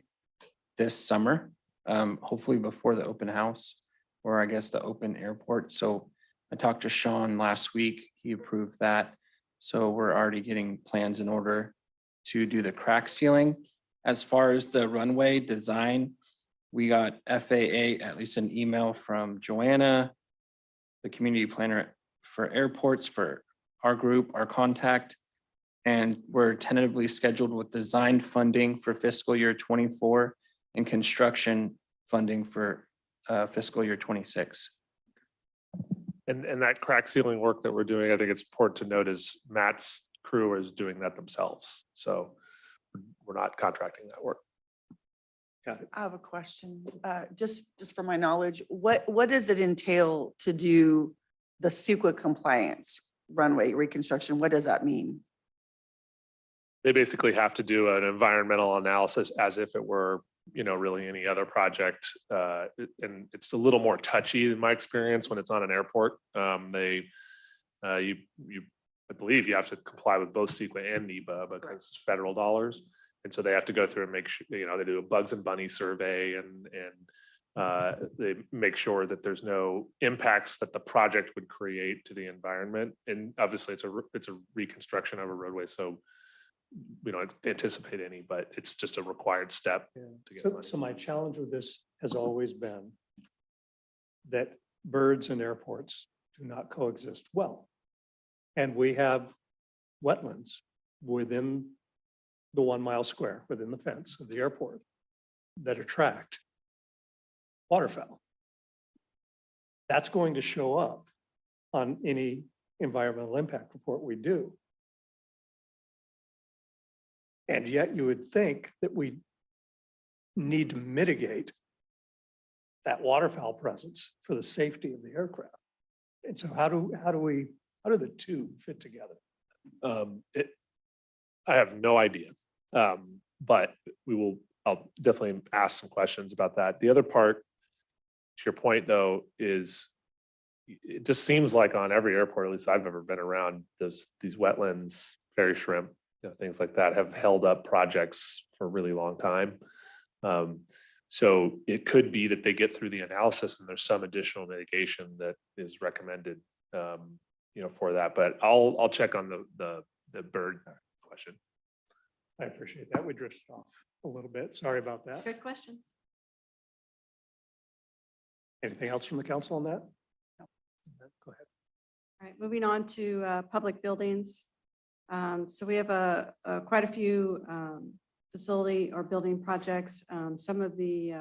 this summer, hopefully before the open house, or I guess the open airport. So I talked to Sean last week. He approved that. So we're already getting plans in order to do the crack sealing. As far as the runway design, we got FAA, at least an email from Joanna, the community planner for airports, for our group, our contact, and we're tentatively scheduled with design funding for fiscal year 24 and construction funding for fiscal year 26. And that crack sealing work that we're doing, I think it's important to note is Matt's crew is doing that themselves. So we're not contracting that work. Got it. I have a question, just for my knowledge, what does it entail to do the CEQA compliance runway reconstruction? What does that mean? They basically have to do an environmental analysis as if it were, really any other project. And it's a little more touchy in my experience when it's on an airport. I believe you have to comply with both CEQA and NEPA because it's federal dollars. And so they have to go through and make sure, they do a bugs and bunny survey and they make sure that there's no impacts that the project would create to the environment. And obviously it's a reconstruction of a roadway. So we don't anticipate any, but it's just a required step to get money. So my challenge with this has always been that birds and airports do not coexist well. And we have wetlands within the 1 mile square, within the fence of the airport, that attract waterfowl. That's going to show up on any environmental impact report we do. And yet you would think that we need to mitigate that waterfowl presence for the safety of the aircraft. And so how do the two fit together? I have no idea, but I'll definitely ask some questions about that. The other part, to your point though, is it just seems like on every airport, at least I've ever been around, these wetlands, fairy shrimp, things like that have held up projects for a really long time. So it could be that they get through the analysis and there's some additional mitigation that is recommended, for that. But I'll check on the bird question. I appreciate that. We drifted off a little bit. Sorry about that. Good questions. Anything else from the council on that? No. Go ahead. All right, moving on to public buildings. So we have quite a few facility or building projects. Some of the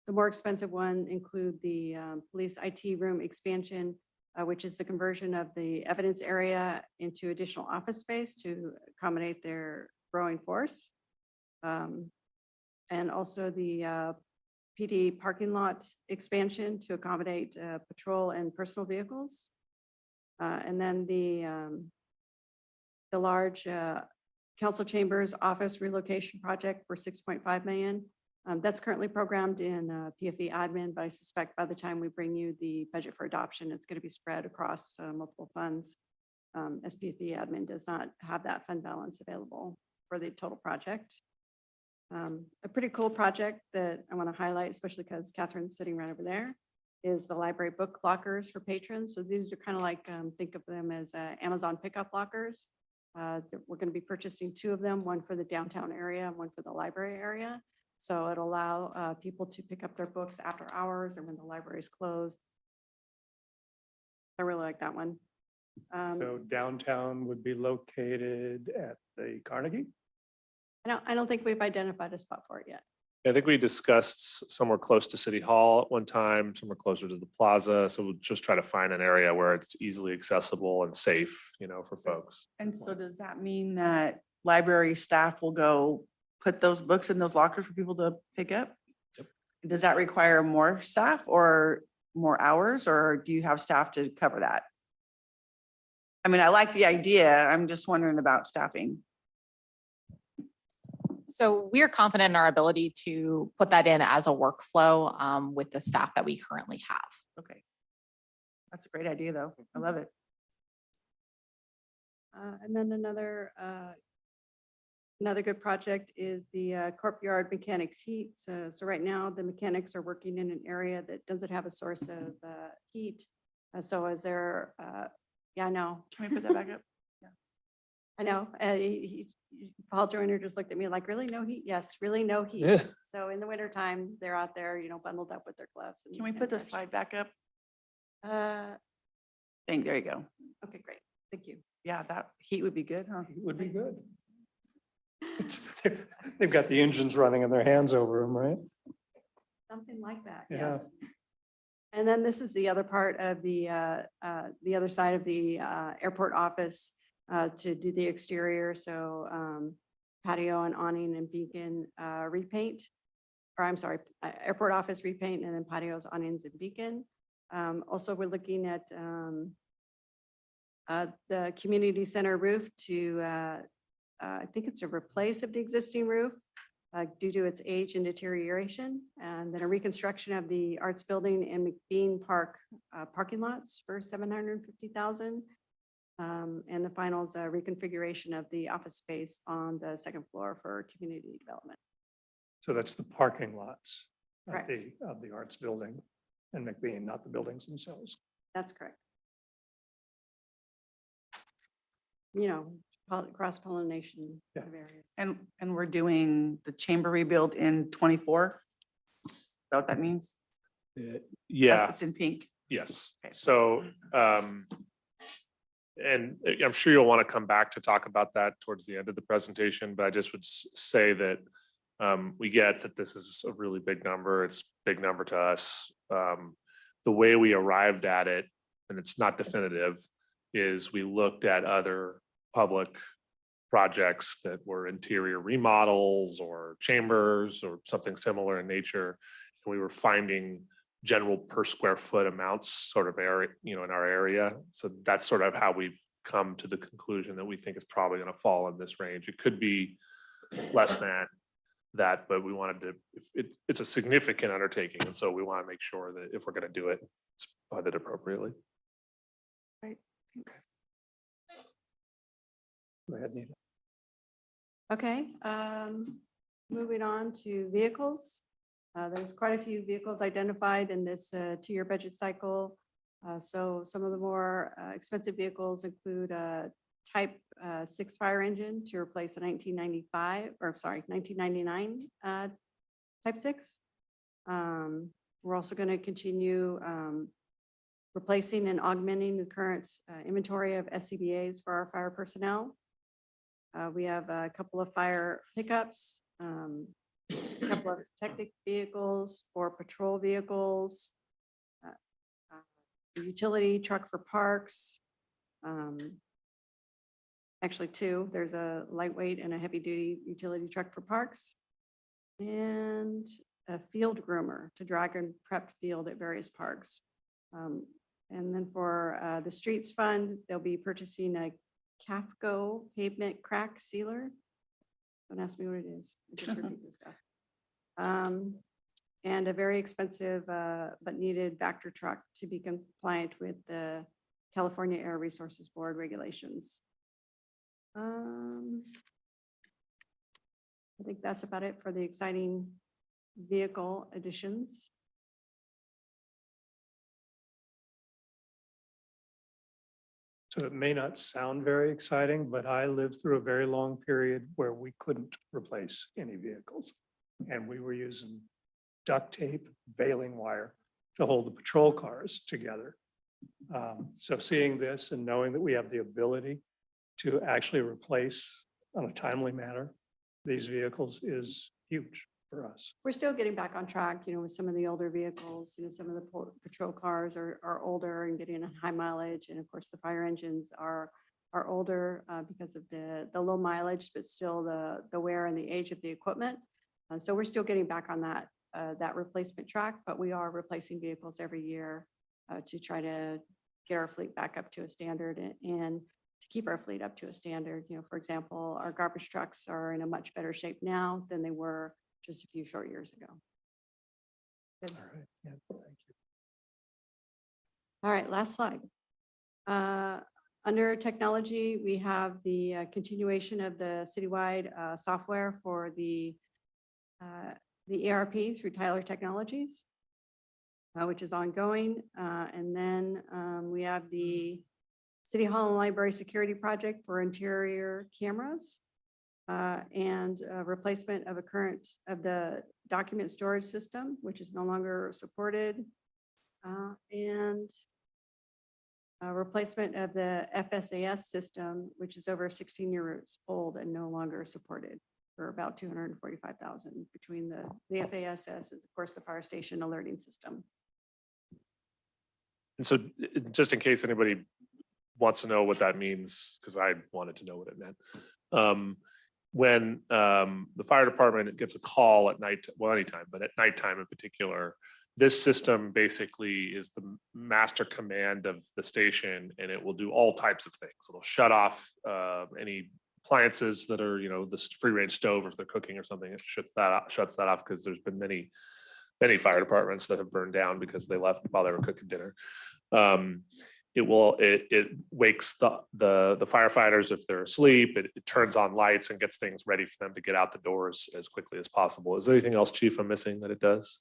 more expensive one include the police IT room expansion, which is the conversion of the evidence area into additional office space to accommodate their growing force. And also the PD parking lot expansion to accommodate patrol and personal vehicles. And then the large council chambers office relocation project for 6.5 million. That's currently programmed in PFE admin, but I suspect by the time we bring you the budget for adoption, it's going to be spread across multiple funds. As PFE admin does not have that fund balance available for the total project. A pretty cool project that I want to highlight, especially because Catherine's sitting right over there, is the library book lockers for patrons. So these are kind of like, think of them as Amazon pickup lockers. We're going to be purchasing 2 of them, one for the downtown area and one for the library area. So it'll allow people to pick up their books after hours or when the library is closed. I really like that one. So downtown would be located at the Carnegie? I don't think we've identified a spot for it yet. I think we discussed somewhere close to City Hall at one time, somewhere closer to the plaza. So we'll just try to find an area where it's easily accessible and safe, for folks. And so does that mean that library staff will go put those books in those lockers for people to pick up? Yep. Does that require more staff or more hours, or do you have staff to cover that? I mean, I like the idea. I'm just wondering about staffing. So we are confident in our ability to put that in as a workflow with the staff that we currently have. Okay. That's a great idea, though. I love it. And then another good project is the Courtyard Mechanics Heat. So right now, the mechanics are working in an area that doesn't have a source of heat. So as they're, yeah, I know. Can we put that back up? I know. Paul Joyner just looked at me like, really, no heat? Yes, really, no heat. Yeah. So in the wintertime, they're out there, bundled up with their gloves. Can we put the slide back up? Uh, There you go. Okay, great. Thank you. Yeah, that heat would be good, huh? It would be good. They've got the engines running and their hands over them, right? Something like that, Yeah. yes. And then this is the other part of the other side of the airport office to do the exterior. So patio and awning and beacon repaint, or I'm sorry, airport office repaint, and then patios, awnings and beacon. Also, we're looking at the community center roof to, I think it's a replace of the existing roof due to its age and deterioration, and then a reconstruction of the arts building and McBean Park parking lots for $750,000. And the final is a reconfiguration of the office space on the second floor for community development. So that's the parking lots of Correct. the arts building and McBean, not the buildings themselves. That's correct. Cross pollination of areas. And we're doing the chamber rebuild in 24? Is that what that means? Yeah. It's in pink. Yes, Okay. so, and I'm sure you'll want to come back to talk about that towards the end of the presentation, but I just would say that we get that this is a really big number. It's a big number to us. The way we arrived at it, and it's not definitive, is we looked at other public projects that were interior remodels or chambers or something similar in nature. And we were finding general per square foot amounts sort of area, in our area. So that's sort of how we've come to the conclusion that we think is probably going to fall in this range. It could be less than that, but we wanted to, it's a significant undertaking. And so we want to make sure that if we're going to do it, it's funded appropriately. Right. Go ahead, Nita. Okay, moving on to vehicles. There's quite a few vehicles identified in this two-year budget cycle. So some of the more expensive vehicles include a Type 6 fire engine to replace a 1999 Type 6. We're also going to continue replacing and augmenting the current inventory of SCBA's for our fire personnel. We have a couple of fire pickups, a couple of detective vehicles, 4 patrol vehicles, a utility truck for parks. Actually 2, there's a lightweight and a heavy duty utility truck for parks. And a field groomer to drag and prep field at various parks. And then for the streets fund, they'll be purchasing a CAFCO pavement crack sealer. Don't ask me what it is. I just repeat this stuff. And a very expensive but needed Vector truck to be compliant with the California Air Resources Board regulations. I think that's about it for the exciting vehicle additions. So it may not sound very exciting, but I lived through a very long period where we couldn't replace any vehicles. And we were using duct tape, baling wire to hold the patrol cars together. So seeing this and knowing that we have the ability to actually replace on a timely manner these vehicles is huge for us. We're still getting back on track, with some of the older vehicles, some of the patrol cars are older and getting a high mileage. And of course, the fire engines are older because of the low mileage, but still the wear and the age of the equipment. So we're still getting back on that replacement track, but we are replacing vehicles every year to try to get our fleet back up to a standard and to keep our fleet up to a standard. You know, for example, our garbage trucks are in a much better shape now than they were just a few short years ago. Good. All right. Yeah, thank you. All right, last slide. Under technology, we have the continuation of the citywide software for the ERP through Tyler Technologies, which is ongoing. And then we have the City Hall and Library Security Project for interior cameras and replacement of the document storage system, which is no longer supported. And replacement of the FSAS system, which is over 16 years old and no longer supported, for about $245,000 between the FASS is, of course, the fire station alerting system. And so just in case anybody wants to know what that means, because I wanted to know what it meant. When the fire department gets a call at night, well, anytime, but at nighttime in particular, this system basically is the master command of the station, and it will do all types of things. It'll shut off any appliances that are, the free range stove, if they're cooking or something, it shuts that off, because there's been many fire departments that have burned down because they left while they were cooking dinner. It wakes the firefighters if they're asleep. It turns on lights and gets things ready for them to get out the doors as quickly as possible. Is there anything else, Chief, I'm missing that it does?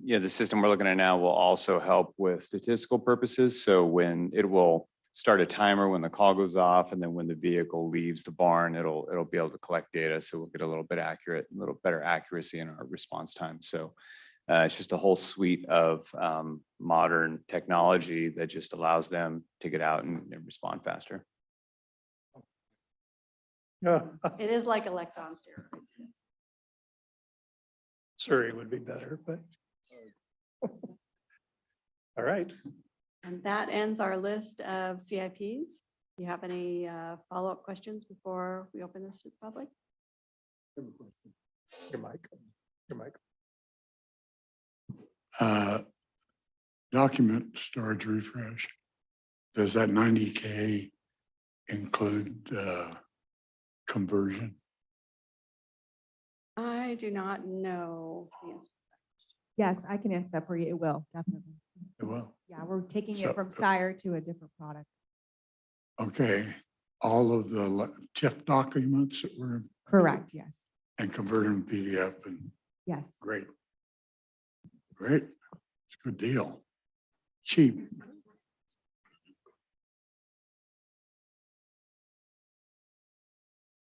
Yeah, the system we're looking at now will also help with statistical purposes. So when it will start a timer when the call goes off, and then when the vehicle leaves the barn, it'll be able to collect data. So we'll get a little better accuracy in our response time. So it's just a whole suite of modern technology that just allows them to get out and respond faster. Yeah, It is like Alexa on steroids. Yes. Surrey would be better, but. All right. And that ends our list of CIPs. Do you have any follow-up questions before we open this to the public? Your mic. Document storage refresh. Does that 90K include conversion? I do not know the answer. Yes, I can answer that for you. It will, definitely. It will. Yeah, we're taking So- it from Sire to a different product. Okay, all of the TIF documents that were. Correct, yes. And convert them to PDF, and Yes. great. Great, it's a good deal. Cheap.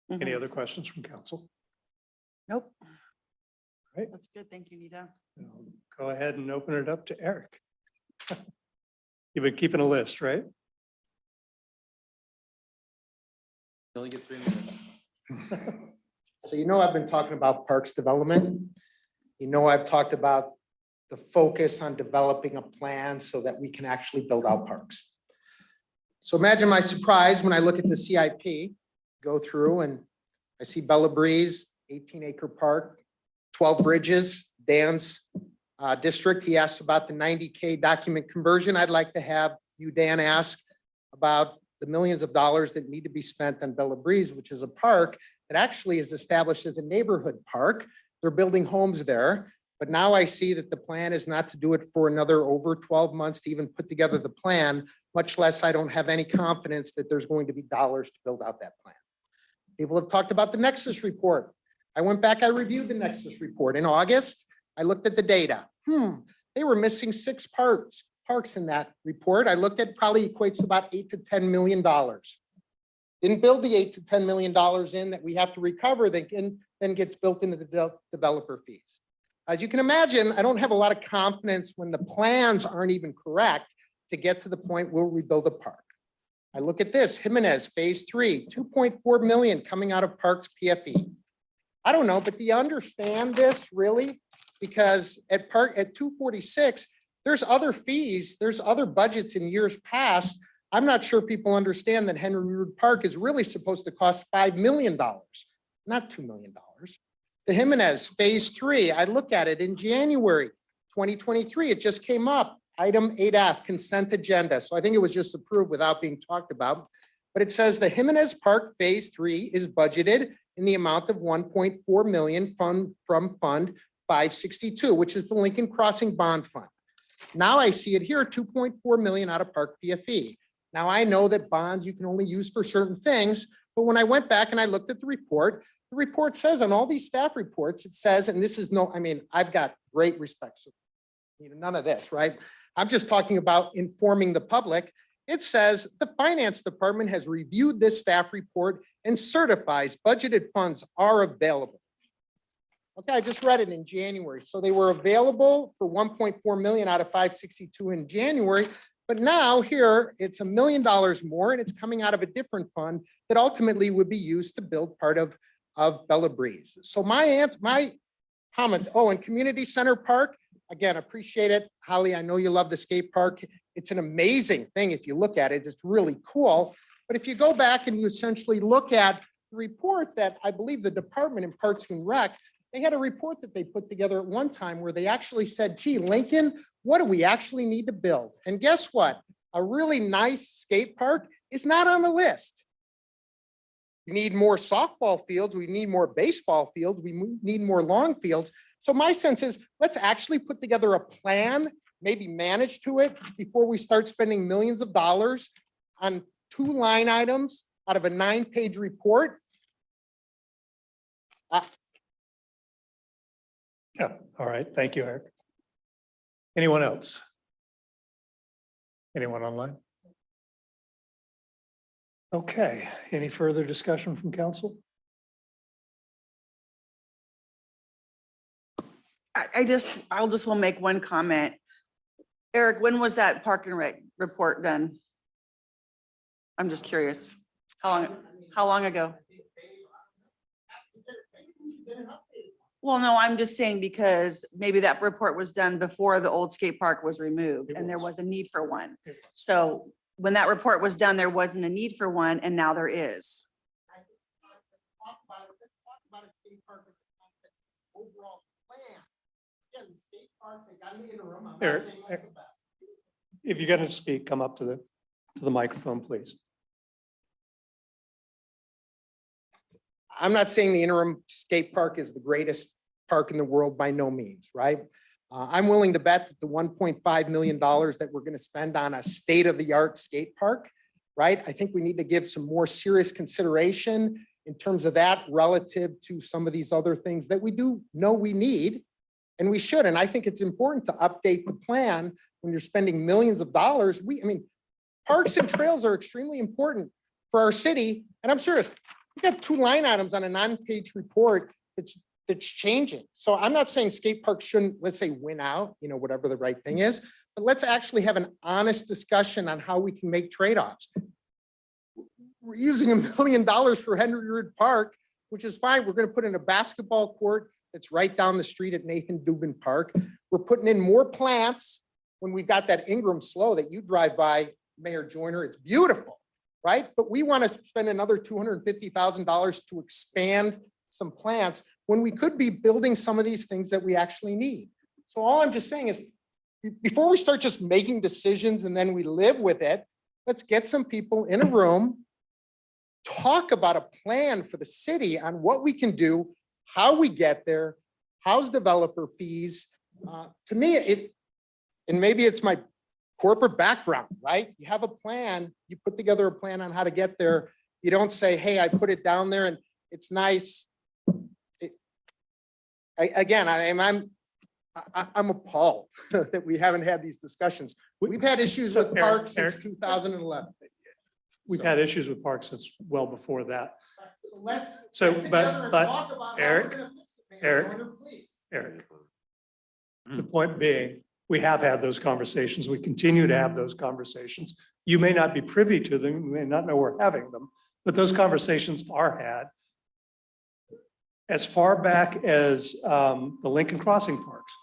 Any other questions from council? Nope. Right. That's good. Thank you, Nita. Go ahead and open it up to Eric. You've been keeping a list, right? You only get 3 minutes. So I've been talking about parks development. I've talked about the focus on developing a plan so that we can actually build out parks. So imagine my surprise when I look at the CIP, go through and I see Bella Breeze, 18-acre park, 12 bridges, Dan's district. He asked about the 90K document conversion. I'd like to have you, Dan, ask about the millions of dollars that need to be spent on Bella Breeze, which is a park that actually is established as a neighborhood park. They're building homes there. But now I see that the plan is not to do it for another over 12 months to even put together the plan, much less I don't have any confidence that there's going to be dollars to build out that plan. People have talked about the Nexus report. I went back, I reviewed the Nexus report in August. I looked at the data. They were missing 6 parks in that report. I looked at probably equates to about $8 to $10 million. Didn't build the $8 to $10 million in that we have to recover that then gets built into the developer fees. As you can imagine, I don't have a lot of confidence when the plans aren't even correct to get to the point where we build a park. I look at this, Jimenez Phase 3, 2.4 million coming out of Parks PFE. I don't know, but do you understand this really? Because at 246, there's other fees, there's other budgets in years past. I'm not sure people understand that Henry Rood Park is really supposed to cost $5 million, not $2 million. The Jimenez Phase 3, I look at it in January 2023, it just came up, item 8F, consent agenda. So I think it was just approved without being talked about. But it says the Jimenez Park Phase 3 is budgeted in the amount of 1.4 million from Fund 562, which is the Lincoln Crossing Bond Fund. Now I see it here, 2.4 million out of Park PFE. Now I know that bonds you can only use for certain things, but when I went back and I looked at the report says on all these staff reports, it says, and this is no, I mean, I've got great respect. So none of this, right? I'm just talking about informing the public. It says the finance department has reviewed this staff report and certifies budgeted funds are available. Okay, I just read it in January. So they were available for 1.4 million out of 562 in January. But now here it's $1 million more and it's coming out of a different fund that ultimately would be used to build part of Bella Breeze. So my comment, oh, and Community Center Park, again, appreciate it. Holly, I know you love the skate park. It's an amazing thing. If you look at it, it's really cool. But if you go back and you essentially look at the report that I believe the Department in Parks and Rec, they had a report that they put together at one time where they actually said, gee, Lincoln, what do we actually need to build? And guess what? A really nice skate park is not on the list. We need more softball fields. We need more baseball fields. We need more lawn fields. So my sense is let's actually put together a plan, maybe manage to it before we start spending millions of dollars on 2 line items out of a 9-page report. Yeah, all right. Thank you, Eric. Anyone else? Anyone online? Okay, any further discussion from council? I'll just will make one comment. Eric, when was that Park and Rec report done? I'm just curious. How long ago? Well, no, I'm just saying because maybe that report was done before the old skate park was removed and there was a need for one. So when that report was done, there wasn't a need for one and now there is. Eric, if you're going to speak, come up to the microphone, please. I'm not saying the interim skate park is the greatest park in the world by no means, right? I'm willing to bet that the $1.5 million that we're going to spend on a state-of-the-art skate park, right? I think we need to give some more serious consideration in terms of that relative to some of these other things that we do know we need and we should. And I think it's important to update the plan when you're spending millions of dollars. I mean, parks and trails are extremely important for our city. And I'm serious. We got 2 line items on a 9-page report that's changing. So I'm not saying skate parks shouldn't, let's say, win out, whatever the right thing is, but let's actually have an honest discussion on how we can make trade-offs. We're using $1 million for Henry Rood Park, which is fine. We're going to put in a basketball court that's right down the street at Nathan Dubin Park. We're putting in more plants when we've got that Ingram Slough that you drive by, Mayor Joyner. It's beautiful. Right? But we want to spend another $250,000 to expand some plants when we could be building some of these things that we actually need. So all I'm just saying is before we start just making decisions and then we live with it, let's get some people in a room, talk about a plan for the city on what we can do, how we get there, how's developer fees. To me, and maybe it's my corporate background, right? You have a plan, you put together a plan on how to get there. You don't say, hey, I put it down there and it's nice. I'm appalled that we haven't had these discussions. We've had issues with parks since 2011. We've had issues with parks since well before that. So let's So, get together and but talk about how we're Eric, gonna fix it, Mayor Eric, Joyner, please. Eric, the point being, we have had those conversations. We continue to have those conversations. You may not be privy to them. You may not know we're having them, but those conversations are had. As far back as the Lincoln Crossing parks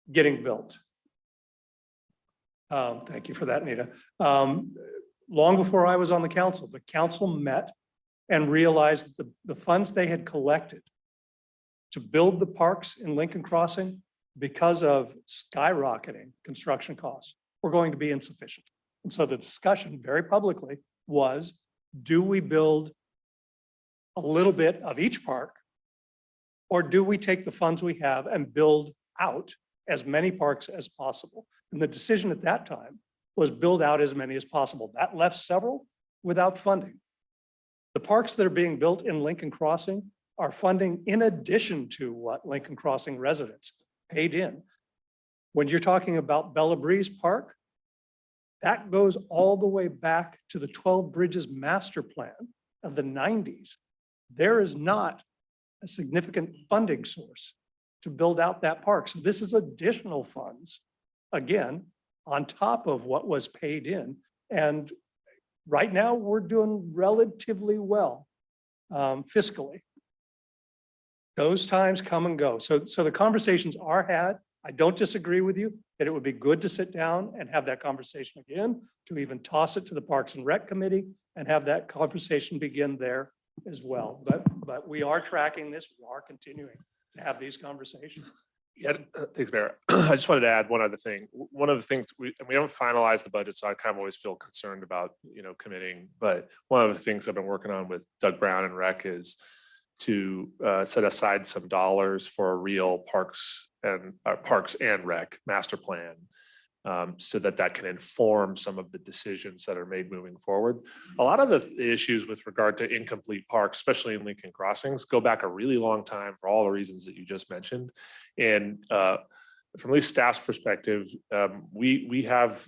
getting built. Thank you for that, Nita. Long before I was on the council met and realized that the funds they had collected to build the parks in Lincoln Crossing because of skyrocketing construction costs, were going to be insufficient. And so the discussion very publicly was, do we build a little bit of each park? Or do we take the funds we have and build out as many parks as possible? And the decision at that time was build out as many as possible. That left several without funding. The parks that are being built in Lincoln Crossing are funding in addition to what Lincoln Crossing residents paid in. When you're talking about Bella Breeze Park, that goes all the way back to the 12 Bridges Master Plan of the 90s. There is not a significant funding source to build out that park. So this is additional funds, again, on top of what was paid in. And right now, we're doing relatively well fiscally. Those times come and go. So the conversations are had. I don't disagree with you that it would be good to sit down and have that conversation again, to even toss it to the Parks and Rec Committee and have that conversation begin there as well. But we are tracking this. We are continuing to have these conversations. Yeah, thanks, Mayor. I just wanted to add one other thing. One of the things and we haven't finalized the budget, so I kind of always feel concerned about, committing. But one of the things I've been working on with Doug Brown and Rec is to set aside some dollars for a real Parks and Rec master plan, so that can inform some of the decisions that are made moving forward. A lot of the issues with regard to incomplete parks, especially in Lincoln Crossings, go back a really long time for all the reasons that you just mentioned. And from at least staff's perspective, we have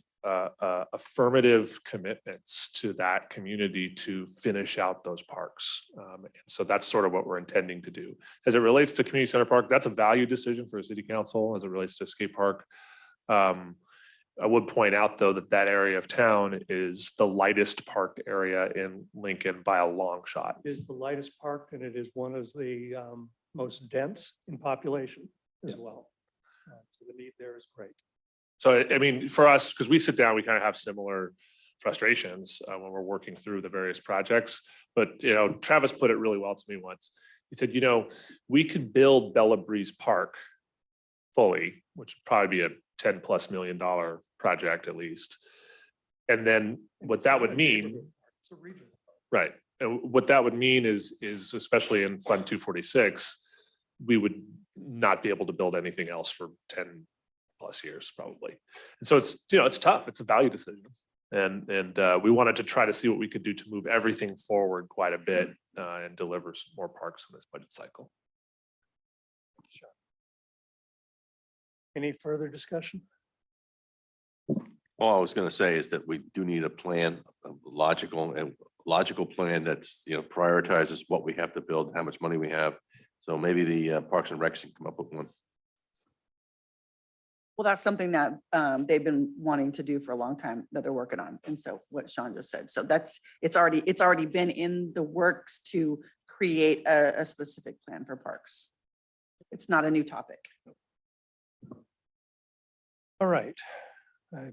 affirmative commitments to that community to finish out those parks. And so that's sort of what we're intending to do. As it relates to Community Center Park, that's a value decision for a city council as it relates to skate park. I would point out, though, that area of town is the lightest park area in Lincoln by a long shot. It is the lightest park, and it is one of the most dense in population as well. So the need there is great. So, I mean, for us, because we sit down, we kind of have similar frustrations when we're working through the various projects. But, Travis put it really well to me once. He said, we could build Bella Breeze Park fully, which would probably be a $10+ million project at least. And then what that would mean, It's a regional. right? And what that would mean is especially in Fund 246, we would not be able to build anything else for 10+ years probably. And so it's tough. It's a value decision. And we wanted to try to see what we could do to move everything forward quite a bit and deliver some more parks in this budget cycle. Any further discussion? All I was going to say is that we do need a plan, a logical plan that's, prioritizes what we have to build, how much money we have. So maybe the Parks and Recs can come up with one. Well, that's something that they've been wanting to do for a long time that they're working on. And so what Sean just said, so it's already been in the works to create a specific plan for parks. It's not a new topic. All right.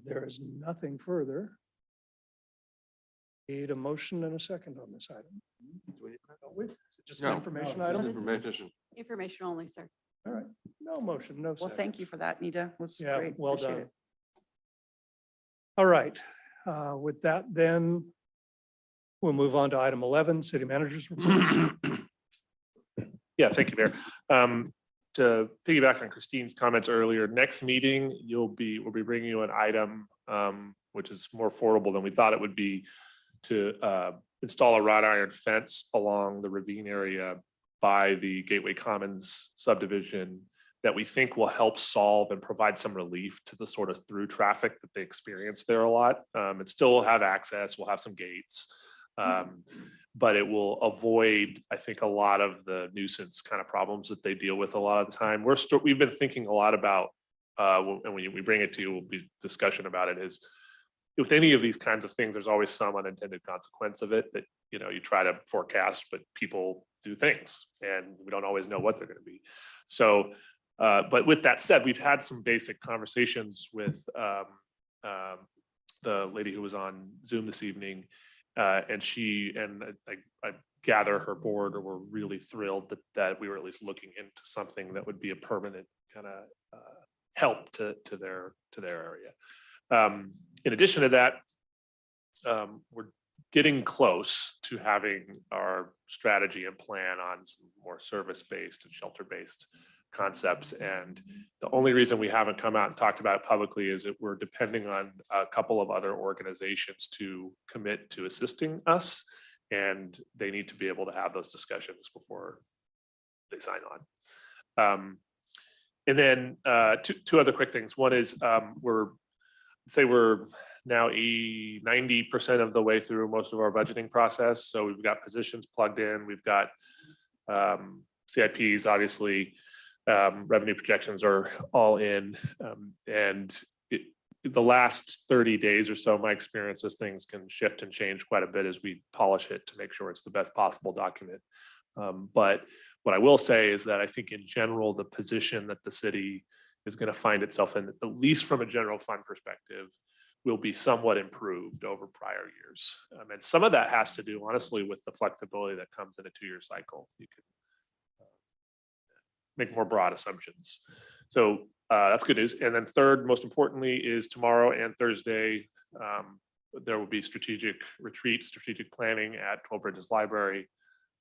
There is nothing further. Need a motion and a second on this item. Is it just an information item? Information only, sir. All right, no motion, no Well, second. thank you for that, Nita. Was Yeah, great. well Appreciate done. it. All right, with that, then we'll move on to item 11, city managers. report. Yeah, thank you, Mayor. To piggyback on Christine's comments earlier, next meeting, we'll be bringing you an item which is more affordable than we thought it would be, to install a wrought iron fence along the ravine area by the Gateway Commons subdivision that we think will help solve and provide some relief to the sort of through traffic that they experience there a lot. It still will have access, we'll have some gates. But it will avoid, I think, a lot of the nuisance kind of problems that they deal with a lot of the time. We've been thinking a lot about, and when we bring it to you, we'll be discussion about it, is with any of these kinds of things, there's always some unintended consequence of it that, you try to forecast, but people do things and we don't always know what they're going to be. So, but with that said, we've had some basic conversations with the lady who was on Zoom this evening. And she and I gather her board were really thrilled that we were at least looking into something that would be a permanent kind of help to their area. In addition to that, we're getting close to having our strategy and plan on some more service-based and shelter-based concepts. And the only reason we haven't come out and talked about it publicly is that we're depending on a couple of other organizations to commit to assisting us. And they need to be able to have those discussions before they sign on. And then two other quick things. One is we're now 90% of the way through most of our budgeting process. So we've got positions plugged in. We've got CIPs, obviously, revenue projections are all in. And the last 30 days or so, my experience is things can shift and change quite a bit as we polish it to make sure it's the best possible document. But what I will say is that I think in general, the position that the city is going to find itself in, at least from a general fund perspective, will be somewhat improved over prior years. And some of that has to do, honestly, with the flexibility that comes in a 2-year cycle. You can make more broad assumptions. So that's good news. And then third, most importantly, is tomorrow and Thursday, there will be strategic retreat, strategic planning at 12 Bridges Library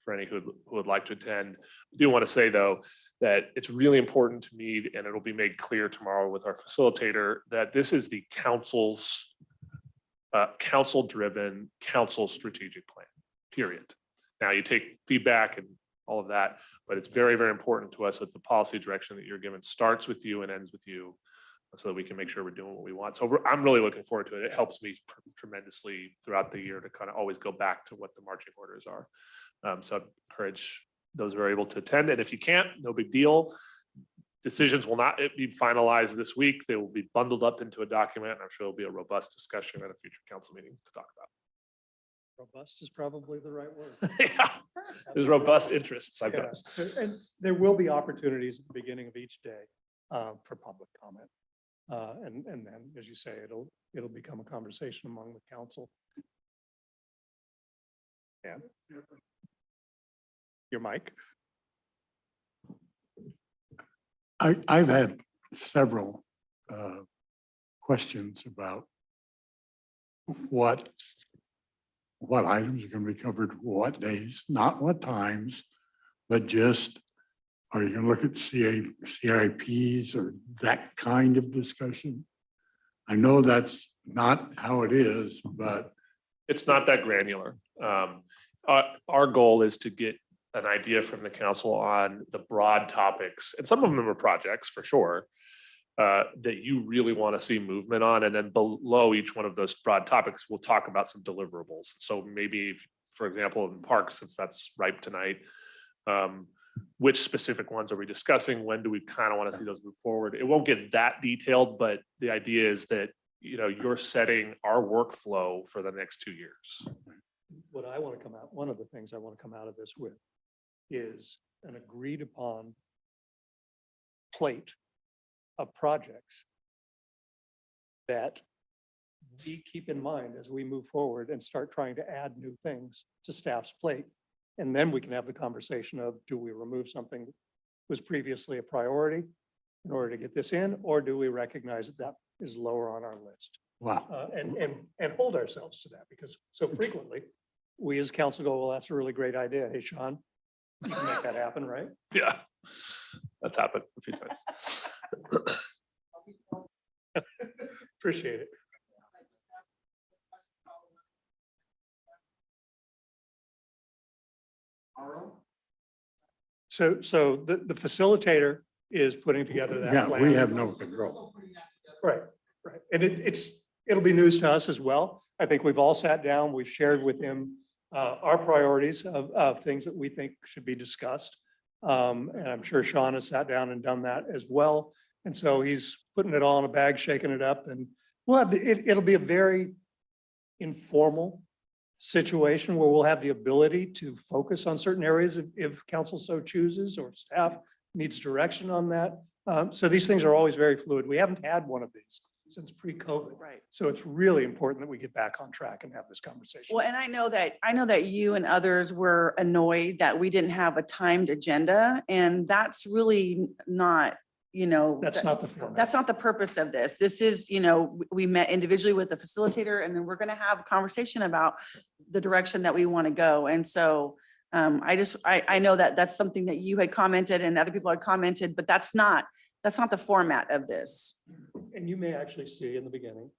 for any who would like to attend. I do want to say, though, that it's really important to me, and it'll be made clear tomorrow with our facilitator, that this is the council's council-driven, council strategic plan, period. Now, you take feedback and all of that, but it's very, very important to us that the policy direction that you're given starts with you and ends with you, so that we can make sure we're doing what we want. So I'm really looking forward to it. It helps me tremendously throughout the year to kind of always go back to what the marching orders are. So I encourage those who are able to attend. And if you can't, no big deal. Decisions will not be finalized this week. They will be bundled up into a document. I'm sure there'll be a robust discussion at a future council meeting to talk about. Robust is probably the right word. Yeah, there's robust interests, I Yeah. guess. And there will be opportunities at the beginning of each day for public comment. And then, as you say, it'll become a conversation among the council. Yeah. Your mic. I've had several questions about what items are going to be covered, what days, not what times, but just, are you going to look at CIPs or that kind of discussion? I know that's not how it is, but It's not that granular. Our goal is to get an idea from the council on the broad topics, and some of them are projects for sure, that you really want to see movement on. And then below each one of those broad topics, we'll talk about some deliverables. So maybe, for example, in parks, since that's ripe tonight, which specific ones are we discussing? When do we kind of want to see those move forward? It won't get that detailed, but the idea is that, you know, you're setting our workflow for the next 2 years. What I want to come out, one of the things I want to come out of this with is an agreed upon plate of projects that we keep in mind as we move forward and start trying to add new things to staff's plate. And then we can have the conversation of, do we remove something that was previously a priority in order to get this in, or do we recognize that that is lower on our list? wow. And hold ourselves to that, because so frequently we as council go, well, that's a really great idea. Hey, Sean, you can make that happen, right? Yeah, that's happened a few times. Appreciate it. So the facilitator is putting together that Yeah, plan. we have no control. Right, right. And it'll be news to us as well. I think we've all sat down, we've shared with him our priorities of things that we think should be discussed. And I'm sure Sean has sat down and done that as well. And so he's putting it all in a bag, shaking it up, and we'll have, it'll be a very informal situation where we'll have the ability to focus on certain areas if council so chooses, or staff needs direction on that. So these things are always very fluid. We haven't had one of these since pre-COVID. Right. So it's really important that we get back on track and have this conversation. Well, and I know that you and others were annoyed that we didn't have a timed agenda, and that's really not you know. That's not the format. That's not the purpose of this. This is, you know, we met individually with the facilitator and then we're gonna have a conversation about the direction that we want to go. And so I know that that's something that you had commented and other people had commented, but that's not the format of this. And you may actually see in the beginning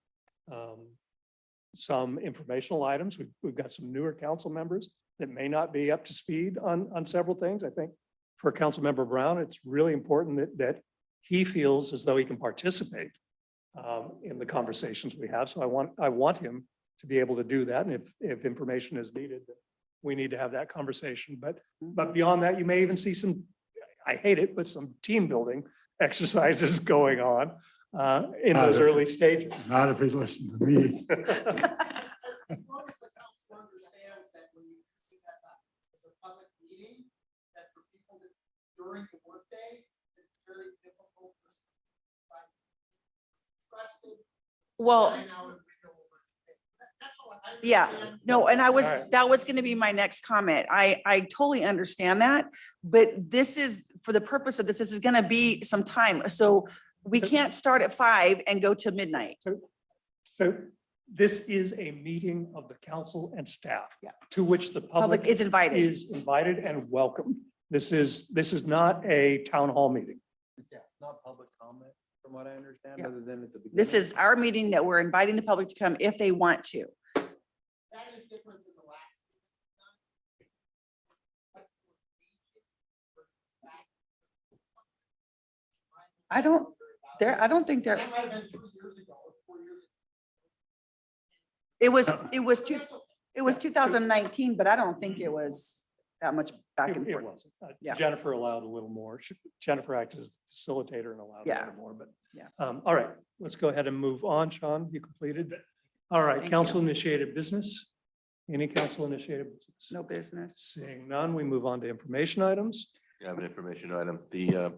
some informational items. We've got some newer council members that may not be up to speed on several things. I think for Councilmember Brown, it's really important that he feels as though he can participate in the conversations we have. So I want him to be able to do that. And if information is needed, we need to have that conversation. But beyond that, you may even see some, I hate it, but some team building exercises going on in those early stages. Not if he listens to me. As long as the council understands that when you do that as a public meeting, that for people that during the workday, it's very difficult for trusted. Well, That's all I yeah, understand. no, and All right. that was going to be my next comment. I totally understand that, but this is, for the purpose of this is going to be some time. So we can't start at 5 and go to midnight. So this is a meeting of the council and staff. Yeah. To which the Public public is invited. is invited and welcome. This is not a town hall meeting. Yeah, not public comment, from what I understand, Yeah. other than at the beginning. This is our meeting that we're inviting the public to come if they want to. That is different than the last. I don't think That there, might have been 3 years ago or 4 years ago. it was 2019, but I don't think it was that much back and It forth. wasn't. Yeah. Jennifer allowed a little more. Jennifer acted as the facilitator and allowed a Yeah. little more, but. Yeah. All right, let's go ahead and move on. Sean, you completed? All right, Thank council initiated business. Any council initiated business? No business. Seeing none, we move on to information items. You have an information item. The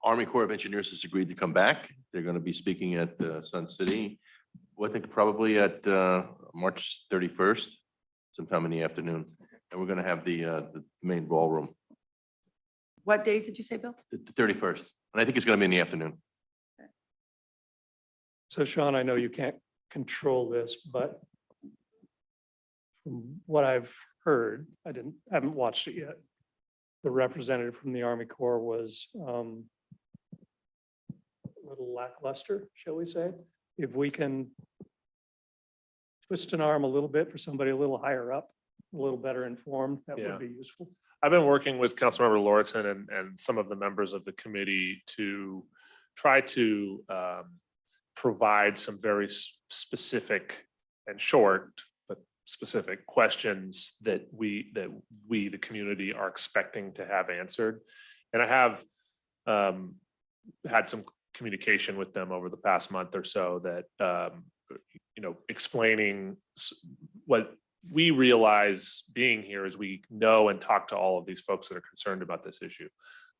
Army Corps of Engineers has agreed to come back. They're going to be speaking at Sun City. Well, I think probably at March 31st, sometime in the afternoon. And we're going to have the main ballroom, What date did you say, Bill? the 31st. And I think it's going to be in the afternoon. So Sean, I know you can't control this, but from what I've heard, I haven't watched it yet. The representative from the Army Corps was a little lackluster, shall we say? If we can twist an arm a little bit for somebody a little higher up, a little better informed, that Yeah. would be useful. I've been working with Councilmember Lauritsen and some of the members of the committee to try to provide some very specific and short, but specific questions that we, the community, are expecting to have answered. And I have had some communication with them over the past month or so that, explaining what we realize being here is we know and talk to all of these folks that are concerned about this issue.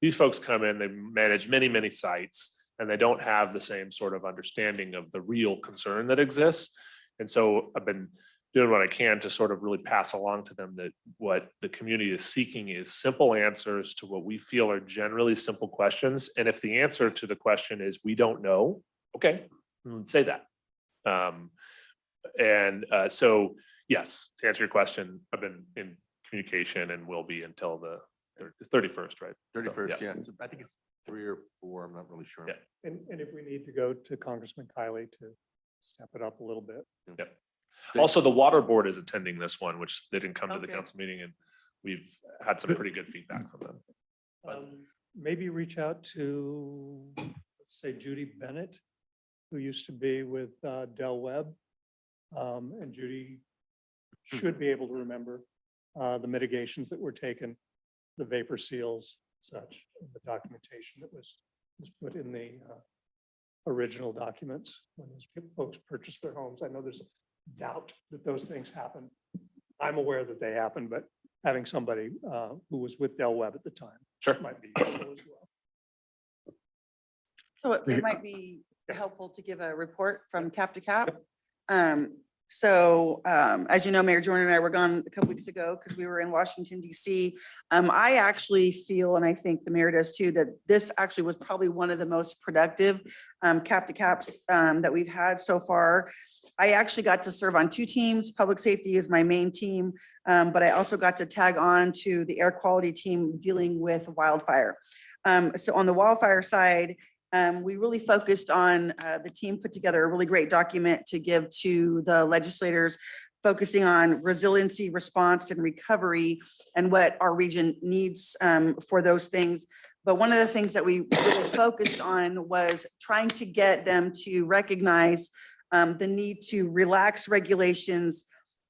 These folks come in, they manage many, many sites, and they don't have the same sort of understanding of the real concern that exists. And so I've been doing what I can to sort of really pass along to them that what the community is seeking is simple answers to what we feel are generally simple questions. And if the answer to the question is, we don't know, okay, say that. So yes, to answer your question, I've been in communication and will be until the 31st, right? 31st, yeah. I think it's 3 or 4. I'm not really sure. Yeah. And if we need to go to Congressman Kiley to step it up a little bit. Yep. Also, the water board is attending this one, which they didn't come to the Okay. council meeting, and we've had some pretty good feedback from them. Maybe reach out to, let's say, Judy Bennett, who used to be with Del Webb. And Judy should be able to remember the mitigations that were taken, the vapor seals, such, the documentation that was put in the original documents when those folks purchased their homes. I know there's doubt that those things happen. I'm aware that they happened, but having somebody who was with Del Webb at the time might be useful as well. So it might be helpful to give a report from cap to cap. So as you know, Mayor Jordan and I were gone a couple weeks ago because we were in Washington DC. I actually feel, and I think the mayor does too, that this actually was probably one of the most productive cap to caps that we've had so far. I actually got to serve on 2 teams. Public safety is my main team, but I also got to tag on to the air quality team dealing with wildfire. So on the wildfire side, we really focused on, the team put together a really great document to give to the legislators, focusing on resiliency, response, and recovery, and what our region needs for those things. But one of the things that we really focused on was trying to get them to recognize the need to relax regulations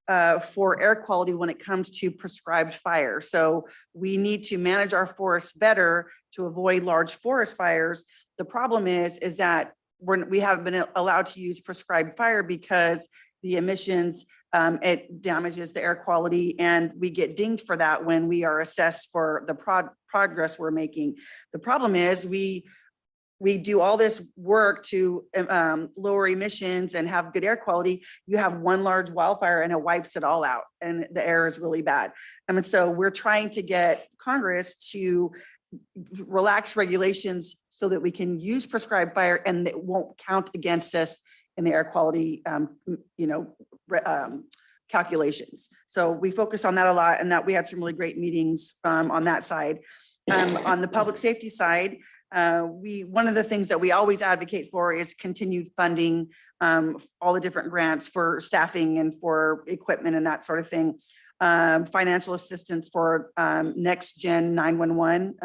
for air quality when it comes to prescribed fire. So we need to manage our forests better to avoid large forest fires. The problem is that we haven't been allowed to use prescribed fire because the emissions, it damages the air quality, and we get dinged for that when we are assessed for the progress we're making. The problem is we do all this work to lower emissions and have good air quality. You have one large wildfire and it wipes it all out, and the air is really bad. And so we're trying to get Congress to relax regulations so that we can use prescribed fire and it won't count against us in the air quality, calculations. So we focus on that a lot, and that we had some really great meetings on that side. On the public safety side, one of the things that we always advocate for is continued funding, all the different grants for staffing and for equipment and that sort of thing. Financial assistance for next gen 911,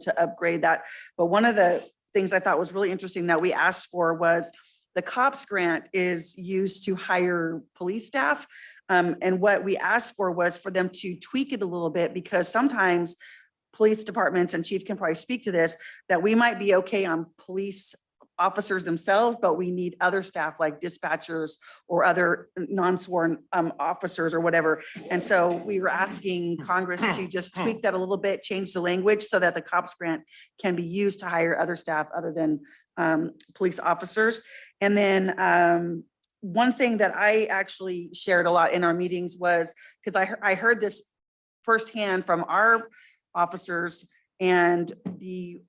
to upgrade that. But one of the things I thought was really interesting that we asked for was the COPS grant is used to hire police staff. And what we asked for was for them to tweak it a little bit, because sometimes police departments, and Chief can probably speak to this, that we might be okay on police officers themselves, but we need other staff like dispatchers or other non-sworn officers or whatever. And so we were asking Congress to just tweak that a little bit, change the language so that the COPS grant can be used to hire other staff other than police officers. And then one thing that I actually shared a lot in our meetings was, because I heard this firsthand from our officers, and the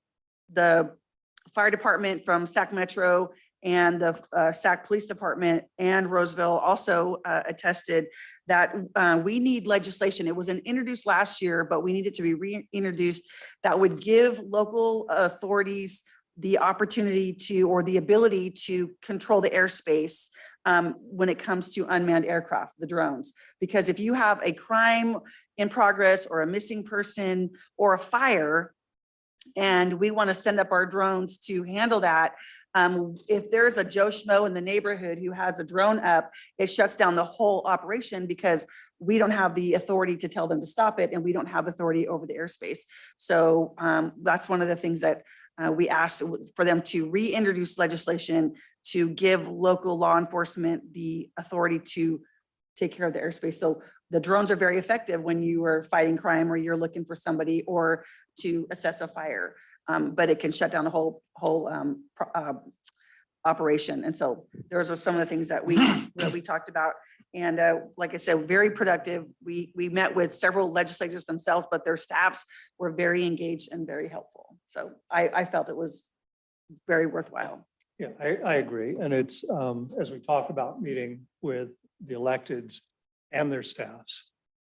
fire department from Sac Metro and the Sac Police Department and Roseville also attested that we need legislation. It was introduced last year, but we need it to be reintroduced that would give local authorities the opportunity to, or the ability to control the airspace when it comes to unmanned aircraft, the drones. Because if you have a crime in progress or a missing person or a fire, and we want to send up our drones to handle that, if there's a Joe Schmo in the neighborhood who has a drone up, it shuts down the whole operation because we don't have the authority to tell them to stop it, and we don't have authority over the airspace. So that's one of the things that we asked for them to reintroduce legislation to give local law enforcement the authority to take care of the airspace. So the drones are very effective when you are fighting crime or you're looking for somebody or to assess a fire, but it can shut down the whole operation. And so those are some of the things that we talked about. And like I said, very productive. We met with several legislators themselves, but their staffs were very engaged and very helpful. So I felt it was very worthwhile. Yeah, I agree. And it's, as we talk about meeting with the electeds and their staffs,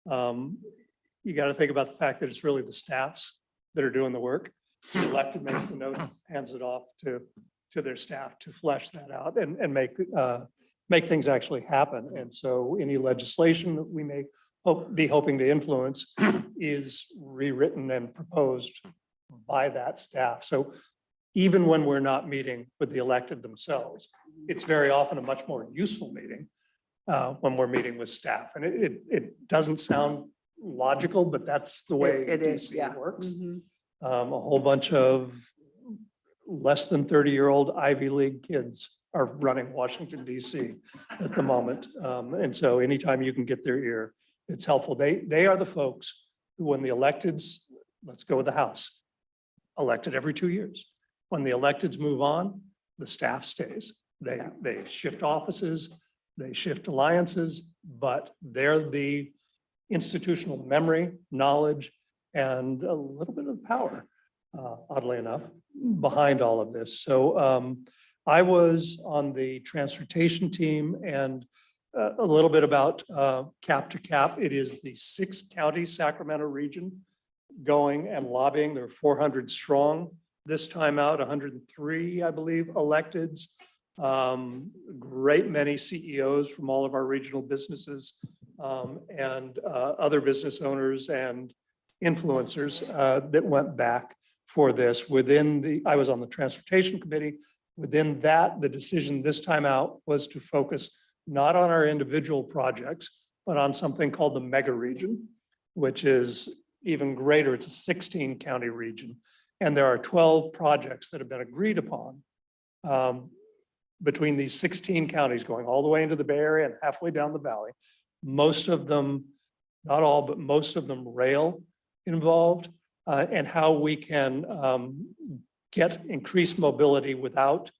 you got to think about the fact that it's really the staffs that are doing the work. The elected makes the notes, hands it off to their staff to flesh that out and make things actually happen. And so any legislation that we may be hoping to influence is rewritten and proposed by that staff. So even when we're not meeting with the elected themselves, it's very often a much more useful meeting when we're meeting with staff. And it doesn't sound logical, but that's the way It is, DC yeah. works. Mhm. A whole bunch of less than 30-year-old Ivy League kids are running Washington, DC at the moment. And so anytime you can get their ear, it's helpful. They are the folks who, when the electeds, let's go with the House, elected every 2 years. When the electeds move on, the staff stays. They shift offices. they shift alliances, but they're the institutional memory, knowledge, and a little bit of power, oddly enough, behind all of this. So I was on the transportation team, and a little bit about Cap to Cap. It is the 6-county Sacramento region going and lobbying. There are 400 strong this time out, 103, I believe, electeds. Great many CEOs from all of our regional businesses and other business owners and influencers that went back for this. I was on the transportation committee. Within that, the decision this time out was to focus not on our individual projects, but on something called the mega region, which is even greater. It's a 16-county region. And there are 12 projects that have been agreed upon between these 16 counties going all the way into the Bay Area and halfway down the valley. Most of them, not all, but most of them rail involved, and how we can get increased mobility without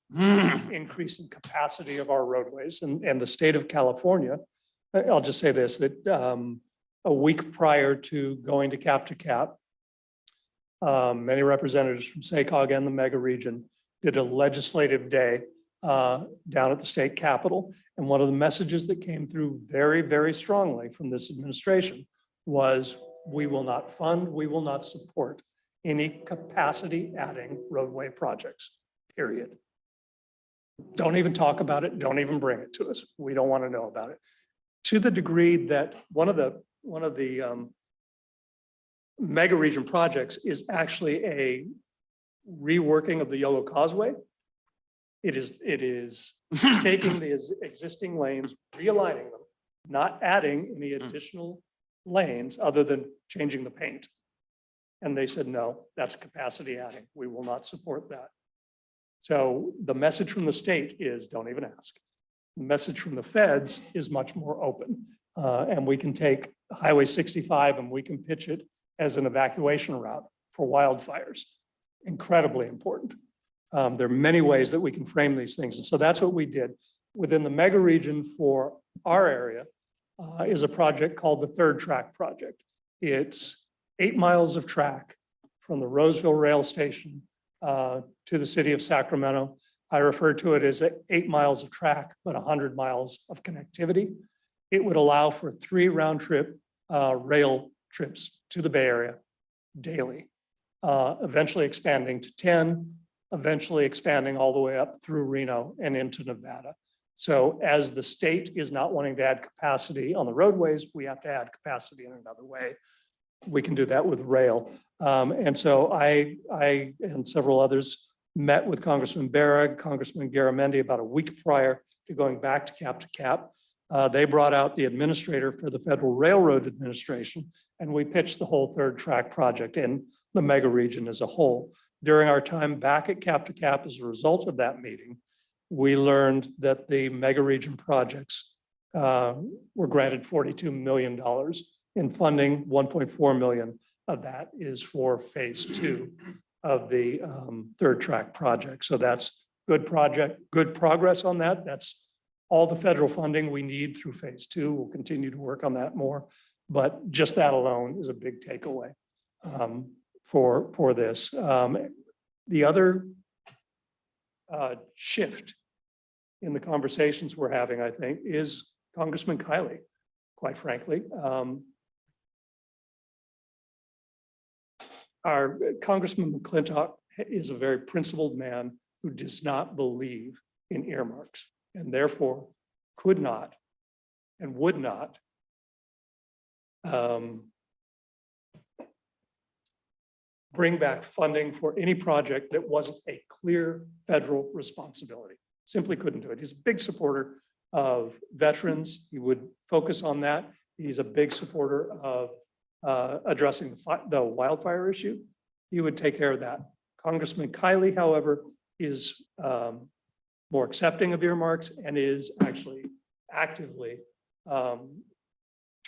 increasing capacity of our roadways. And the state of California, I'll just say this, that a week prior to going to Cap, many representatives from SACOG and the mega region did a legislative day down at the state capitol. And one of the messages that came through very, very strongly from this administration was, we will not fund, we will not support any capacity adding roadway projects, period. Don't even talk about it. Don't even bring it to us. We don't want to know about it. To the degree that one of the mega region projects is actually a reworking of the Yolo Causeway. It is taking the existing lanes, realigning them, not adding any additional lanes other than changing the paint. And they said, no, that's capacity adding. We will not support that. So the message from the state is, don't even ask. The message from the feds is much more open. And we can take Highway 65 and we can pitch it as an evacuation route for wildfires. Incredibly important. There are many ways that we can frame these things. And so that's what we did. Within the mega region for our area is a project called the Third Track Project. It's 8 miles of track from the Roseville Rail Station to the city of Sacramento. I refer to it as 8 miles of track, but 100 miles of connectivity. It would allow for 3 round-trip rail trips to the Bay Area daily, eventually expanding to 10, eventually expanding all the way up through Reno and into Nevada. So as the state is not wanting to add capacity on the roadways, we have to add capacity in another way. We can do that with rail. And so I and several others met with Congressman Barrett, Congressman Garamendi about a week prior to going back to Cap. They brought out the administrator for the Federal Railroad Administration, and we pitched the whole Third Track Project in the mega region as a whole. During our time back at Cap, as a result of that meeting, we learned that the mega region projects were granted $42 million in funding. 1.4 million of that is for phase 2 of the Third Track Project. So that's good progress on that. That's all the federal funding we need through phase 2. We'll continue to work on that more, but just that alone is a big takeaway for this. The other shift in the conversations we're having, I think, is Congressman Kiley, quite frankly. Our Congressman McClintock is a very principled man who does not believe in earmarks and therefore could not and would not bring back funding for any project that wasn't a clear federal responsibility. Simply couldn't do it. He's a big supporter of veterans. He would focus on that. He's a big supporter of addressing the wildfire issue. He would take care of that. Congressman Kiley, however, is more accepting of earmarks and is actually actively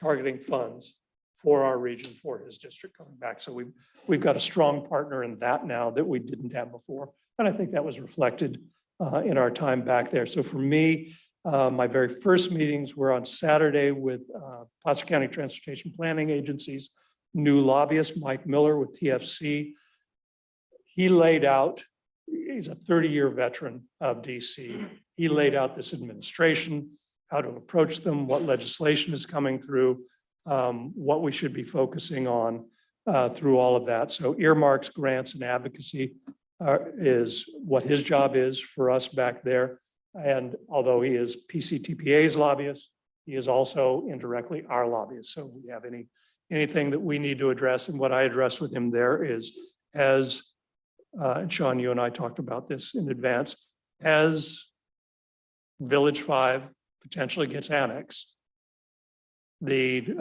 targeting funds for our region, for his district coming back. So we've got a strong partner in that now that we didn't have before. And I think that was reflected in our time back there. So for me, My very first meetings were on Saturday with Placer County Transportation Planning Agency's new lobbyist, Mike Miller with TFC. He laid out, he's a 30-year veteran of DC. He laid out this administration, how to approach them, what legislation is coming through, what we should be focusing on through all of that. So earmarks, grants, and advocacy is what his job is for us back there. And although he is PCTPA's lobbyist, he is also indirectly our lobbyist. So if we have anything that we need to address, and what I addressed with him there is, as and Sean, you and I talked about this in advance, as Village 5 potentially gets annexed, the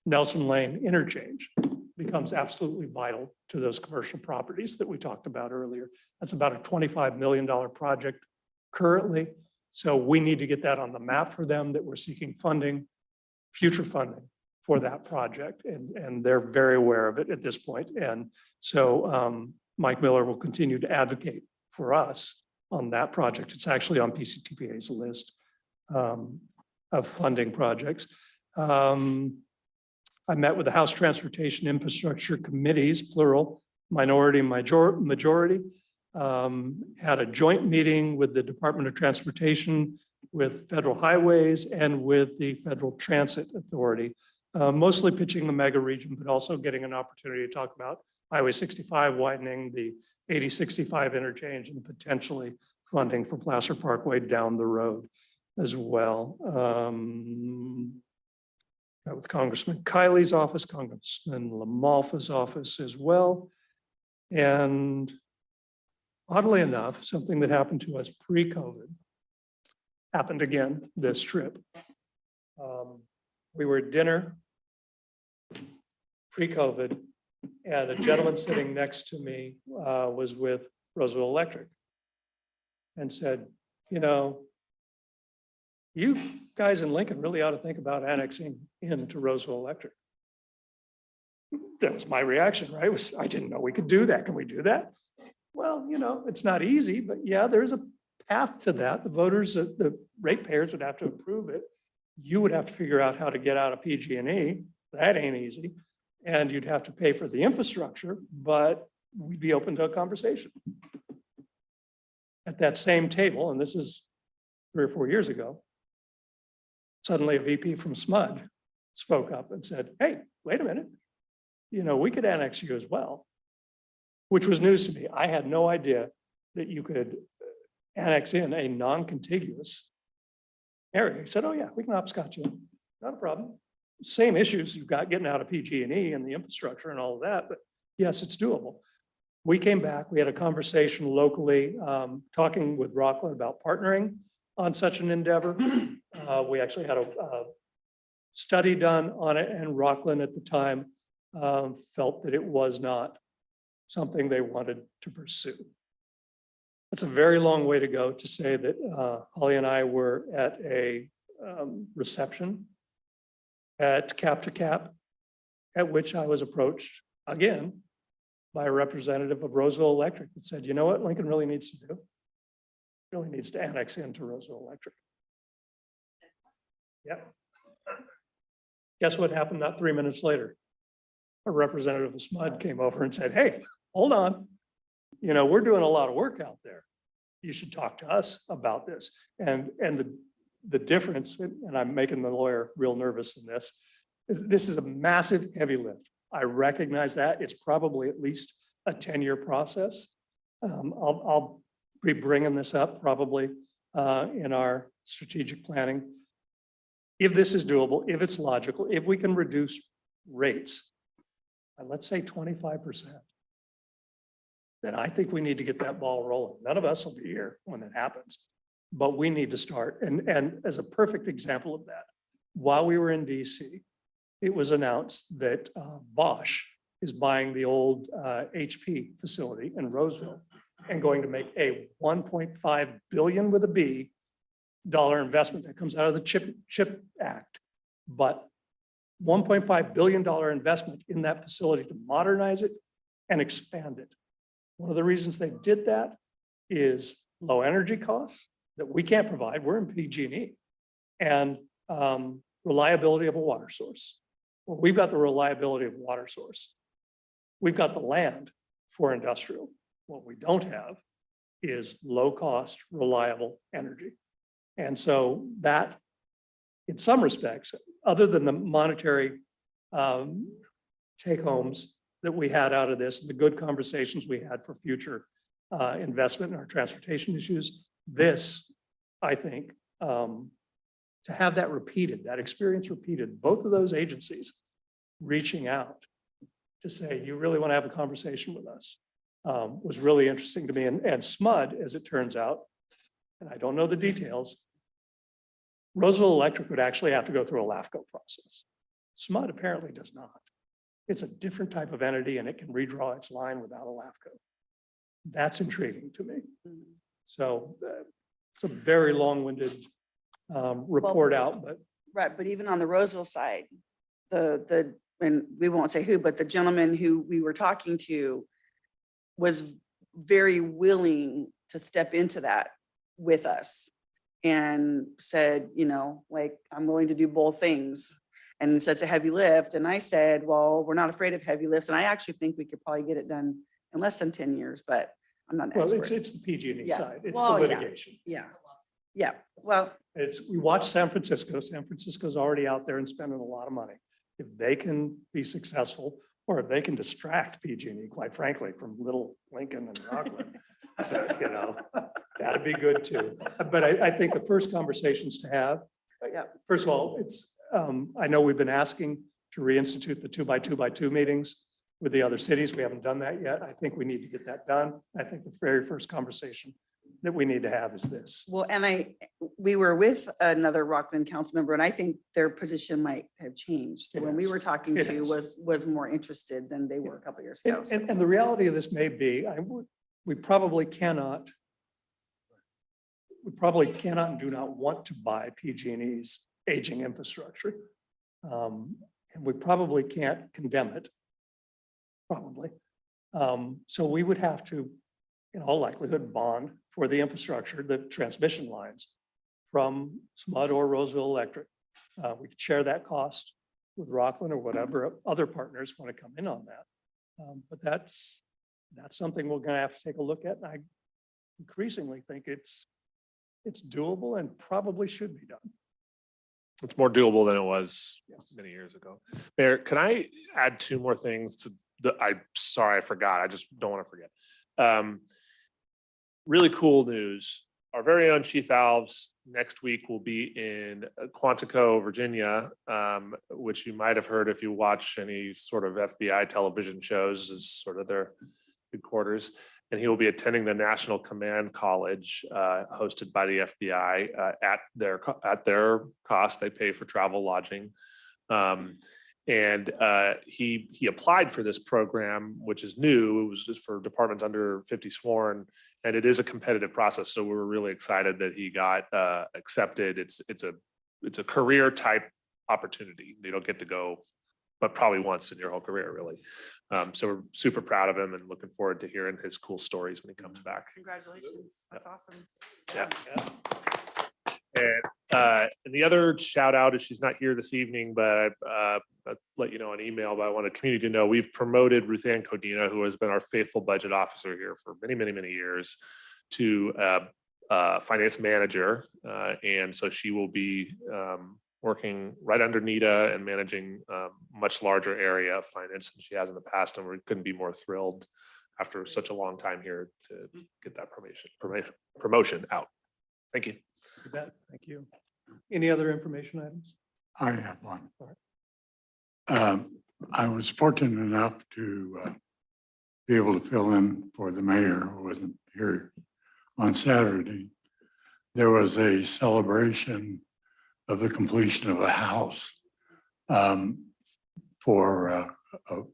Nelson Lane interchange becomes absolutely vital to those commercial properties that we talked about earlier. That's about a $25 million project currently. So we need to get that on the map for them, that we're seeking funding, future funding for that project. And they're very aware of it at this point. And so Mike Miller will continue to advocate for us on that project. It's actually on PCTPA's list of funding projects. I met with the House Transportation Infrastructure Committees, plural, minority, majority. Had a joint meeting with the Department of Transportation, with Federal Highways, and with the Federal Transit Authority, mostly pitching the mega region, but also getting an opportunity to talk about Highway 65 widening, the 8065 interchange, and potentially funding for Placer Parkway down the road as well. Met with Congressman Kiley's office, Congressman LaMalfa's office as well. And oddly enough, something that happened to us pre-COVID happened again this trip. We were at dinner pre-COVID, and a gentleman sitting next to me was with Roseville Electric and said, you know, you guys in Lincoln really ought to think about annexing into Roseville Electric. That was my reaction, right? I didn't know we could do that. Can we do that? Well, you know, it's not easy, but yeah, there's a path to that. The voters, the ratepayers would have to approve it. You would have to figure out how to get out of PG&E. That ain't easy. And you'd have to pay for the infrastructure, but we'd be open to a conversation. At that same table, and this is 3 or 4 years ago, suddenly a VP from SMUD spoke up and said, hey, wait a minute, you know, we could annex you as well, which was news to me. I had no idea that you could annex in a non-contiguous area. He said, oh yeah, we can hopscotch you, not a problem. Same issues you've got getting out of PG&E and the infrastructure and all of that, but yes, it's doable. We came back, we had a conversation locally, talking with Rockland about partnering on such an endeavor. We actually had a study done on it, and Rockland at the time felt that it was not something they wanted to pursue. That's a very long way to go to say that Holly and I were at a reception at Cap to Cap, at which I was approached again by a representative of Roseville Electric that said, you know what Lincoln really needs to do? Really needs to annex into Roseville Electric. Yep. Guess what happened not 3 minutes later? A representative of SMUD came over and said, hey, hold on. You know, we're doing a lot of work out there. You should talk to us about this. And the difference, and I'm making the lawyer real nervous in this, is this is a massive heavy lift. I recognize that. It's probably at least a 10-year process. I'll be bringing this up probably in our strategic planning. If this is doable, if it's logical, if we can reduce rates, and let's say 25%, then I think we need to get that ball rolling. None of us will be here when it happens, but we need to start. And as a perfect example of that, while we were in DC, it was announced that Bosch is buying the old HP facility in Roseville and going to make a $1.5 billion with a B dollar investment that comes out of the CHIP Act. But $1.5 billion investment in that facility to modernize it and expand it. One of the reasons they did that is low energy costs that we can't provide, we're in PG&E. And reliability of a water source. Well, we've got the reliability of water source. We've got the land for industrial. What we don't have is low-cost, reliable energy. And so that, in some respects, other than the monetary take-homes that we had out of this, the good conversations we had for future investment in our transportation issues, this, I think, to have that repeated, that experience repeated, both of those agencies reaching out to say, you really want to have a conversation with us, was really interesting to me. And SMUD, as it turns out, and I don't know the details, Roseville Electric would actually have to go through a LAFCO process. SMUD apparently does not. It's a different type of entity and it can redraw its line without a LAFCO. That's intriguing to me. So it's a very long-winded report out, but Right, but even on the Roseville side, and we won't say who, but the gentleman who we were talking to was very willing to step into that with us and said, you know, like, I'm willing to do both things. And said it's a heavy lift. And I said, well, we're not afraid of heavy lifts. And I actually think we could probably get it done in less than 10 years, but I'm not an well, expert. it's the PG&E Yeah. side. It's the Well, yeah. litigation. Yeah, yeah, well, We watch San Francisco. San Francisco's already out there and spending a lot of money. If they can be successful, or if they can distract PG&E, quite frankly, from little Lincoln and Rockland, so, you know, that'd be good too. But I think the first conversations to have, yeah. first of all, it's, I know we've been asking to reinstitute the 2x2x2 meetings with the other cities. We haven't done that yet. I think we need to get that done. I think the very first conversation that we need to have is this. Well, and we were with another Rockland council member, and I think their position might have changed. When we Yes. were talking It to has. was more interested than they were a couple of years ago. And the reality of this may be, we probably cannot and do not want to buy PG&E's aging infrastructure. And we probably can't condemn it, probably. So we would have to, in all likelihood, bond for the infrastructure, the transmission lines from SMUD or Roseville Electric. We could share that cost with Rockland or whatever other partners want to come in on that. But that's something we're going to have to take a look at. And I increasingly think it's doable and probably should be done. It's more doable than it was many years ago. Mayor, can I add two more things to I'm sorry, I forgot. I just don't want to forget. Really cool news. Our very own Chief Alves next week will be in Quantico, Virginia, which you might have heard if you watch any sort of FBI television shows, is sort of their headquarters. And he will be attending the National Command College hosted by the FBI at their cost. They pay for travel, lodging. And he applied for this program, which is new. It was just for departments under 50 sworn, and it is a competitive process. So we were really excited that he got accepted. It's a career type opportunity. You don't get to go, but probably once in your whole career, really. So we're super proud of him and looking forward to hearing his cool stories when he comes back. Congratulations, that's awesome. Yeah. And the other shout out is she's not here this evening, but I'll let you know on email, but I want the community to know we've promoted Ruth Ann Codina, who has been our faithful budget officer here for many, many, many years, to finance manager. And so she will be working right under Nita and managing much larger area of finance than she has in the past. And we couldn't be more thrilled after such a long time here to get that promotion out. Thank you. You bet. Thank you. Any other information items? I have one. I was fortunate enough to be able to fill in for the mayor who wasn't here on Saturday. There was a celebration of the completion of a house for a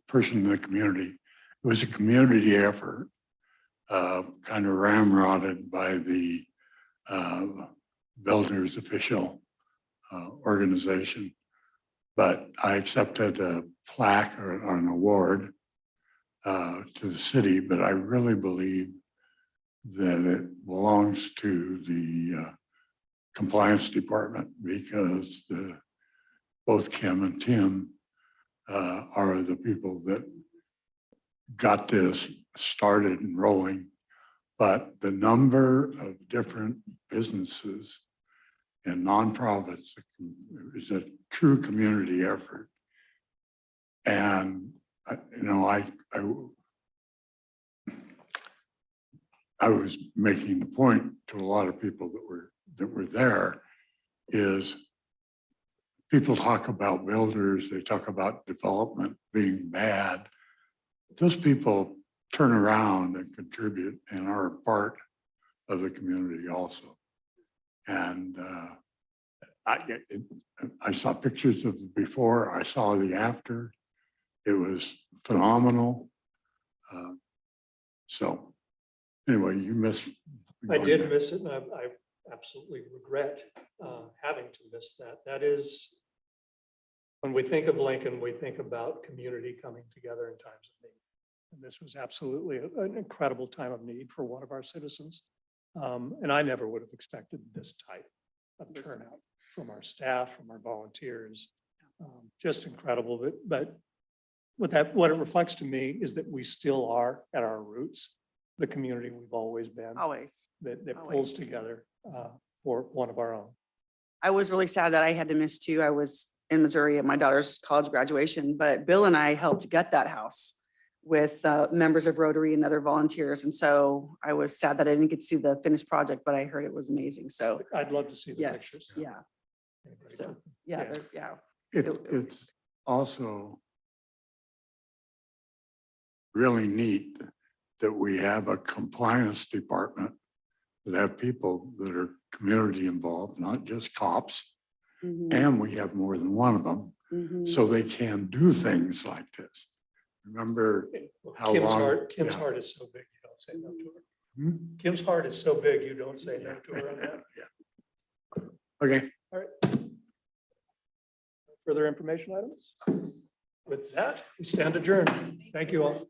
person in the community. It was a community effort, kind of ramrodded by the builder's official organization. But I accepted a plaque or an award to the city, but I really believe that it belongs to the compliance department because both Kim and Tim are the people that got this started and rolling. But the number of different businesses and nonprofits is a true community effort. And, you know, I was making the point to a lot of people that were there is people talk about builders, they talk about development being bad. Those people turn around and contribute and are a part of the community also. And I saw pictures of the before, I saw the after. It was phenomenal. So anyway, you missed. I did miss it, and I absolutely regret having to miss that. That is, when we think of Lincoln, we think about community coming together in times of need. And this was absolutely an incredible time of need for one of our citizens. And I never would have expected this type of turnout from our staff, from our volunteers. Just incredible. But what it reflects to me is that we still are at our roots, the community we've always been. Always. That pulls Always. together for one of our own. I was really sad that I had to miss too. I was in Missouri at my daughter's college graduation, but Bill and I helped gut that house with members of Rotary and other volunteers. And so I was sad that I didn't get to see the finished project, but I heard it was amazing. So I'd love to see the yes, pictures. yeah. So, yeah, there's, yeah. It's also really neat that we have a compliance department that have people that are community involved, not just cops. Mhm, And we have more than one of them, mhm. so they can do things like this. Remember how Kim's long? Kim's yeah. heart is so big, you don't say no to her. Hmm? Kim's heart is so big, you don't say no to her on that. Okay. All right. Further information items? With that, we stand adjourned. Thank you all.